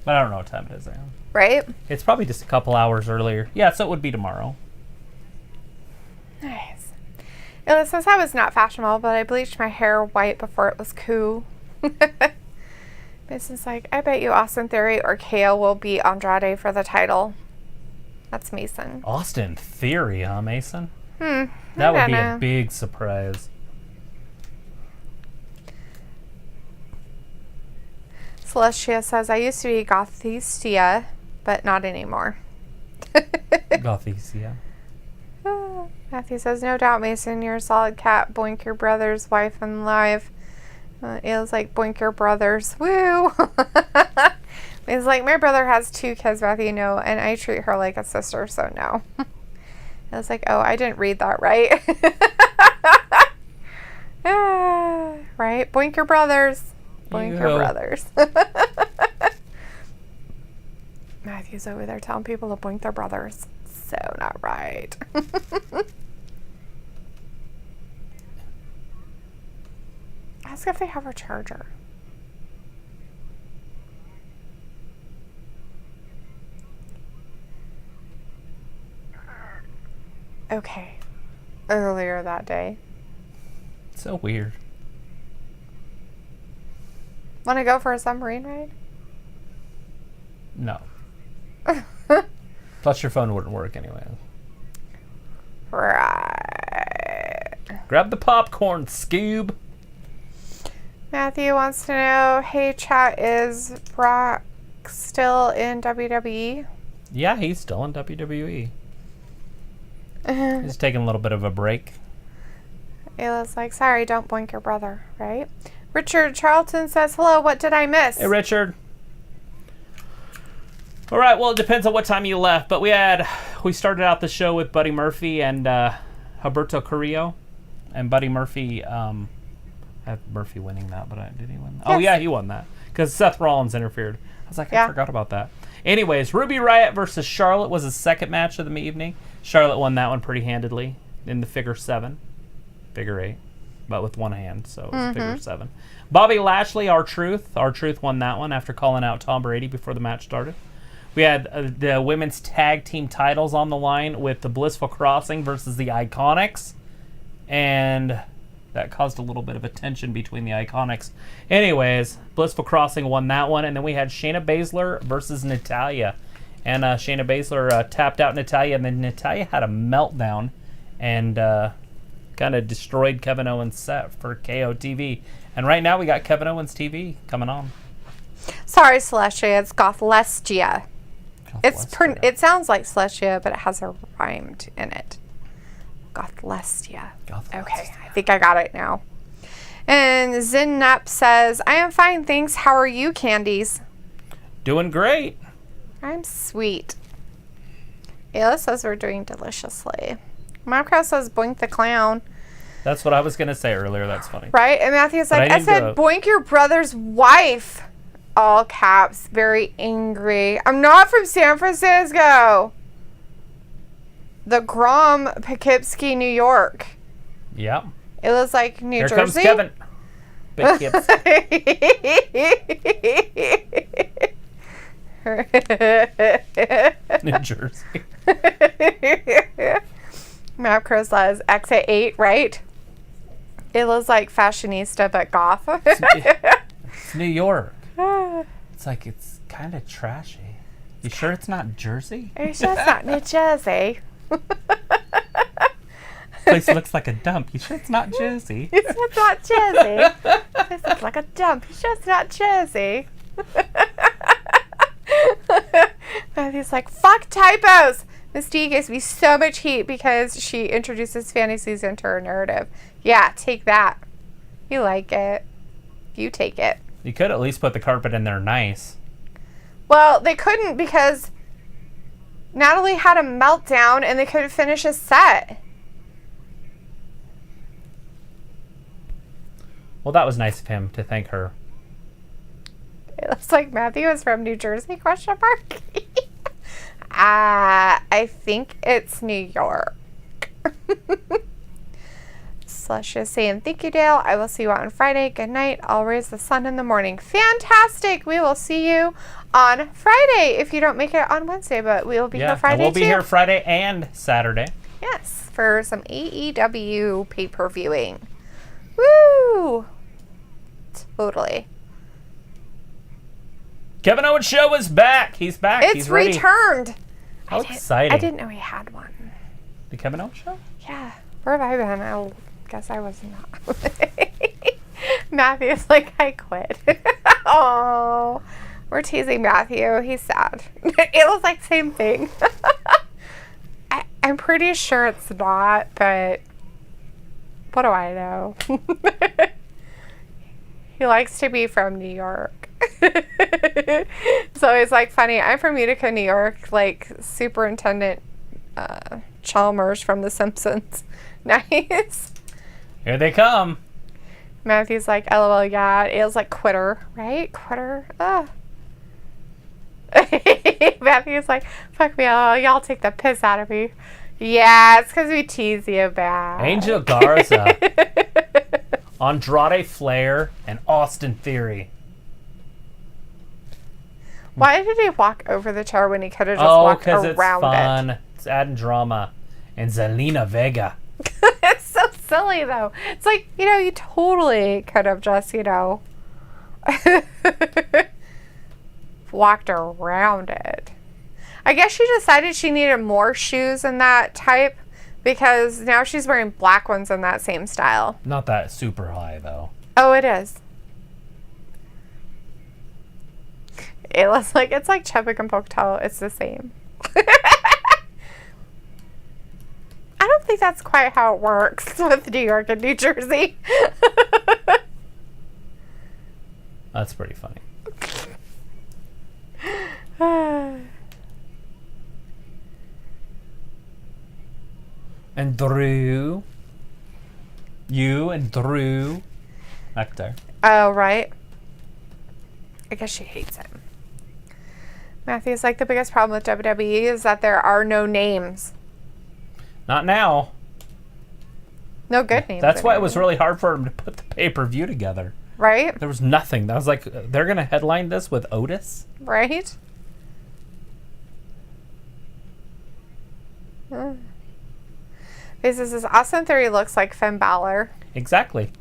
But I don't know what time it is there. Right? It's probably just a couple hours earlier. Yeah, so it would be tomorrow. Nice. It says I was not fashionable, but I bleached my hair white before it was cool. Mason's like, I bet you Austin Theory or KO will beat Andrade for the title. That's Mason. Austin Theory, huh, Mason? That would be a big surprise. Celestia says, I used to be Gothestia, but not anymore. Gothestia. Matthew says, no doubt, Mason, you're a solid cat. Boink your brother's wife and live. It was like, boink your brothers. Woo! It's like, my brother has 2 kids, Matthew, no, and I treat her like a sister, so no. I was like, oh, I didn't read that right. Right? Boink your brothers. Boink your brothers. Matthew's over there telling people to boink their brothers. So not right. Ask if they have a charger. Okay. Earlier that day. So weird. Want to go for a submarine ride? No. Plus your phone wouldn't work anyway. Right. Grab the popcorn, Scoob. Matthew wants to know, hey chat, is Brock still in WWE? Yeah, he's still in WWE. He's taking a little bit of a break. Ayla's like, sorry, don't boink your brother, right? Richard Charlton says, hello, what did I miss? Hey, Richard. All right, well, it depends on what time you left, but we started out the show with Buddy Murphy and Alberto Carrillo. And Buddy Murphy, I have Murphy winning that, but did he win that? Yes. Oh, yeah, he won that. Because Seth Rollins interfered. I was like, I forgot about that. Anyways, Ruby Riott versus Charlotte was the second match of the evening. Charlotte won that one pretty handedly in the figure 8, but with one hand, so it was figure 7. Bobby Lashley, R-Truth won that one after calling out Tom Brady before the match started. We had the women's tag team titles on the line with the Blissful Crossing versus the Iconics, and that caused a little bit of a tension between the Iconics. Anyways, Blissful Crossing won that one, and then we had Shayna Baszler versus Natalya. And Shayna Baszler tapped out Natalya, and then Natalya had a meltdown and kind of destroyed Kevin Owens' set for KO TV. And right now we got Kevin Owens TV coming on. Sorry, Celestia, it's Gothlestia. It sounds like Celestia, but it has a rhyme in it. Gothlestia. Okay, I think I got it now. And Zinnap says, I am fine, thanks. How are you, Candies? Doing great. I'm sweet. Ayla says we're doing deliciously. Macro says boink the clown. That's what I was going to say earlier. That's funny. Right? And Matthew's like, I said boink your brother's wife. All caps, very angry. I'm not from San Francisco. The Grom, Poughkeepsie, New York. Yep. It was like New Here Jersey. Here comes Kevin. New Jersey. Map Crow says exit 8, right? It was like fashionista but goth. It's New York. It's like, it's kind of trashy. You sure it's not Jersey? Are you sure it's not New Jersey? Place looks like a dump. You sure it's not Jersey? You sure it's not Jersey? This looks like a dump. You sure it's not Jersey? Matthew's like, fuck typos. Mystique gives me so much heat because she introduces fantasies into her narrative. Yeah, take that. You like it. You take it. You could at least put the carpet in there nice. Well, they couldn't because Natalie had a meltdown and they couldn't finish a set. Well, that was nice of him to thank her. It looks like Matthew is from New Jersey, question mark. I think it's New York. Slush is saying, thank you, Dale. I will see you on Friday. Good night. I'll raise the sun in the morning. Fantastic. We will see you on Friday if you don't make it on Wednesday, but we will be here Friday, and we'll be here Friday and Saturday. Yes, for some AEW pay-per-viewing. Woo! Totally. Kevin Owens show is back. He's back. It's He's ready. returned. How exciting. I didn't know he had one. The Kevin Owens show? Yeah. Where have I been? I guess I was not. Matthew's like, I quit. Oh, we're teasing Matthew. He's sad. It was like same thing. I'm pretty sure it's not, but what do I know? He likes to be from New York. So it's like funny. I'm from Utica, New York, like Superintendent Chalmers from The Simpsons. Nice. Here they come. Matthew's like, LOL, yeah. It was like quitter, right? Quitter. Matthew's like, fuck me, y'all take the piss out of me. Yeah, it's because we tease you back. Angel Garza. Andrade Flair and Austin Theory. Why did he walk over the chair when he could have just walked around it's fun. It's adding drama. And Zelina Vega. It's so silly, though. It's like, you totally could have just, walked around it. I guess she decided she needed more shoes in that type because now she's wearing black ones in that same style. Not that super high, though. Oh, it is. It looks like it's like Chubbuck and Pocatello. It's the same. I don't think that's quite how it works with New York and New Jersey. That's pretty funny. And Drew. You and Drew. Back there. Oh, right. I guess she hates him. Matthew's like, the biggest problem with WWE is that there are no names. Not now. No good names. That's why it was really hard for him to put the pay-per-view together. Right? There was nothing. That was like, they're going to headline this with Otis? Right? This is Austin Theory looks like Finn Balor. Exactly.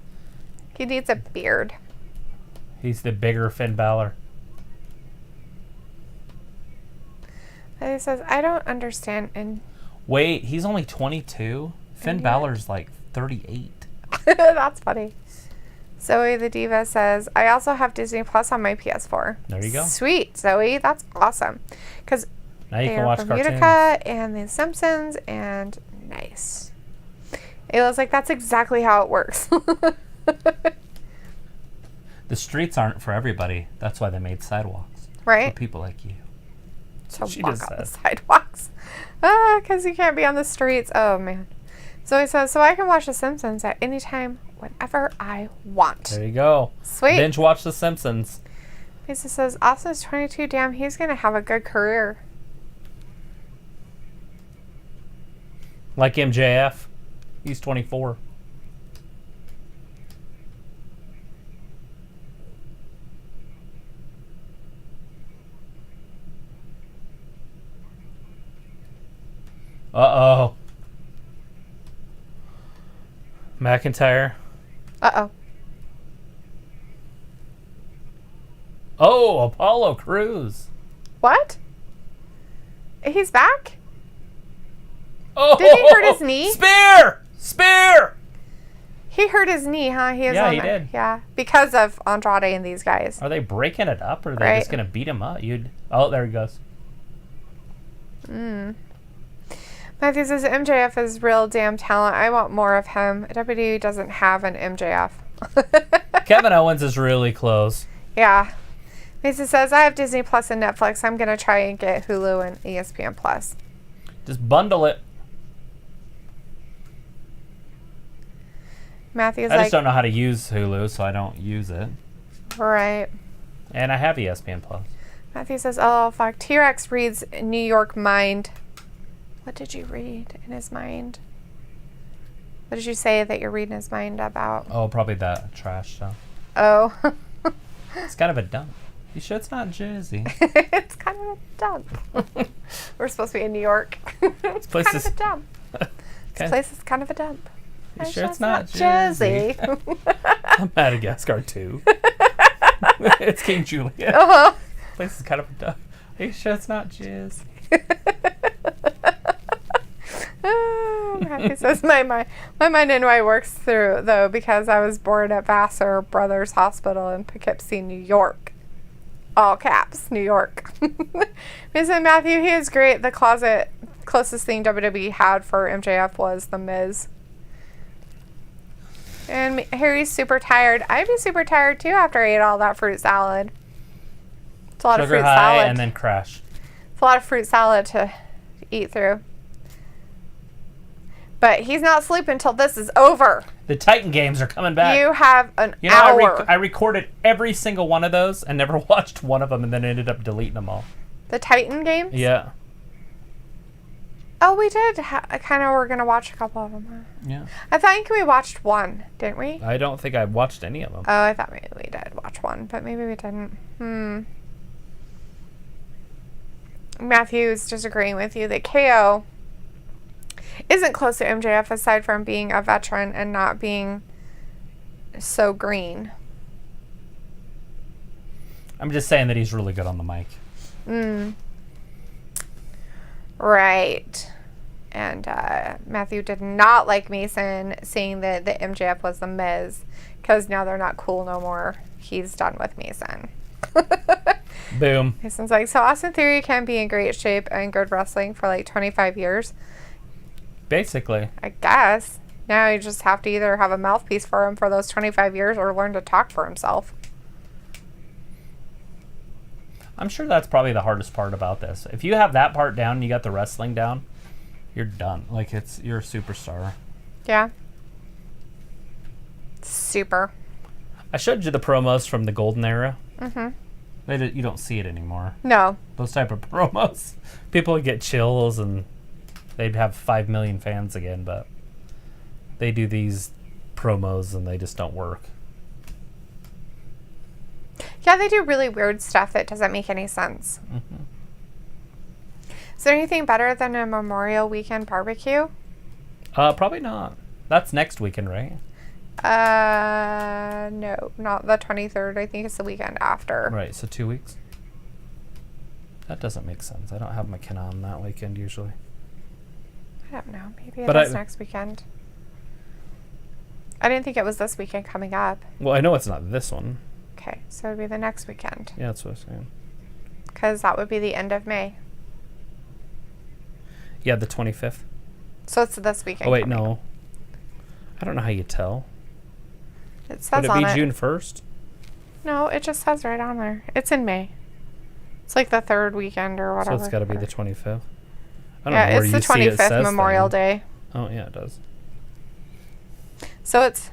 He needs a beard. He's the bigger Finn Balor. And he says, I don't understand. And wait, he's only 22? Finn Balor's like 38. That's funny. Zoe the Diva says, I also have Disney Plus on my PS4. There you go. Sweet, Zoe. That's awesome. Because now you they can are watch from cartoons. Utica and The Simpsons, and nice. It was like, that's exactly how it works. The streets aren't for everybody. That's why they made sidewalks. Right? For people like you. To She walk just on the said. sidewalks. Because you can't be on the streets. Oh, man. Zoe says, so I can watch The Simpsons at any time, whenever I want. There you go. Sweet. Binge watch The Simpsons. Lisa says, Austin's 22. Damn, he's going to have a good career. Like MJF. He's 24. Uh-oh. McIntyre. Uh-oh. Oh, Apollo Crews. What? He's back? Oh, Did he hurt his knee? Spear! Spear! He hurt his knee, huh? He Yeah, he did. Yeah, because of Andrade and these guys. Are they breaking it up, or are they Right. just going to beat him up? Oh, there he goes. Matthew says, MJF is real damn talent. I want more of him. WWE doesn't have an MJF. Kevin Owens is really close. Yeah. Lisa says, I have Disney Plus and Netflix. I'm going to try and get Hulu and ESPN Plus. Just bundle it. Matthew's I like, just don't know how to use Hulu, so I don't use it. right. And I have ESPN Plus. Matthew says, oh, fuck. T-Rex reads New York Mind. What did you read in his mind? What did you say that you're reading his mind about? Oh, probably that trash stuff. Oh. It's kind of a dump. You sure it's not Jersey? It's kind of a dump. We're supposed to be in New York. It's place kind is- of a dump. Okay. This place is kind of a dump. You sure it's not Jersey? Madagascar too. It's King Julian. Uh-huh. place is kind of dumb. Are you sure it's not jizz? He says my mind and why works through though because I was born at Vassar Brothers Hospital in Poughkeepsie, New York. All caps, New York. Miz and Matthew, he is great. The closest thing WWE had for MJF was The Miz. And Harry's super tired. I'd be super tired too after I ate all that fruit salad. It's a lot of fruit salad. And then crash. It's a lot of fruit salad to eat through. But he's not sleeping until this is over. The Titan games are coming back. You have an hour. I recorded every single one of those and never watched one of them and then ended up deleting them all. The Titan games? Yeah. Oh, we did. Kind of were going to watch a couple of them. Huh? Yeah. I think we watched one, didn't we? I don't think I watched any of them. Oh, I thought maybe we did watch one, but maybe we didn't. Matthew's just agreeing with you that KO isn't close to MJF aside from being a veteran and not being so green. I'm just saying that he's really good on the mic. Right. And Matthew did not like Mason saying that the MJF was the Miz because now they're not cool no more. He's done with Mason. Boom. Mason's like, so Austin Theory can be in great shape and good wrestling for like 25 years. Basically. I guess. Now you just have to either have a mouthpiece for him for those 25 years or learn to talk for himself. I'm sure that's probably the hardest part about this. If you have that part down and you got the wrestling down, you're done. Like, you're a superstar. Yeah. Super. I showed you the promos from the golden era. You don't see it anymore. No. Those type of promos. People would get chills and they'd have 5 million fans again, but they do these promos and they just don't work. Yeah, they do really weird stuff that doesn't make any sense. Is there anything better than a Memorial Weekend barbecue? Probably not. That's next weekend, right? No, not the 23rd. I think it's the weekend after. Right, so 2 weeks? That doesn't make sense. I don't have my kid on that weekend usually. I don't know. Maybe it is next weekend. I didn't think it was this weekend coming up. Well, I know it's not this one. Okay, so it would be the next weekend. Yeah, that's what I was saying. Because that would be the end of May. Yeah, the 25th. So it's this weekend. Oh, wait, no. I don't know how you tell. It says Would it be June 1st? No, it just says right on there. It's in May. It's like the third weekend or whatever. So it's got to be the 25th. I don't know yeah, where it's you the 25th Memorial Day. Oh, yeah, it does. So it's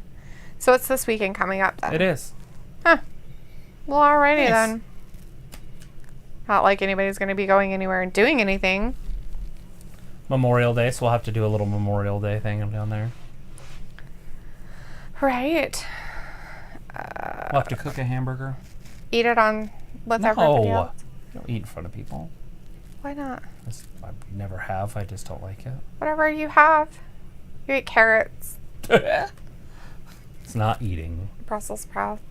this weekend coming up then. It is. Huh. Well, alrighty Nice. then. Not like anybody's going to be going anywhere and doing anything. Memorial Day, so we'll have to do a little Memorial Day thing down there. Right. We'll have to cook a hamburger. Eat it on with everybody else. You don't eat in front of people. Why not? I never have. I just don't like it. Whatever you have. You eat carrots. It's not eating. Brussels sprouts.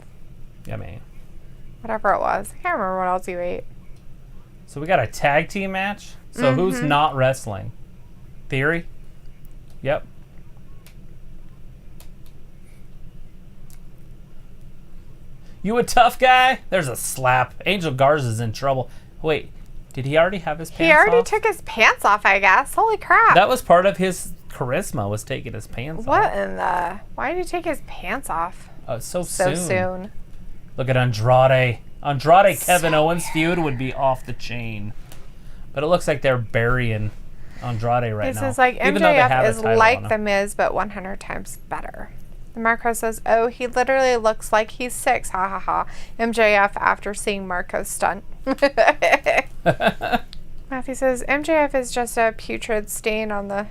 Yummy. Whatever it was. I can't remember what else you ate. So we got a tag team match. So who's not wrestling? Theory? Yep. You a tough guy? There's a slap. Angel Garza's in trouble. Wait, did he already have his pants off? He already took his pants off, I guess. Holy crap. That was part of his charisma, was taking his pants off. What in the... Why did he take his pants off? So soon? Look at Andrade. Kevin Owens feud would be off the chain. But it looks like they're burying Andrade right now. This is like MJF is like The Miz, but 100 times better. Marco says, oh, he literally looks like he's 6. Ha ha ha. MJF after seeing Marco's stunt. Matthew says, MJF is just a putrid stain on the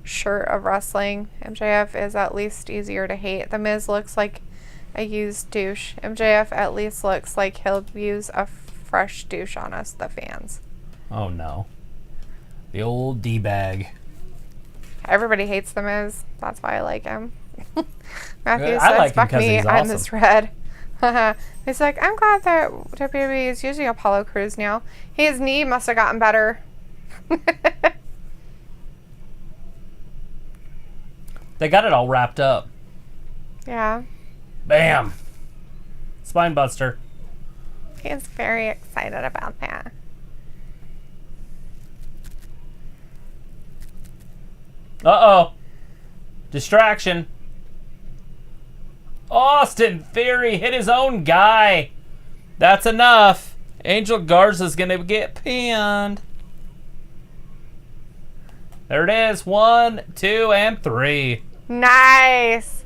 shirt of wrestling. MJF is at least easier to hate. The Miz looks like a used douche. MJF at least looks like he'll use a fresh douche on us, the fans. Oh, no. The old D-bag. Everybody hates The Miz. That's why I like him. Matthew I says, like him fuck 'cause me, he's I'm awesome. this red. He's like, I'm glad that WWE is using Apollo Crews now. His knee must have gotten better. They got it all wrapped up. Yeah. Bam. Spine buster. He's very excited about that. Uh-oh. Distraction. Austin Theory hit his own guy. That's enough. Angel Garza's going to get pinned. There it is. 1, 2, and 3. Nice.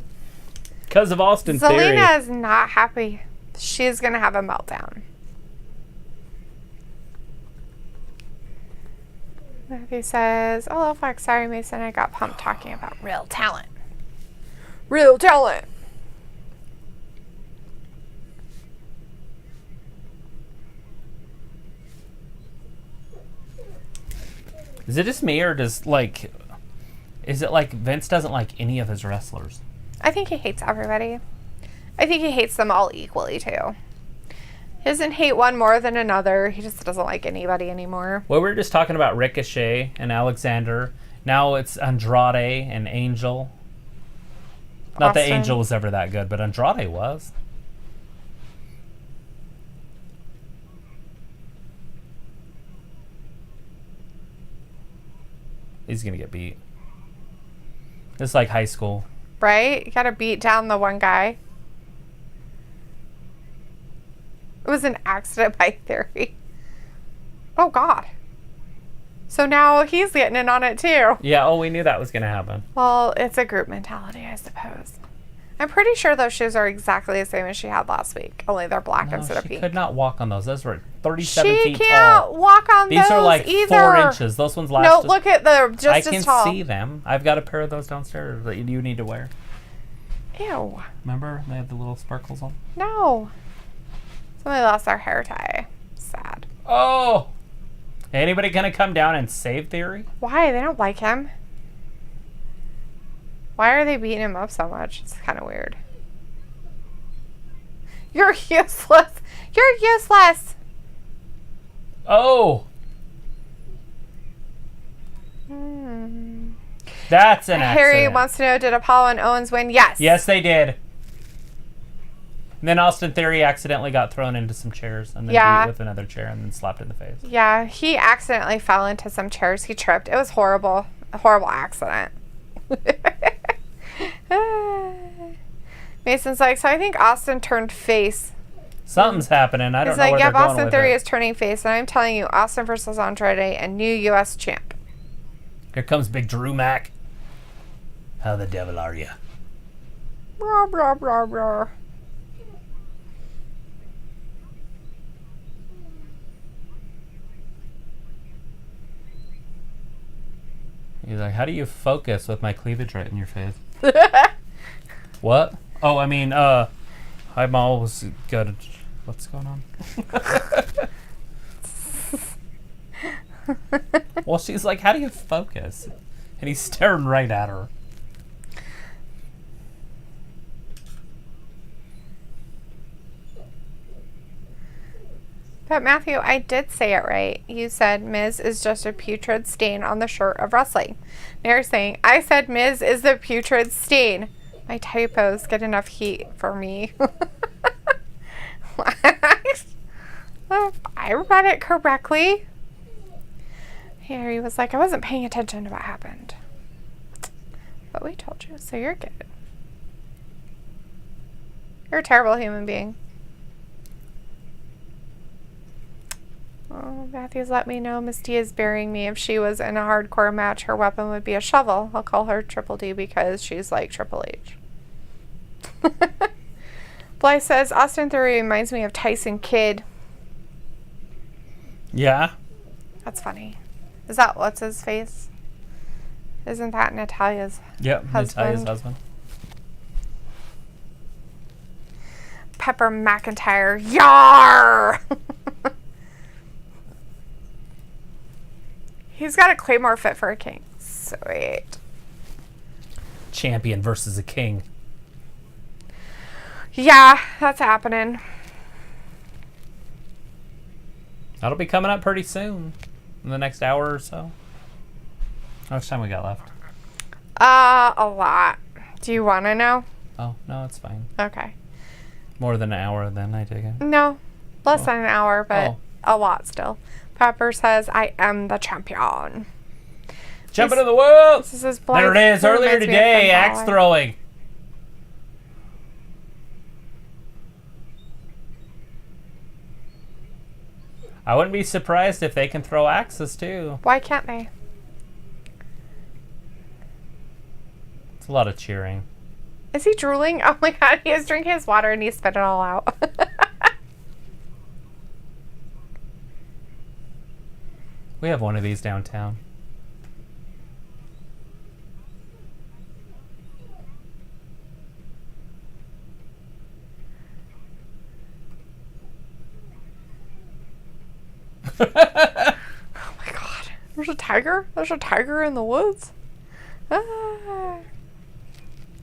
Because of Austin Theory. Zelina is not happy. She's going to have a meltdown. Matthew says, oh, fuck, sorry, Mason. I got pumped talking about real talent. Real talent. Is it just me, or does, like, is it like Vince doesn't like any of his wrestlers? I think he hates everybody. I think he hates them all equally, too. He doesn't hate one more than another. He just doesn't like anybody anymore. Well, we were just talking about Ricochet and Alexander. Now it's Andrade and Angel. Not that Austin. Angel was ever that good, but Andrade was. He's going to get beat. It's like high school. Right? You gotta beat down the one guy. It was an accident by Theory. Oh, God. So now he's getting in on it, too. Yeah, oh, we knew that was going to happen. Well, it's a group mentality, I suppose. I'm pretty sure those shoes are exactly the same as she had last week. Only they're black No, instead of she pink. could not walk on those. Those were 37 She feet can't tall. walk on These those are like either. 4 inches. Those ones last. No, look at the just I as can tall. see them. I've got a pair of those downstairs that you need to wear. Ew. Remember? They had the little sparkles on. No. Somebody lost their hair tie. Sad. Oh! Anybody gonna come down and save Theory? Why? They don't like him. Why are they beating him up so much? It's kind of weird. You're useless. You're useless. Oh! That's an accident. Harry wants to know, did Apollo and Owens win? Yes. Yes, they did. And then Austin Theory accidentally got thrown into some chairs and then beat with another chair and then slapped in the face. Yeah, he accidentally fell into some chairs. He tripped. It was horrible. A horrible accident. Mason's like, so I think Austin turned face. Something's happening. I don't He's know like, where yeah, they're going Austin with Theory it. is turning face, and I'm telling you, Austin versus Andrade and new U.S. champ. Here comes Big Drew Mac. How the devil are you? Blah, blah, blah, blah. He's like, how do you focus with my cleavage right in your face? What? Oh, I mean, I'm always good at... What's going on? Well, she's like, how do you focus? And he's staring right at her. But Matthew, I did say it right. You said Miz is just a putrid stain on the shirt of wrestling. Mary's saying, I said Miz is the putrid stain. My typos get enough heat for me. I read it correctly. Harry was like, I wasn't paying attention to what happened. But we told you, so you're good. You're a terrible human being. Oh, Matthew's let me know Miss D is burying me. If she was in a hardcore match, her weapon would be a shovel. I'll call her Triple D because she's like Triple H. Blythe says, Austin Theory reminds me of Tyson Kidd. Yeah? That's funny. Is that what's his face? Isn't that Natalia's Yep, husband? Natalia's husband. Pepper McIntyre. Yar! He's got a Claymore fit for a king. Sweet. Champion versus a king. Yeah, that's happening. That'll be coming up pretty soon. In the next hour or so. How much time we got left? A lot. Do you want to know? Oh, no, it's fine. Okay. More than an hour then, I take it. No. Less than an hour, but Oh. a lot still. Pepper says, I am the champion. Champion of the world! This is There it is. Earlier today, axe throwing. I wouldn't be surprised if they can throw axes too. Why can't they? It's a lot of cheering. Is he drooling? Oh my god, he was drinking his water and he spit it all out. We have one of these downtown. Oh my god. There's a tiger? There's a tiger in the woods? Ah.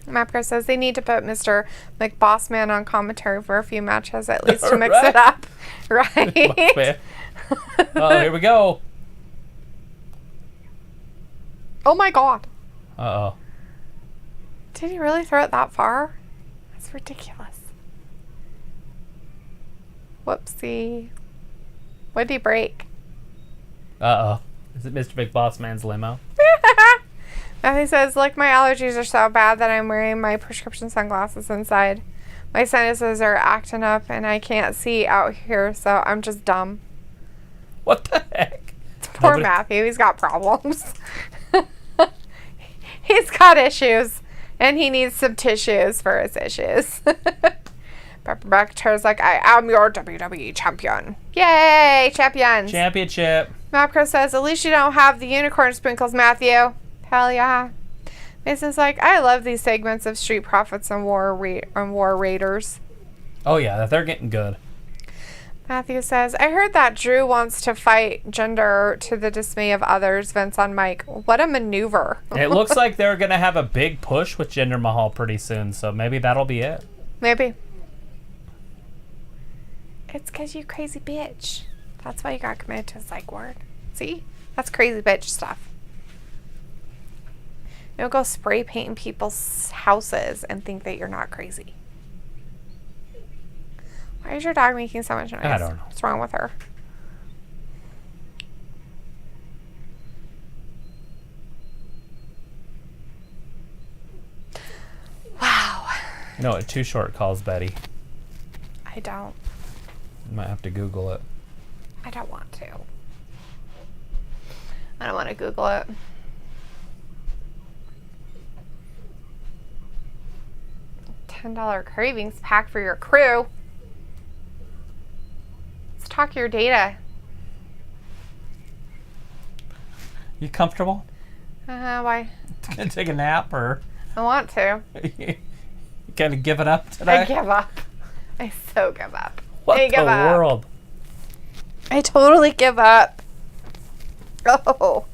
Mapco says they need to put Mr. McBossman on commentary for a few matches at least to mix it up. Right? Oh, here we go. Oh my god. Uh-oh. Did he really throw it that far? That's ridiculous. Whoopsie. What did he break? Uh-oh. Is it Mr. Big Boss Man's limo? And he says, look, my allergies are so bad that I'm wearing my prescription sunglasses inside. My sinuses are acting up and I can't see out here, so I'm just dumb. What the heck? Poor Matthew, he's got problems. He's got issues, and he needs some tissues for his issues. Pepperback turns like, I am your WWE champion. Yay, champions. Championship. Mapco says, at least you don't have the unicorn sprinkles, Matthew. Hell yeah. Mason's like, I love these segments of Street Profits and War Raiders. Oh yeah, they're getting good. Matthew says, I heard that Drew wants to fight Gender to the dismay of others. Vince on mic. What a maneuver. It looks like they're going to have a big push with Jinder Mahal pretty soon, so maybe that'll be it. Maybe. It's because you crazy bitch. That's why you got committed to a psych ward. See? That's crazy bitch stuff. You don't go spray painting people's houses and think that you're not crazy. Why is your dog making so much noise? I don't know. What's wrong with her? Wow. You know what Too Short calls Betty? I don't. You might have to Google it. I don't want to. I don't want to Google it. $10 cravings pack for your crew. Let's talk your data. You comfortable? Why? Gonna take a nap or I want to. you kind of giving up today? I give up. I so give up. What I the give up. world? I totally give up. Oh.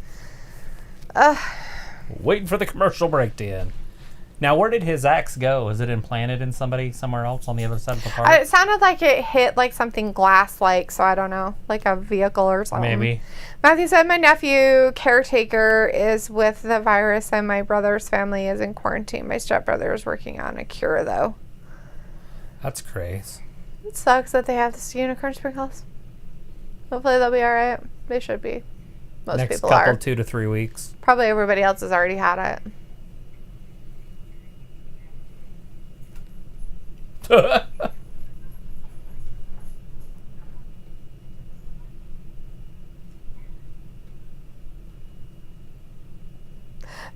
Waiting for the commercial break to end. Now, where did his axe go? Is it implanted in somebody somewhere else on the other side of the park? It sounded like it hit like something glass-like, so I don't know, like a vehicle or something. Maybe. Matthew said, my nephew, caretaker, is with the virus and my brother's family is in quarantine. My stepbrother is working on a cure, though. That's crazy. It sucks that they have this unicorn sprinkles. Hopefully they'll be all right. They should be. Most Next people couple, are. 2 to 3 weeks. Probably everybody else has already had it. The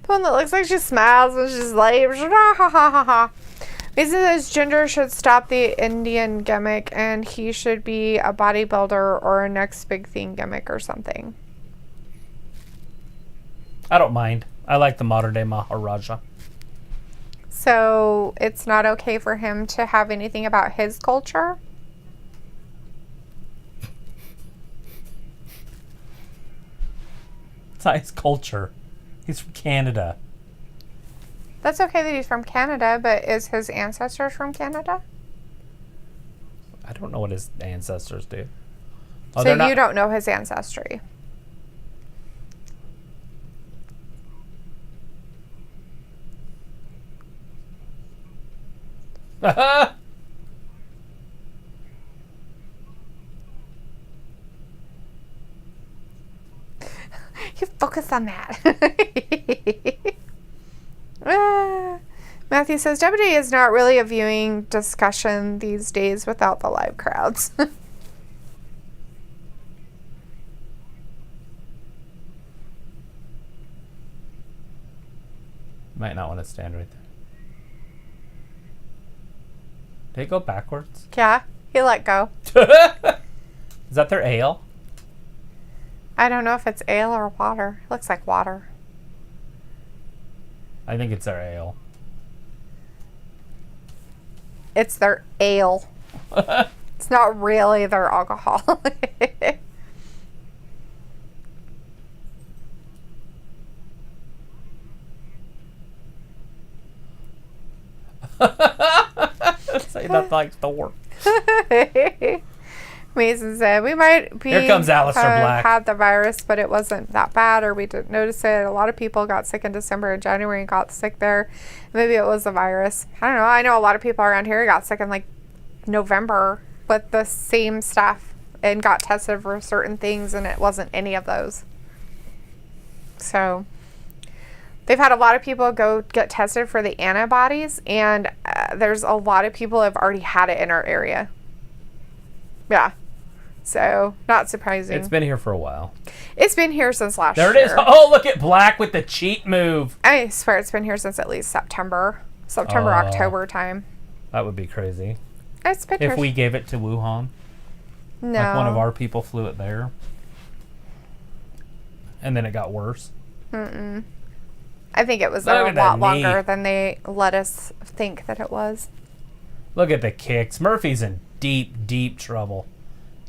one that looks like she smiles and she's like, ha ha ha ha ha. Mason says Ginger should stop the Indian gimmick and he should be a bodybuilder or a next big thing gimmick or something. I don't mind. I like the modern day Maharaja. So it's not okay for him to have anything about his culture? It's not his culture. He's from Canada. That's okay that he's from Canada, but is his ancestors from Canada? I don't know what his ancestors do. Oh, So you don't know his ancestry. You focus on that. Matthew says, WWE is not really a viewing discussion these days without the live crowds. Might not want to stand right there. Did it go backwards? Yeah, he let go. Is that their ale? I don't know if it's ale or water. It looks like water. I think it's their ale. It's their ale. It's not really their alcohol. Say that like Thor. Mason said, we might be Here comes Aleister Black. had the virus, but it wasn't that bad, or we didn't notice it. A lot of people got sick in December and January and got sick there. Maybe it was the virus. I don't know. I know a lot of people around here got sick in like November with the same stuff and got tested for certain things, and it wasn't any of those. So they've had a lot of people go get tested for the antibodies, and there's a lot of people have already had it in our area. Yeah. So, not surprising. It's been here for a while. It's been here since last year. There it is. Oh, look at Black with the cheat move. I swear it's been here since at least September, October time. That would be crazy. It's been here. If we gave it to Wuhan. No. Like one of our people flew it there. And then it got worse. I think it was Look there a at that lot longer knee. than they let us think that it was. Look at the kicks. Murphy's in deep, deep trouble.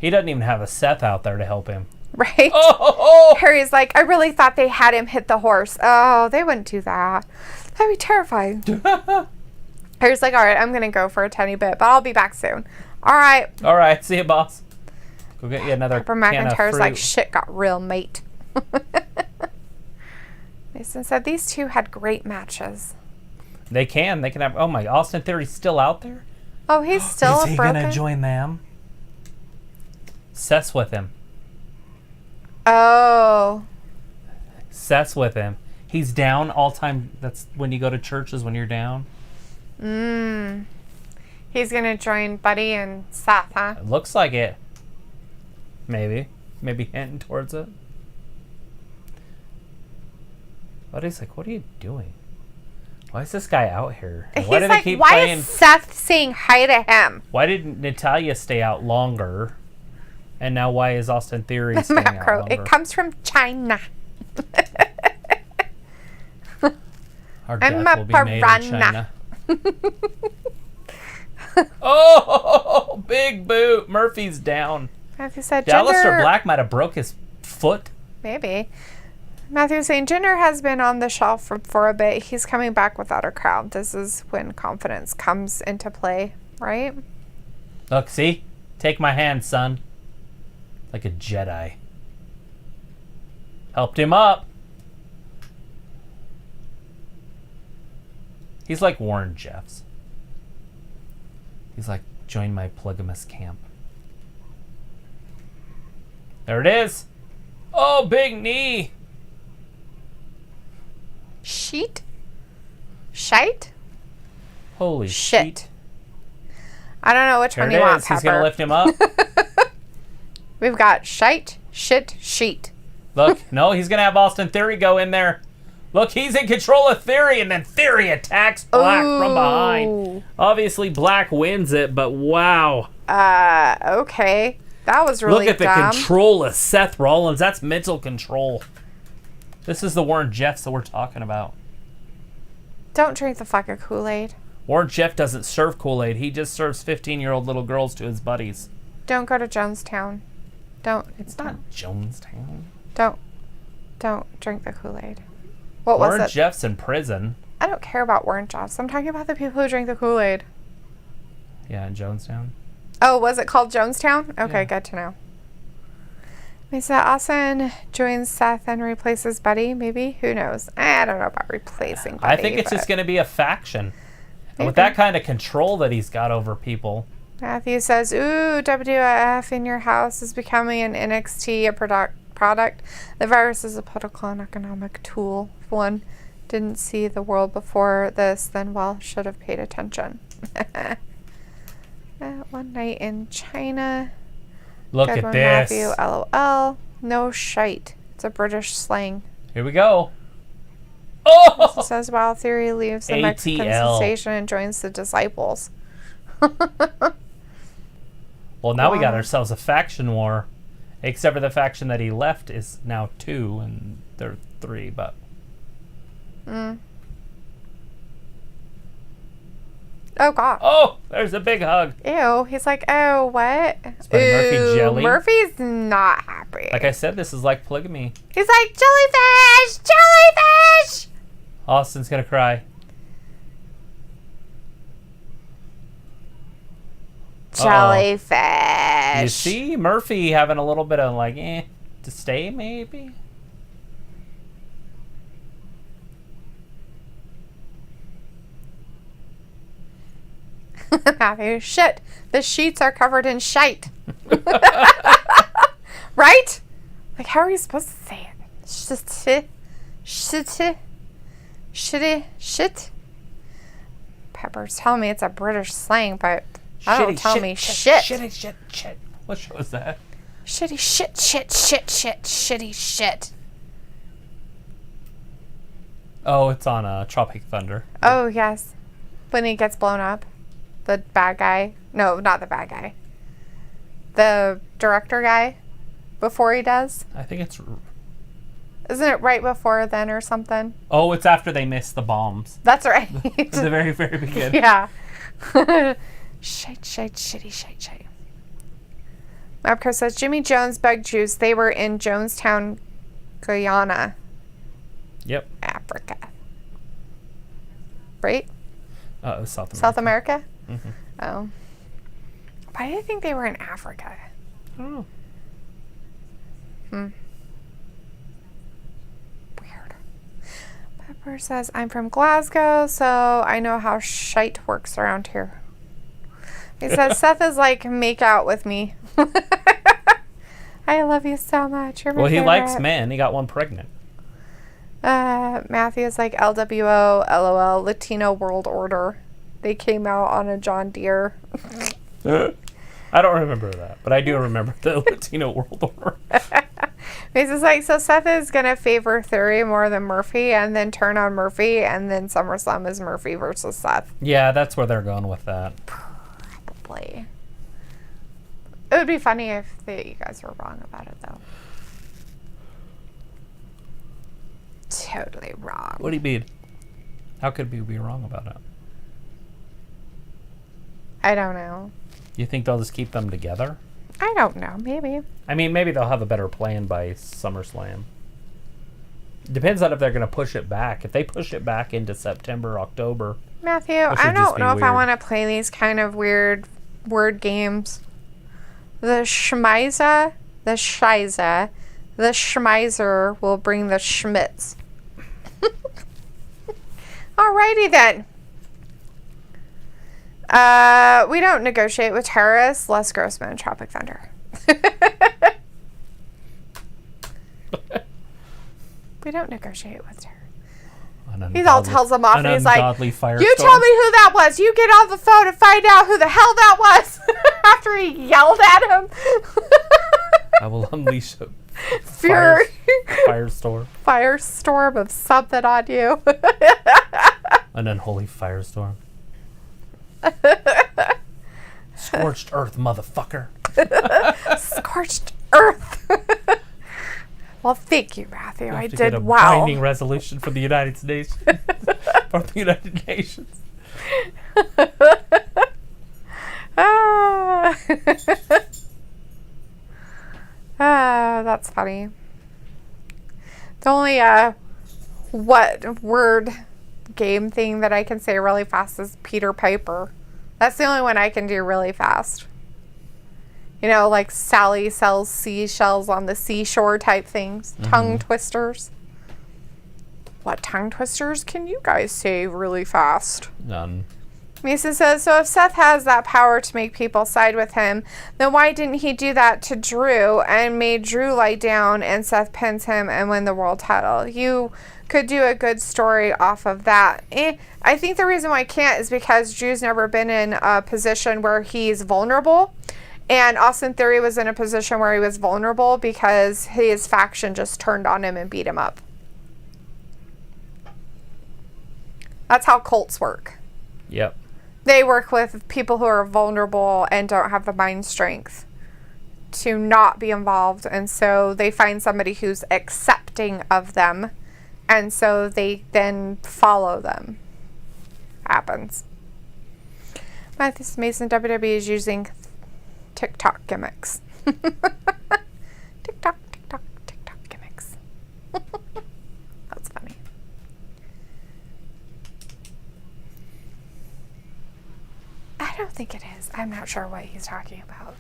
He doesn't even have a Seth out there to help him. Right? Oh! Harry's like, I really thought they had him hit the horse. Oh, they wouldn't do that. That'd be terrifying. Harry's like, all right, I'm going to go for a tiny bit, but I'll be back soon. All right. All right. See you, boss. Go get you another Pepper can of McIntyre's fruit. like, shit got real, mate. Mason said these two had great matches. They can have... Oh, my. Austin Theory's still out there? Oh, he's still Is he broken? going to join them? Seth's with him. Oh. Seth's with him. He's down all time. That's when you go to church is when you're down. He's going to join Buddy and Seth, huh? It looks like it. Maybe hinting towards it. Buddy's like, what are you doing? Why is this guy out here? And why do they keep why playing? is Seth saying hi to him? Why did Natalia stay out longer? And now why is Austin Theory staying out Macro. longer? It comes from China. Our I'm death a will be made in piranha. China. Oh, big boot. Murphy's down. Matthew said, Dalethea Black might have broke his foot. Maybe. Matthew saying, Jinder has been on the shelf for a bit. He's coming back without a crowd. This is when confidence comes into play, right? Look, see? Take my hand, son. Like a Jedi. Helped him up. He's like Warren Jeffs. He's like, join my polygamous camp. There it is. Oh, big knee. Sheet? Shite? Holy Shit. shit. I don't know which There one it you want, is. He's going to Pepper. lift him up. We've got shite, shit, sheet. Look, no, he's going to have Austin Theory go in there. Look, he's in control of Theory, and then Theory attacks Black from behind. Obviously, Black wins it, but wow. Okay. That was really Look at dumb. the control of Seth Rollins. That's mental control. This is the Warren Jeffs that we're talking about. Don't drink the fucking Kool-Aid. Warren Jeff doesn't serve Kool-Aid. He just serves 15-year-old little girls to his buddies. Don't go to Jonestown. Don't. It's not Jonestown. Don't drink the Kool-Aid. What Warren was it? Jeff's in prison. I don't care about Warren Jeffs. I'm talking about the people who drink the Kool-Aid. Yeah, in Jonestown. Oh, was it called Jonestown? Okay, Yeah. good to know. Lisa Austin joins Seth and replaces Buddy, maybe? Who knows? I don't know about replacing Buddy. I think it's just going to be a faction. And with Maybe. that kind of control that he's got over people. Matthew says, ooh, WWF in your house is becoming an NXT a product. The virus is a political and economic tool. If one didn't see the world before this, then, well, should have paid attention. One night in China. Look Good at one, this. Matthew, LOL. No shite. It's a British slang. Here we go. It Oh! says Wild Theory leaves the Mexican ATL. sensation and joins the Disciples. Well, now we got Wow. ourselves a faction war. Except for the faction that he left is now 2 and they're 3, but... Oh, God. Oh! There's a big hug. Ew. He's like, oh, what? by Murphy Jelly. Murphy's not happy. Like I said, this is like polygamy. He's like, jellyfish! Jellyfish! Austin's gonna cry. Jellyfish. You see Murphy having a little bit of like, to stay maybe? Matthew, shit. The sheets are covered in shite. Right? Like, how are you supposed to say it? Shit. Pepper's telling me it's a British slang, but I don't tell me shit. Shit. What show is that? Shitty shit. Oh, it's on Tropic Thunder. Oh, yes. When he gets blown up. The bad guy. No, not the bad guy. The director guy. Before he does. I think it's... Isn't it right before then or something? Oh, it's after they miss the bombs. That's right. At the very, very beginning. Yeah. Shite. Mapco says, Jimmy Jones bug juice. They were in Jonestown, Guyana, Yep. Africa. Right? It was South America. South America? Mm-hmm. Oh. Why do you think they were in Africa? I don't know. Weird. Pepper says, I'm from Glasgow, so I know how shite works around here. He says, Seth is like, make out with me. I love you so much. You're my Well, he favorite. likes men. He got one pregnant. Matthew is like, LWO, LOL, Latino World Order. They came out on a John Deere. I don't remember that, but I do remember the Latino World Order. He's just like, so Seth is going to favor Theory more than Murphy and then turn on Murphy, and then SummerSlam is Murphy versus Seth. Yeah, that's where they're going with that. Probably. It would be funny if you guys were wrong about it, though. Totally wrong. What do you mean? How could we be wrong about it? I don't know. You think they'll just keep them together? I don't know. Maybe. I mean, maybe they'll have a better plan by SummerSlam. Depends on if they're going to push it back. If they push it back into September, October. Matthew, That should I just don't be know if I weird. want to play these kind of weird word games. The Schmeiza, the Scheiza, the Schmeiser will bring the Schmitz. Alrighty then. We don't negotiate with terrorists. Les Grossman, Tropic Thunder. We don't negotiate with terrorists. He all tells them off and he's like, you tell me who that was. You get on the phone and find out who the hell that was. After he yelled at him. I will unleash a Fury. firestorm. Firestorm of something on you. An unholy firestorm. Scorched earth, motherfucker. Scorched earth. Well, thank you, Matthew. I To did get a wow. binding resolution from the United States. From the United Nations. That's funny. The only what word game thing that I can say really fast is Peter Piper. That's the only one I can do really fast. You know, like Sally sells seashells on the seashore type things. Tongue twisters. What tongue twisters can you guys say really fast? None. Mason says, so if Seth has that power to make people side with him, then why didn't he do that to Drew and made Drew lie down and Seth pins him and win the world title? You could do a good story off of that. I think the reason why I can't is because Drew's never been in a position where he's vulnerable. And Austin Theory was in a position where he was vulnerable because his faction just turned on him and beat him up. That's how cults work. Yep. They work with people who are vulnerable and don't have the mind strength to not be involved. And so they find somebody who's accepting of them. And so they then follow them. Happens. Matthews Mason, WWE is using TikTok gimmicks. TikTok gimmicks. That's funny. I don't think it is. I'm not sure what he's talking about.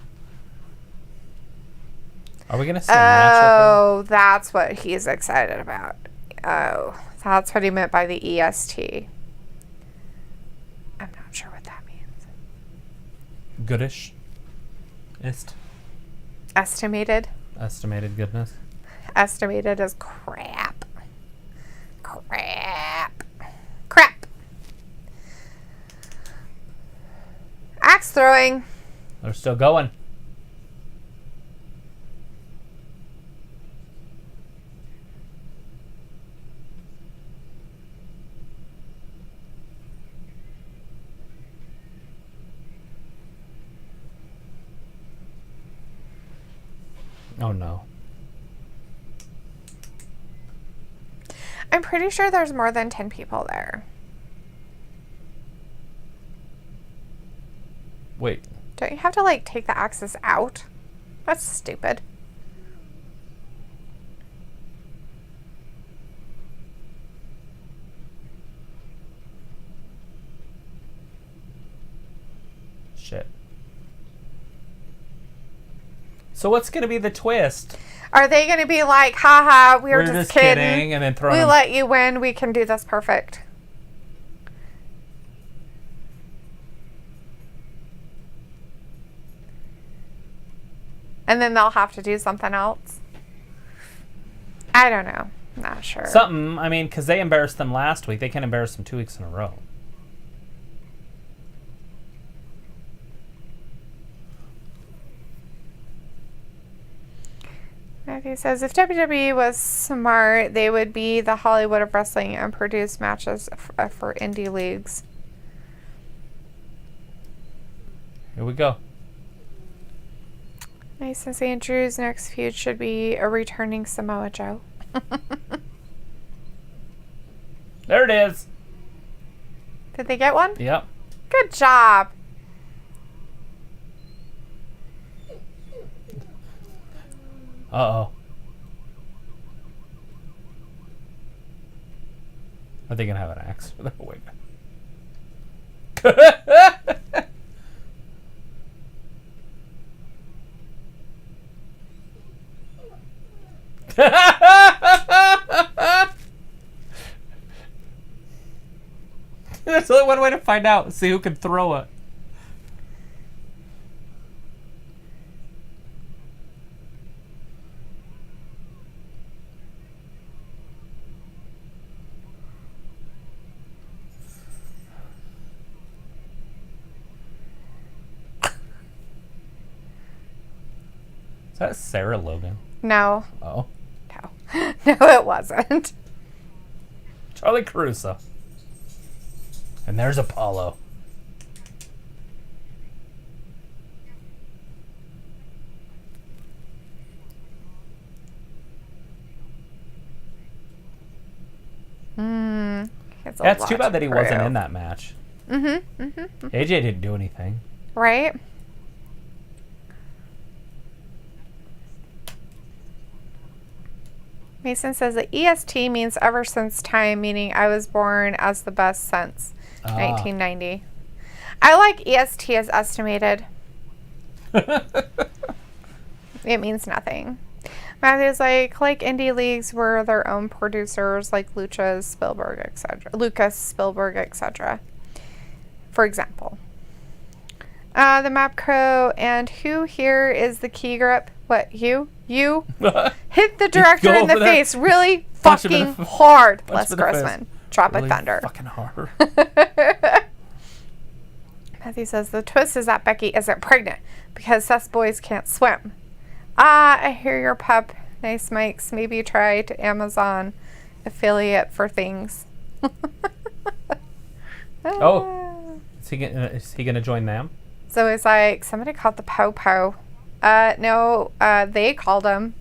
Are we going to see a match? Oh, that's what he's excited about. Oh, that's what he meant by the EST. I'm not sure what that means. Goodish. Ist. Estimated. Estimated goodness. Estimated as crap. Crap. Axe throwing. They're still going. Oh no. I'm pretty sure there's more than 10 people there. Wait. Don't you have to, like, take the axes out? That's stupid. Shit. So what's going to be the twist? Are they going to be like, haha, we were just kidding, and then throw we let you win, we can do this perfect. And then they'll have to do something else. I don't know. Not sure. Something, I mean, because they embarrassed them last week. They can't embarrass them 2 weeks in a row. Matthew says, if WWE was smart, they would be the Hollywood of wrestling and produce matches for indie leagues. Here we go. Nice and St. Drew's next feud should be a returning Samoa Joe. There it is. Did they get one? Yep. Good job. Uh-oh. Are they going to have an axe for that? Wait. There's only one way to find out. See who can throw it. Is that Sarah Logan? No. Oh. No. No, it wasn't. Charlie Caruso. And there's Apollo. That's too bad that he wasn't in that match. AJ didn't do anything. Right? Mason says that EST means ever since time, meaning I was born as the best since 1990. I like EST as estimated. It means nothing. Matthew's like indie leagues were their own producers, like Lucas Spielberg, etc. For example. The map crow, and who here is the key grip? What, you? Hit the director in the face really fucking hard. Les Grossman. Drop really it thunder. Fucking hard. Matthew says the twist is that Becky isn't pregnant because Seth's boys can't swim. I hear your pup. Nice mics. Maybe try to Amazon affiliate for things. Oh. Is he gonna join them? So it's like, somebody called the po-po. No, they called him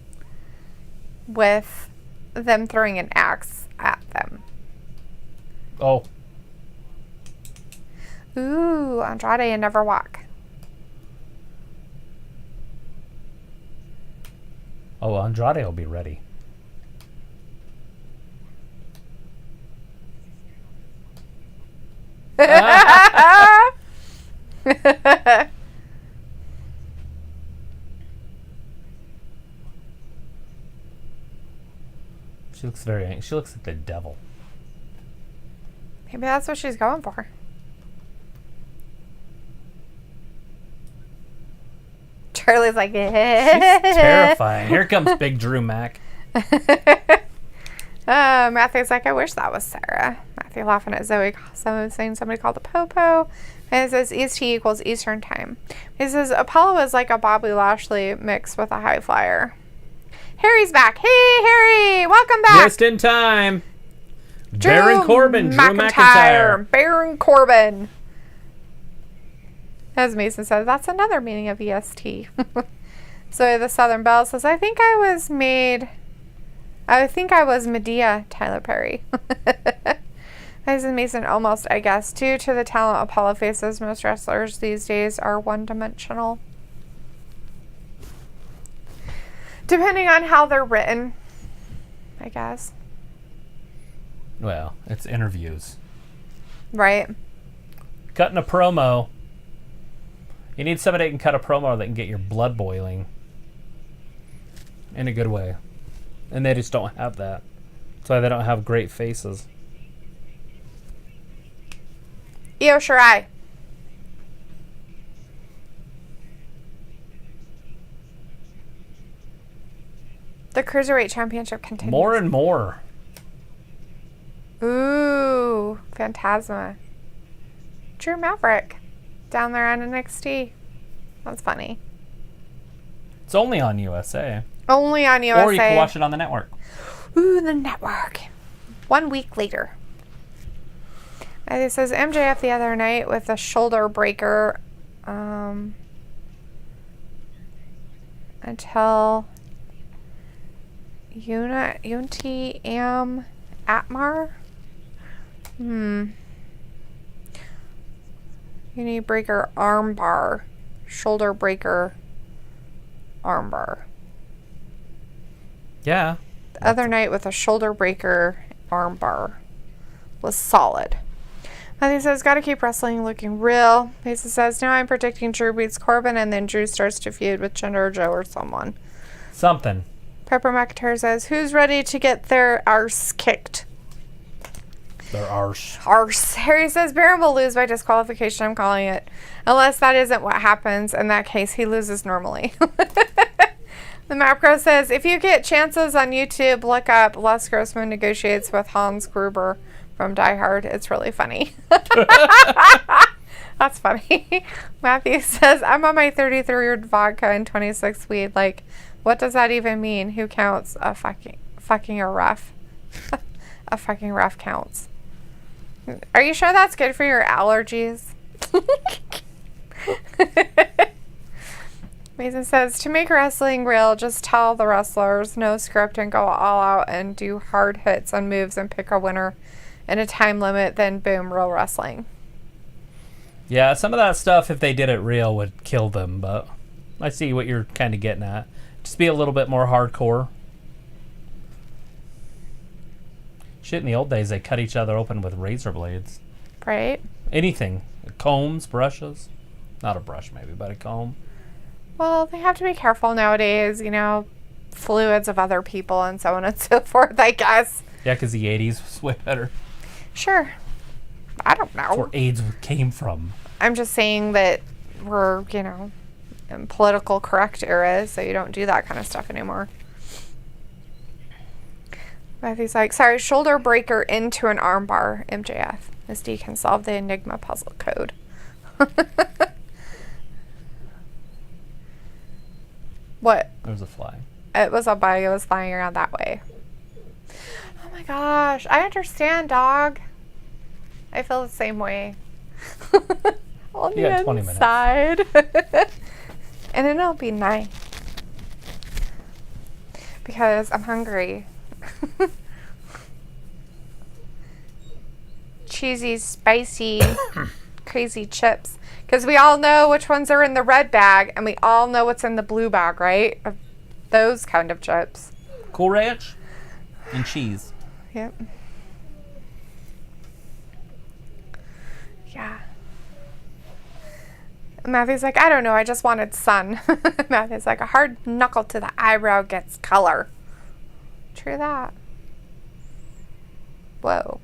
with them throwing an axe at them. Oh. Ooh, Andrade and Never Walk. Oh, Andrade will be ready. She looks very angry. She looks like the devil. Maybe that's what she's going for. Charlie's like, she's terrifying. Here comes Big Drew Mac. Matthew's like, I wish that was Sarah. Matthew laughing at Zoe. Someone saying somebody called the Popo. And it says EST equals Eastern time. He says Apollo is like a Bobby Lashley mixed with a high flyer. Harry's back. Hey, Harry, welcome back. Just in time. Baron Corbin, Drew McIntyre. Baron Corbin. As Mason says, that's another meaning of EST. So the Southern Belle says, I think I was Medea, Tyler Perry. Mason Mason almost, I guess. Due to the talent Apollo faces, most wrestlers these days are one-dimensional. Depending on how they're written, I guess. Well, it's interviews. Right. Cutting a promo. You need somebody that can cut a promo that can get your blood boiling. In a good way. And they just don't have that. That's why they don't have great faces. Io Shirai. The Cruiserweight Championship continues. More and more. Ooh, Phantasma. Drew Maverick. Down there on NXT. That's funny. It's only on USA. Only on USA. Or you can watch it on the network. Ooh, the network. 1 week later. And it says MJF the other night with a shoulder breaker until Unity Am Atmar. Uni breaker armbar. Shoulder breaker armbar. Yeah. The other night with a shoulder breaker armbar was solid. Matthew says, gotta keep wrestling looking real. Mason says, now I'm predicting Drew beats Corbin and then Drew starts to feud with Jinder Joe or someone. Something. Pepper McIntyre says, who's ready to get their arse kicked? Their arse. Arse. Harry says, Baron will lose by disqualification, I'm calling it. Unless that isn't what happens. In that case, he loses normally. The Mapcro says, if you get chances on YouTube, look up Les Grossman negotiates with Hans Gruber from Die Hard. It's really funny. That's funny. Matthew says, I'm on my 33rd vodka and 26 weed. Like, what does that even mean? Who counts? A fucking a rough. A fucking rough counts. Are you sure that's good for your allergies? Mason says, to make wrestling real, just tell the wrestlers no script and go all out and do hard hits on moves and pick a winner in a time limit, then boom, real wrestling. Yeah, some of that stuff, if they did it real, would kill them, but I see what you're kind of getting at. Just be a little bit more hardcore. Shit, in the old days, they cut each other open with razor blades. Right? Anything. Combs, brushes. Not a brush, maybe, but a comb. Well, they have to be careful nowadays, fluids of other people and so on and so forth, I guess. Yeah, because the 80s was way better. Sure. I don't know. That's where AIDS came from. I'm just saying that we're, in political correct eras, so you don't do that kind of stuff anymore. Matthew's like, sorry, shoulder breaker into an armbar, MJF. Miss D can solve the Enigma puzzle code. What? There was a fly. It was a bug. It was flying around that way. Oh my gosh. I understand, dog. I feel the same way. On You got 20 minutes. inside. And then it'll be nice. Because I'm hungry. Cheesy, spicy, crazy chips. Because we all know which ones are in the red bag, and we all know what's in the blue bag, right? Those kind of chips. Cool Ranch and cheese. Yep. Yeah. Matthew's like, I don't know, I just wanted sun. Matthew's like, a hard knuckle to the eyebrow gets color. True that. Whoa.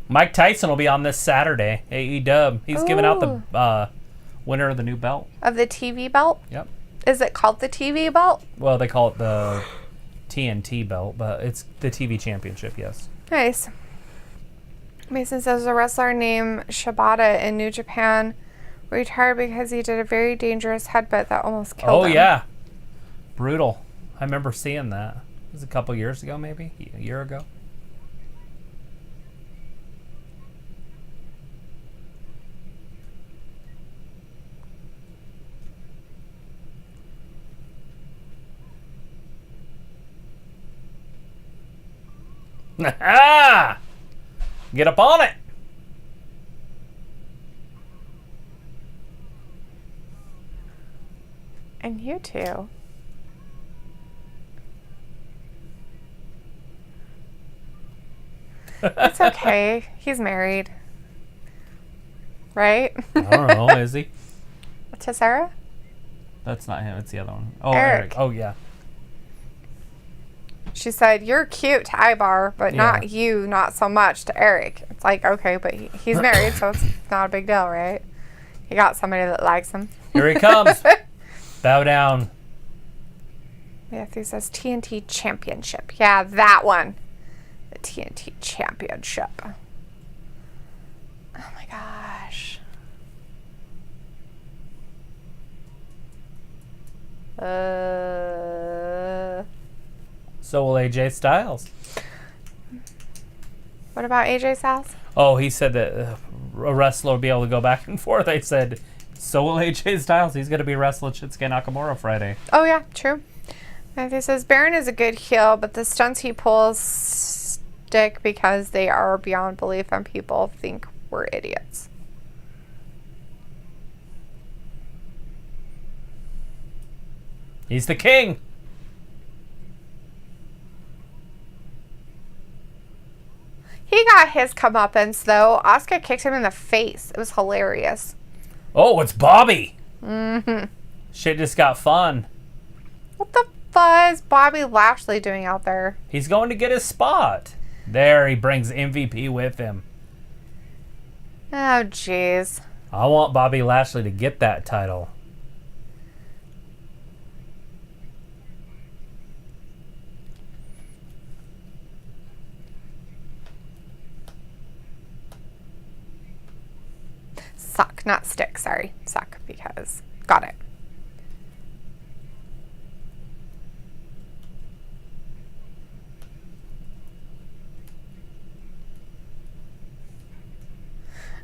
Mike Tyson will be on this Saturday. AEW. He's giving out the winner of the new belt. Of the TV belt? Yep. Is it called the TV belt? Well, they call it the TNT belt, but it's the TV championship, yes. Nice. Mason says a wrestler named Shibata in New Japan retired because he did a very dangerous headbutt that almost killed him. Oh, yeah. Brutal. I remember seeing that. It was a couple years ago, maybe? A year ago. Get up on it. And you too. It's okay. He's married. Right? I don't know. Is he? To Sarah? That's not him. It's the other one. Oh, Eric. Oh, yeah. She said, you're cute to Ibar, but not you, not so much to Eric. It's like, okay, but he's married, so it's not a big deal, right? He got somebody that likes him. Here he comes. Bow down. Matthew says TNT Championship. Yeah, that one. The TNT Championship. Oh my gosh. So will AJ Styles. What about AJ Styles? Oh, he said that a wrestler will be able to go back and forth. I said, so will AJ Styles. He's going to be wrestling Shinsuke Nakamura Friday. Oh, yeah, true. Matthew says, Baron is a good heel, but the stunts he pulls stick because they are beyond belief and people think we're idiots. He's the king. He got his comeuppance, though. Asuka kicked him in the face. It was hilarious. Oh, it's Bobby. Mm-hmm. Shit just got fun. What the fuck is Bobby Lashley doing out there? He's going to get his spot. There, he brings MVP with him. Oh, jeez. I want Bobby Lashley to get that title. Suck, not stick, sorry. Suck, because... Got it.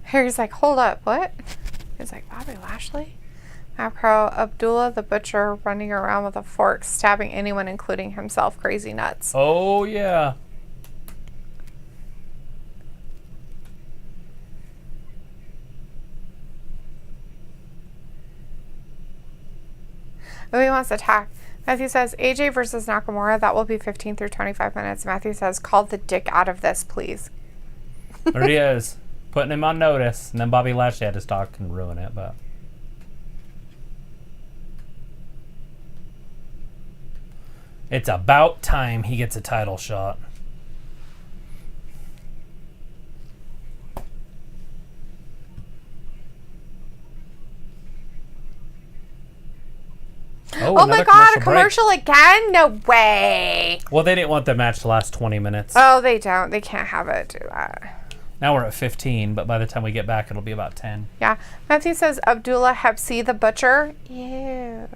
Harry's like, hold up, what? He's like, Bobby Lashley? Macro, Abdullah the Butcher running around with a fork, stabbing anyone, including himself. Crazy nuts. Oh, yeah. Oh, he wants to attack. Matthew says, AJ versus Nakamura, that will be 15 through 25 minutes. Matthew says, call the dick out of this, please. There he is. Putting him on notice. And then Bobby Lashley had to talk and ruin it, but... It's about time he gets a title shot. Oh my god, a commercial again? No way. Well, they didn't want the match to last 20 minutes. Oh, they don't. They can't have it do that. Now we're at 15, but by the time we get back, it'll be about 10. Yeah. Matthew says Abdullah Hepsi the Butcher. Ew.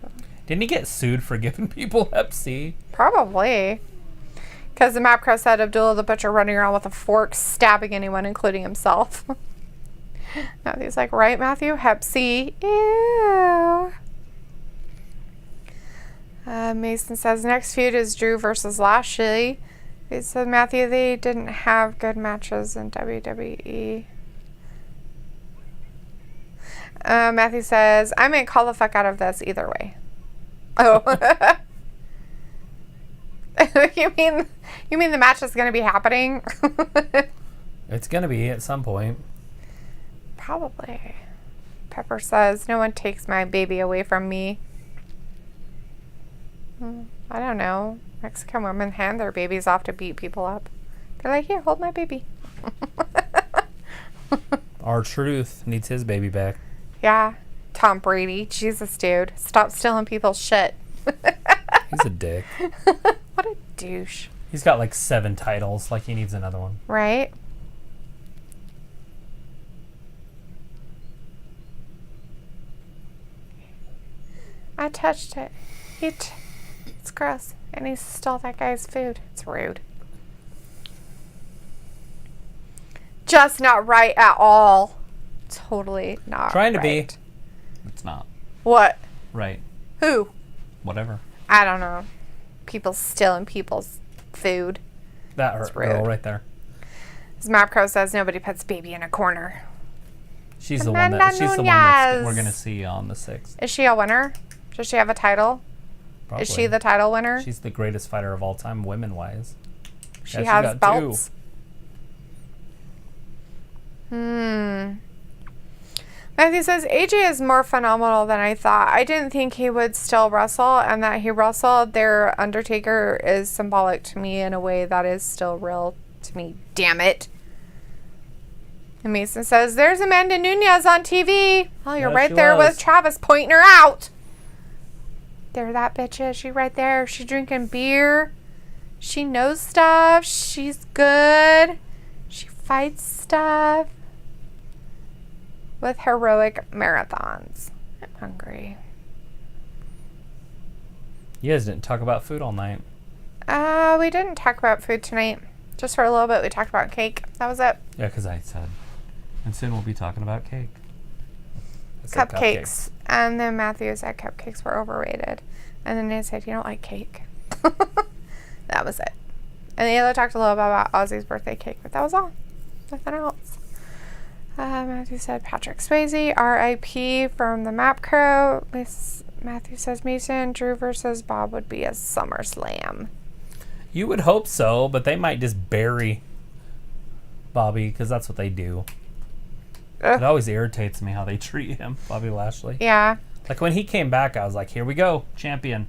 Didn't he get sued for giving people Hep C? Probably. Because the map crow said Abdullah the Butcher running around with a fork stabbing anyone, including himself. Matthew's like, right, Matthew? Hep C. Ew. Mason says next feud is Drew versus Lashley. He said, Matthew, they didn't have good matches in WWE. Matthew says, I may call the fuck out of this either way. Oh. You mean the match is going to be happening? It's going to be at some point. Probably. Pepper says, no one takes my baby away from me. I don't know. Mexican women hand their babies off to beat people up. They're like, here, hold my baby. R-Truth needs his baby back. Yeah. Tom Brady. Jesus, dude. Stop stealing people's shit. He's a dick. What a douche. He's got like 7 titles. Like he needs another one. Right? I touched it. It's gross. And he stole that guy's food. It's rude. Just not right at all. Totally not Trying to right. be. It's not. What? Right. Who? Whatever. I don't know. People stealing people's food. That hurt girl right there. As Map Crow says, nobody puts baby in a corner. She's the one that we're going to see on the 6th. Is she a winner? Does she have a title? Probably. Is she the title winner? She's the greatest fighter of all time, women-wise. She has belts. 2. Matthew says, AJ is more phenomenal than I thought. I didn't think he would still wrestle, and that he wrestled. Their Undertaker is symbolic to me in a way that is still real to me. Damn it. And Mason says, there's Amanda Nunez on TV. Oh, you're right there with Travis pointing her out. There that bitch is. She right there. She drinking beer. She knows stuff. She's good. She fights stuff. With heroic marathons. I'm hungry. You guys didn't talk about food all night. We didn't talk about food tonight. Just for a little bit, we talked about cake. That was it. Yeah, because I said. And soon we'll be talking about cake. Cupcakes. And then Matthew said cupcakes were overrated. And then they said, you don't like cake. That was it. And the other talked a little bit about Ozzy's birthday cake, but that was all. Nothing else. Matthew said Patrick Swayze, R.I.P. from the Map Crow. Matthew says Mason, Drew versus Bob would be a SummerSlam. You would hope so, but they might just bury Bobby because that's what they do. It always irritates me how they treat him, Bobby Lashley. Yeah. Like when he came back, I was like, here we go, champion.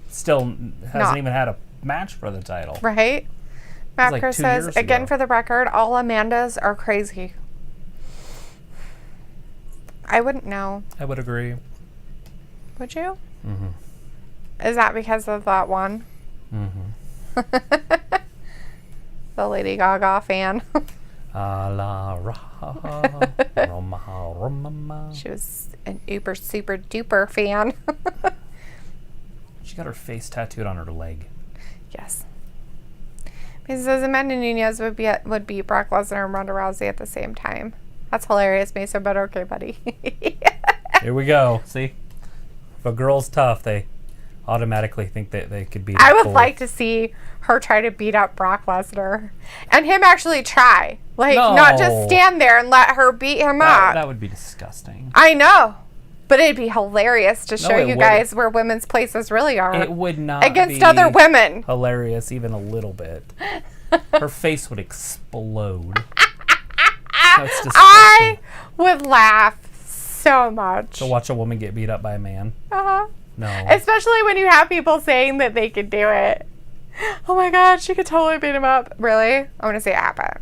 Still hasn't even had a match for the title. Right? Map Crow says, again for the record, all Amandas are crazy. I wouldn't know. I would agree. Would you? Mm-hmm. Is that because of that one? Mm-hmm. The Lady Gaga fan. She was an uber super duper fan. She got her face tattooed on her leg. Yes. He says Amanda Nunez would beat Brock Lesnar and Ronda Rousey at the same time. That's hilarious, Mason, but okay, buddy. Here we go. See? If a girl's tough, they automatically think that they could beat I would like to see her try to beat up Brock Lesnar. And him actually try. Like, not just stand there and let her beat him up. That would be disgusting. I know. But it'd be hilarious to show you guys where women's places really are. It would not against other women. Hilarious even a little bit. Her face would explode. That's disgusting. I would laugh so much. To watch a woman get beat up by a man. Uh-huh. No. Especially when you have people saying that they could do it. Oh my God, she could totally beat him up. Really? I'm going to say it happened.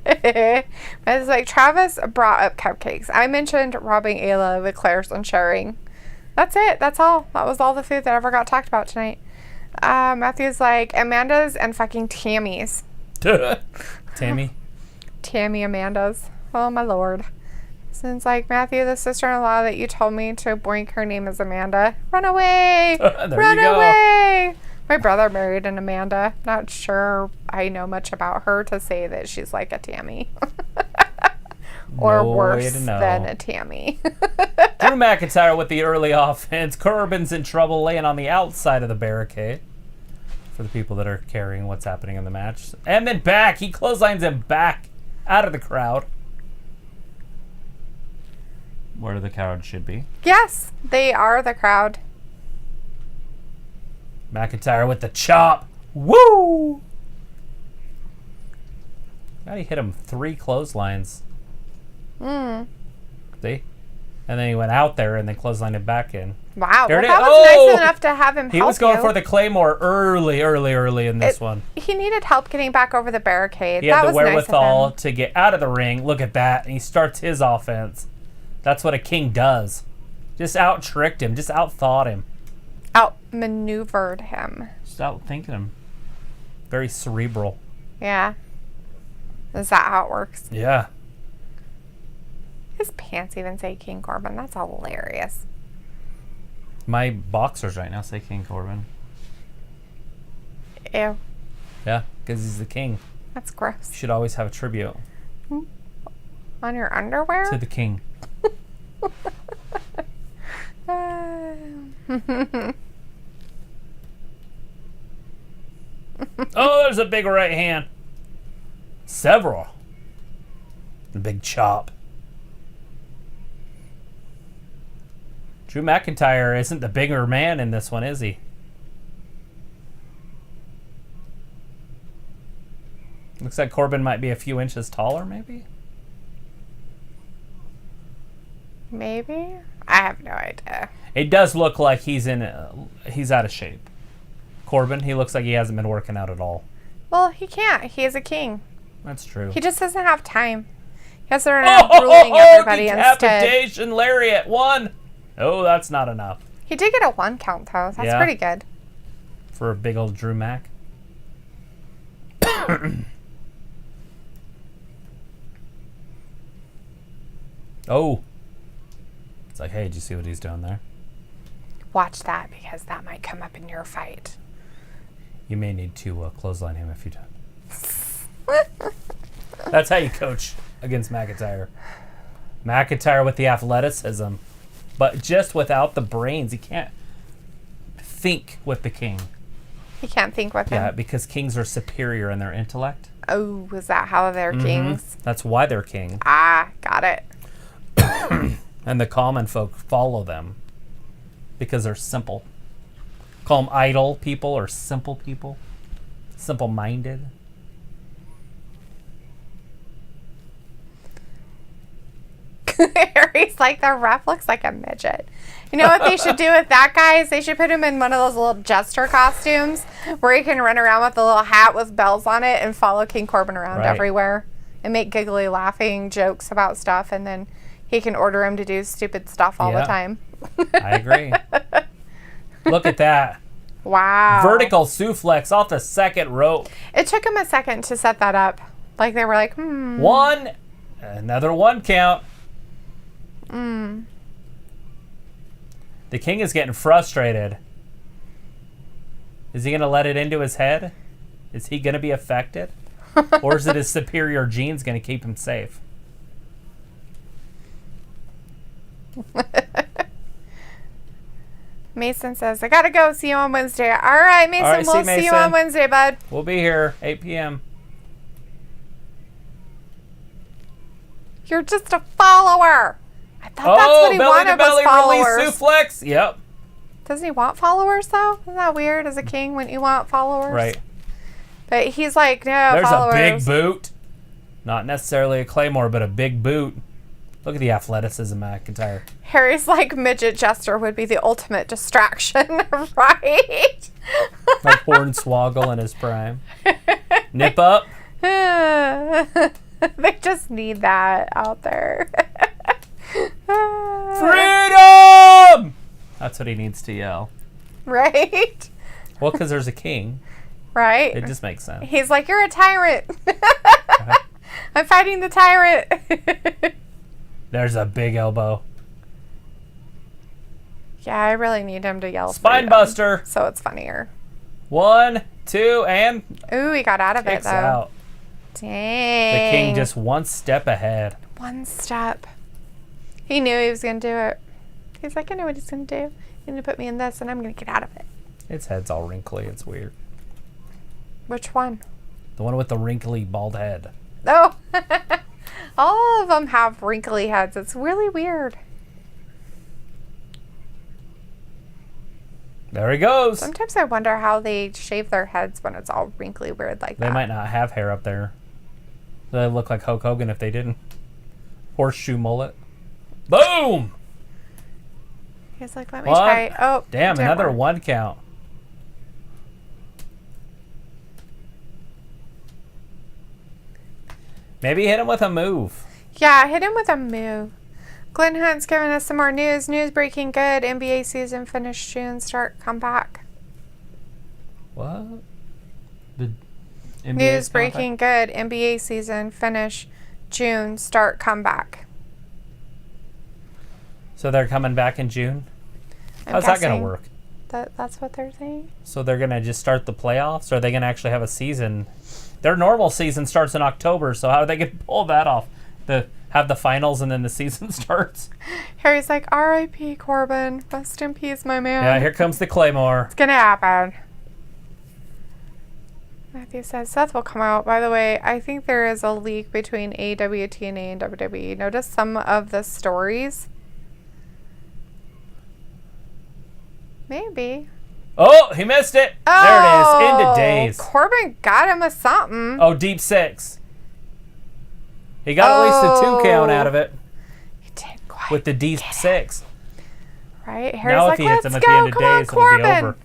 It's like Travis brought up cupcakes. I mentioned robbing Ayla of eclairs and sharing. That's it. That's all. That was all the food that ever got talked about tonight. Matthew's like Amanda's and fucking Tammy's. Tammy Amanda's. Oh my lord. Since like Matthew, the sister-in-law that you told me to boink, her name is Amanda. Run away! Run away! My brother married an Amanda. Not sure I know much about her to say that she's like a Tammy. Or worse than a Tammy. Drew McIntyre with the early offense. Corbin's in trouble laying on the outside of the barricade. For the people that are carrying what's happening in the match. And then back. He clotheslines him back out of the crowd. Where the crowd should be. Yes, they are the crowd. McIntyre with the chop. Woo! Now he hit him 3 clotheslines. See? And then he went out there and then clotheslined him back in. Wow. Well, that was nice enough to have him help He was going for the Claymore early in this one. He needed help getting back over the barricade. He had the wherewithal to get out of the ring. Look at that. And he starts his offense. That's what a king does. Just out-tricked him. Just out-thought him. Out-maneuvered him. Just out-thinking him. Very cerebral. Yeah. Is that how it works? Yeah. His pants even say King Corbin. That's hilarious. My boxers right now say King Corbin. Ew. Yeah, because he's the king. That's gross. You should always have a tribute. On your underwear? To the king. Oh, there's a big right hand. Several. A big chop. Drew McIntyre isn't the bigger man in this one, is he? Looks like Corbin might be a few inches taller, maybe? Maybe? I have no idea. It does look like he's out of shape. Corbin, he looks like he hasn't been working out at all. Well, he can't. He is a king. That's true. He just doesn't have time. He has to run out ruling everybody instead. Decapitation lariat, 1. Oh, that's not enough. He did get a 1 count, though. That's pretty good. For a big old Drew Mac. Oh. It's like, hey, did you see what he's doing there? Watch that, because that might come up in your fight. You may need to clothesline him if you don't. That's how you coach against McIntyre. McIntyre with the athleticism, but just without the brains. He can't think with the king. He can't think with him. Yeah, because kings are superior in their intellect. Oh, is that how they're kings? That's why they're king. Ah, got it. And the common folk follow them because they're simple. Call them idle people or simple people. Simple-minded. Harry's like, the ref looks like a midget. You know what they should do with that guy is they should put him in one of those little jester costumes where he can run around with a little hat with bells on it and follow King Corbin around everywhere and make giggly laughing jokes about stuff, and then he can order him to do stupid stuff all the time. I agree. Look at that. Wow. Vertical suplex off the second rope. It took him a second to set that up. Like they were like, 1. Another 1 count. The king is getting frustrated. Is he going to let it into his head? Is he going to be affected? Or is it his superior genes going to keep him safe? Mason says, I got to go. See you on Wednesday. All right, Mason. All right, we'll see you on Wednesday, bud. We'll be here, 8 p.m. You're just a follower. I thought that's what he wanted was followers. Release suplex. Yep. Doesn't he want followers, though? Isn't that weird? As a king, wouldn't you want followers? Right. But he's like, no, There's followers. a big boot. Not necessarily a claymore, but a big boot. Look at the athleticism, McIntyre. Harry's like midget jester would be the ultimate distraction, right? Like Hornswoggle in his prime. Nip up. They just need that out there. Freedom! That's what he needs to yell. Right? Well, because there's a king. Right? It just makes sense. He's like, you're a tyrant. I'm fighting the tyrant. There's a big elbow. Yeah, I really need him to yell Spine freedom, buster. so it's funnier. 1, 2, and Ooh, he got out of it, kicks though. out. Dang. The king just one step ahead. One step. He knew he was going to do it. He's like, I know what he's going to do. He's going to put me in this, and I'm going to get out of it. Its head's all wrinkly. It's weird. Which one? The one with the wrinkly bald head. Oh. All of them have wrinkly heads. It's really weird. There he goes. Sometimes I wonder how they shave their heads when it's all wrinkly weird like that. They might not have hair up there. They look like Hulk Hogan if they didn't. Horseshoe mullet. Boom! He's like, let me try. Oh, damn, another 1 count. Maybe hit him with a move. Yeah, hit him with a move. Glenn Hunt's giving us some more news. News breaking good. NBA season finished June. Start comeback. What? The NBA News breaking good. NBA season finish June. Start comeback. So they're coming back in June? How's that going to work? That's what they're saying? So they're going to just start the playoffs? Or are they going to actually have a season? Their normal season starts in October, so how are they going to pull that off? Have the finals and then the season starts? Harry's like, R.I.P. Corbin. Rest in peace, my man. Yeah, here comes the Claymore. It's going to happen. Matthew says, Seth will come out. By the way, I think there is a leak between AEW, TNA, and WWE. Notice some of the stories. Maybe. Oh, he missed it. Oh, there it is. Into days. Corbin got him with something. Oh, deep 6. He got at least a 2 count out of it. He did quite with the deep 6. Right? Harry's now like, if he hits let's him at go. the end of Come on, days, it'll be Corbin. over.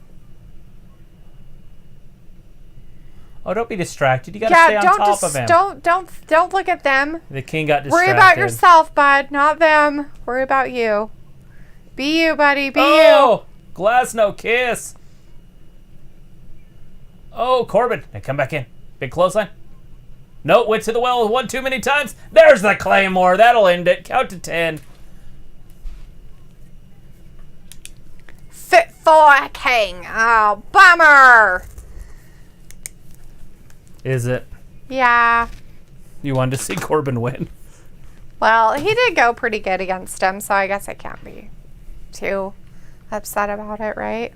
Oh, don't be distracted. You got to stay on top of him. Don't look at them. The king got distracted. Worry about yourself, bud, not them. Worry about you. Be you, buddy. Be you. Oh, Glasnow kiss. Oh, Corbin. Now come back in. Big clothesline. No, went to the well 1 too many times. There's the Claymore. That'll end it. Count to 10. Fit for a king. Oh, bummer. Is it? Yeah. You wanted to see Corbin win? Well, he did go pretty good against him, so I guess I can't be too upset about it, right?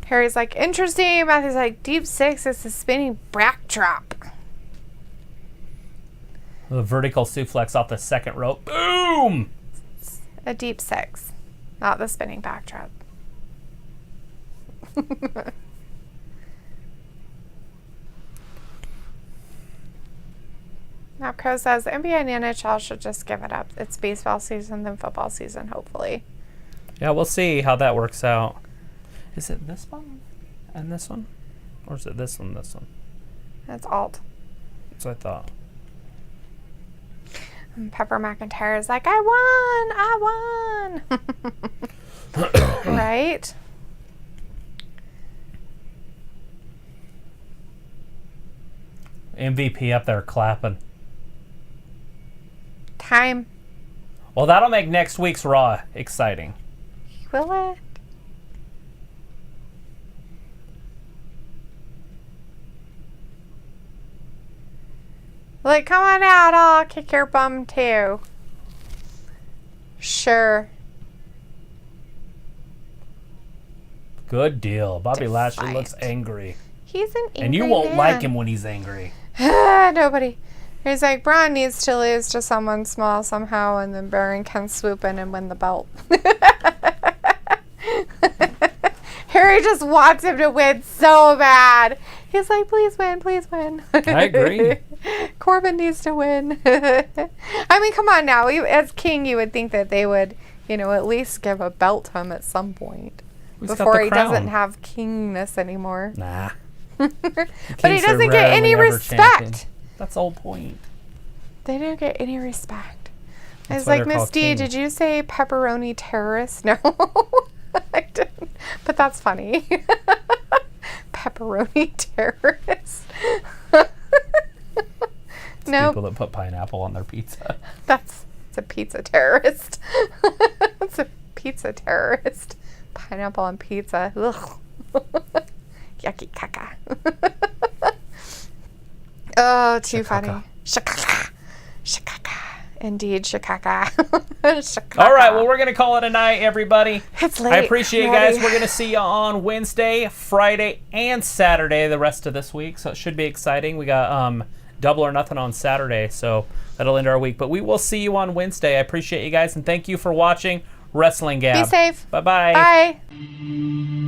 Harry's like, interesting. Matthew's like, deep 6 is the spinning backdrop. The vertical suplex off the second rope. Boom! A deep 6, not the spinning backdrop. Now, Crow says, NBA and NHL should just give it up. It's baseball season, then football season, hopefully. Yeah, we'll see how that works out. Is it this one and this one? Or is it this one, this one? That's alt. That's what I thought. And Pepper McIntyre is like, I won! Right? MVP up there clapping. Time. Well, that'll make next week's Raw exciting. Will it? Like, come on out, I'll kick your bum too. Sure. Good deal. Bobby Lashley looks angry. He's an angry And you won't man. like him when he's angry. Nobody. He's like, Braun needs to lose to someone small somehow, and then Baron can swoop in and win the belt. Harry just wants him to win so bad. He's like, please win, please win. I agree. Corbin needs to win. I mean, come on now. As king, you would think that they would, at least give a belt to him at some point. Before he doesn't have kingness anymore. Nah. But he doesn't get any respect. Champion. That's the whole point. They didn't get any respect. That's It's like, Miss D, did you say pepperoni terrorist? No, I didn't. But that's funny. Pepperoni terrorist. No. People that put pineapple on their pizza. It's a pizza terrorist. It's a pizza terrorist. Pineapple on pizza. Ugh. Yucky caca. Oh, too funny. Shakaka. Shakaka. Indeed, shakaka. Shakaka. All right, well, we're going to call it a night, everybody. It's late. I appreciate you guys. We're going to see you on Wednesday, Friday, and Saturday the rest of this week, so it should be exciting. We got Double or Nothing on Saturday, so that'll end our week. But we will see you on Wednesday. I appreciate you guys, and thank you for watching WrestlingGab. Be safe. Bye-bye. Bye.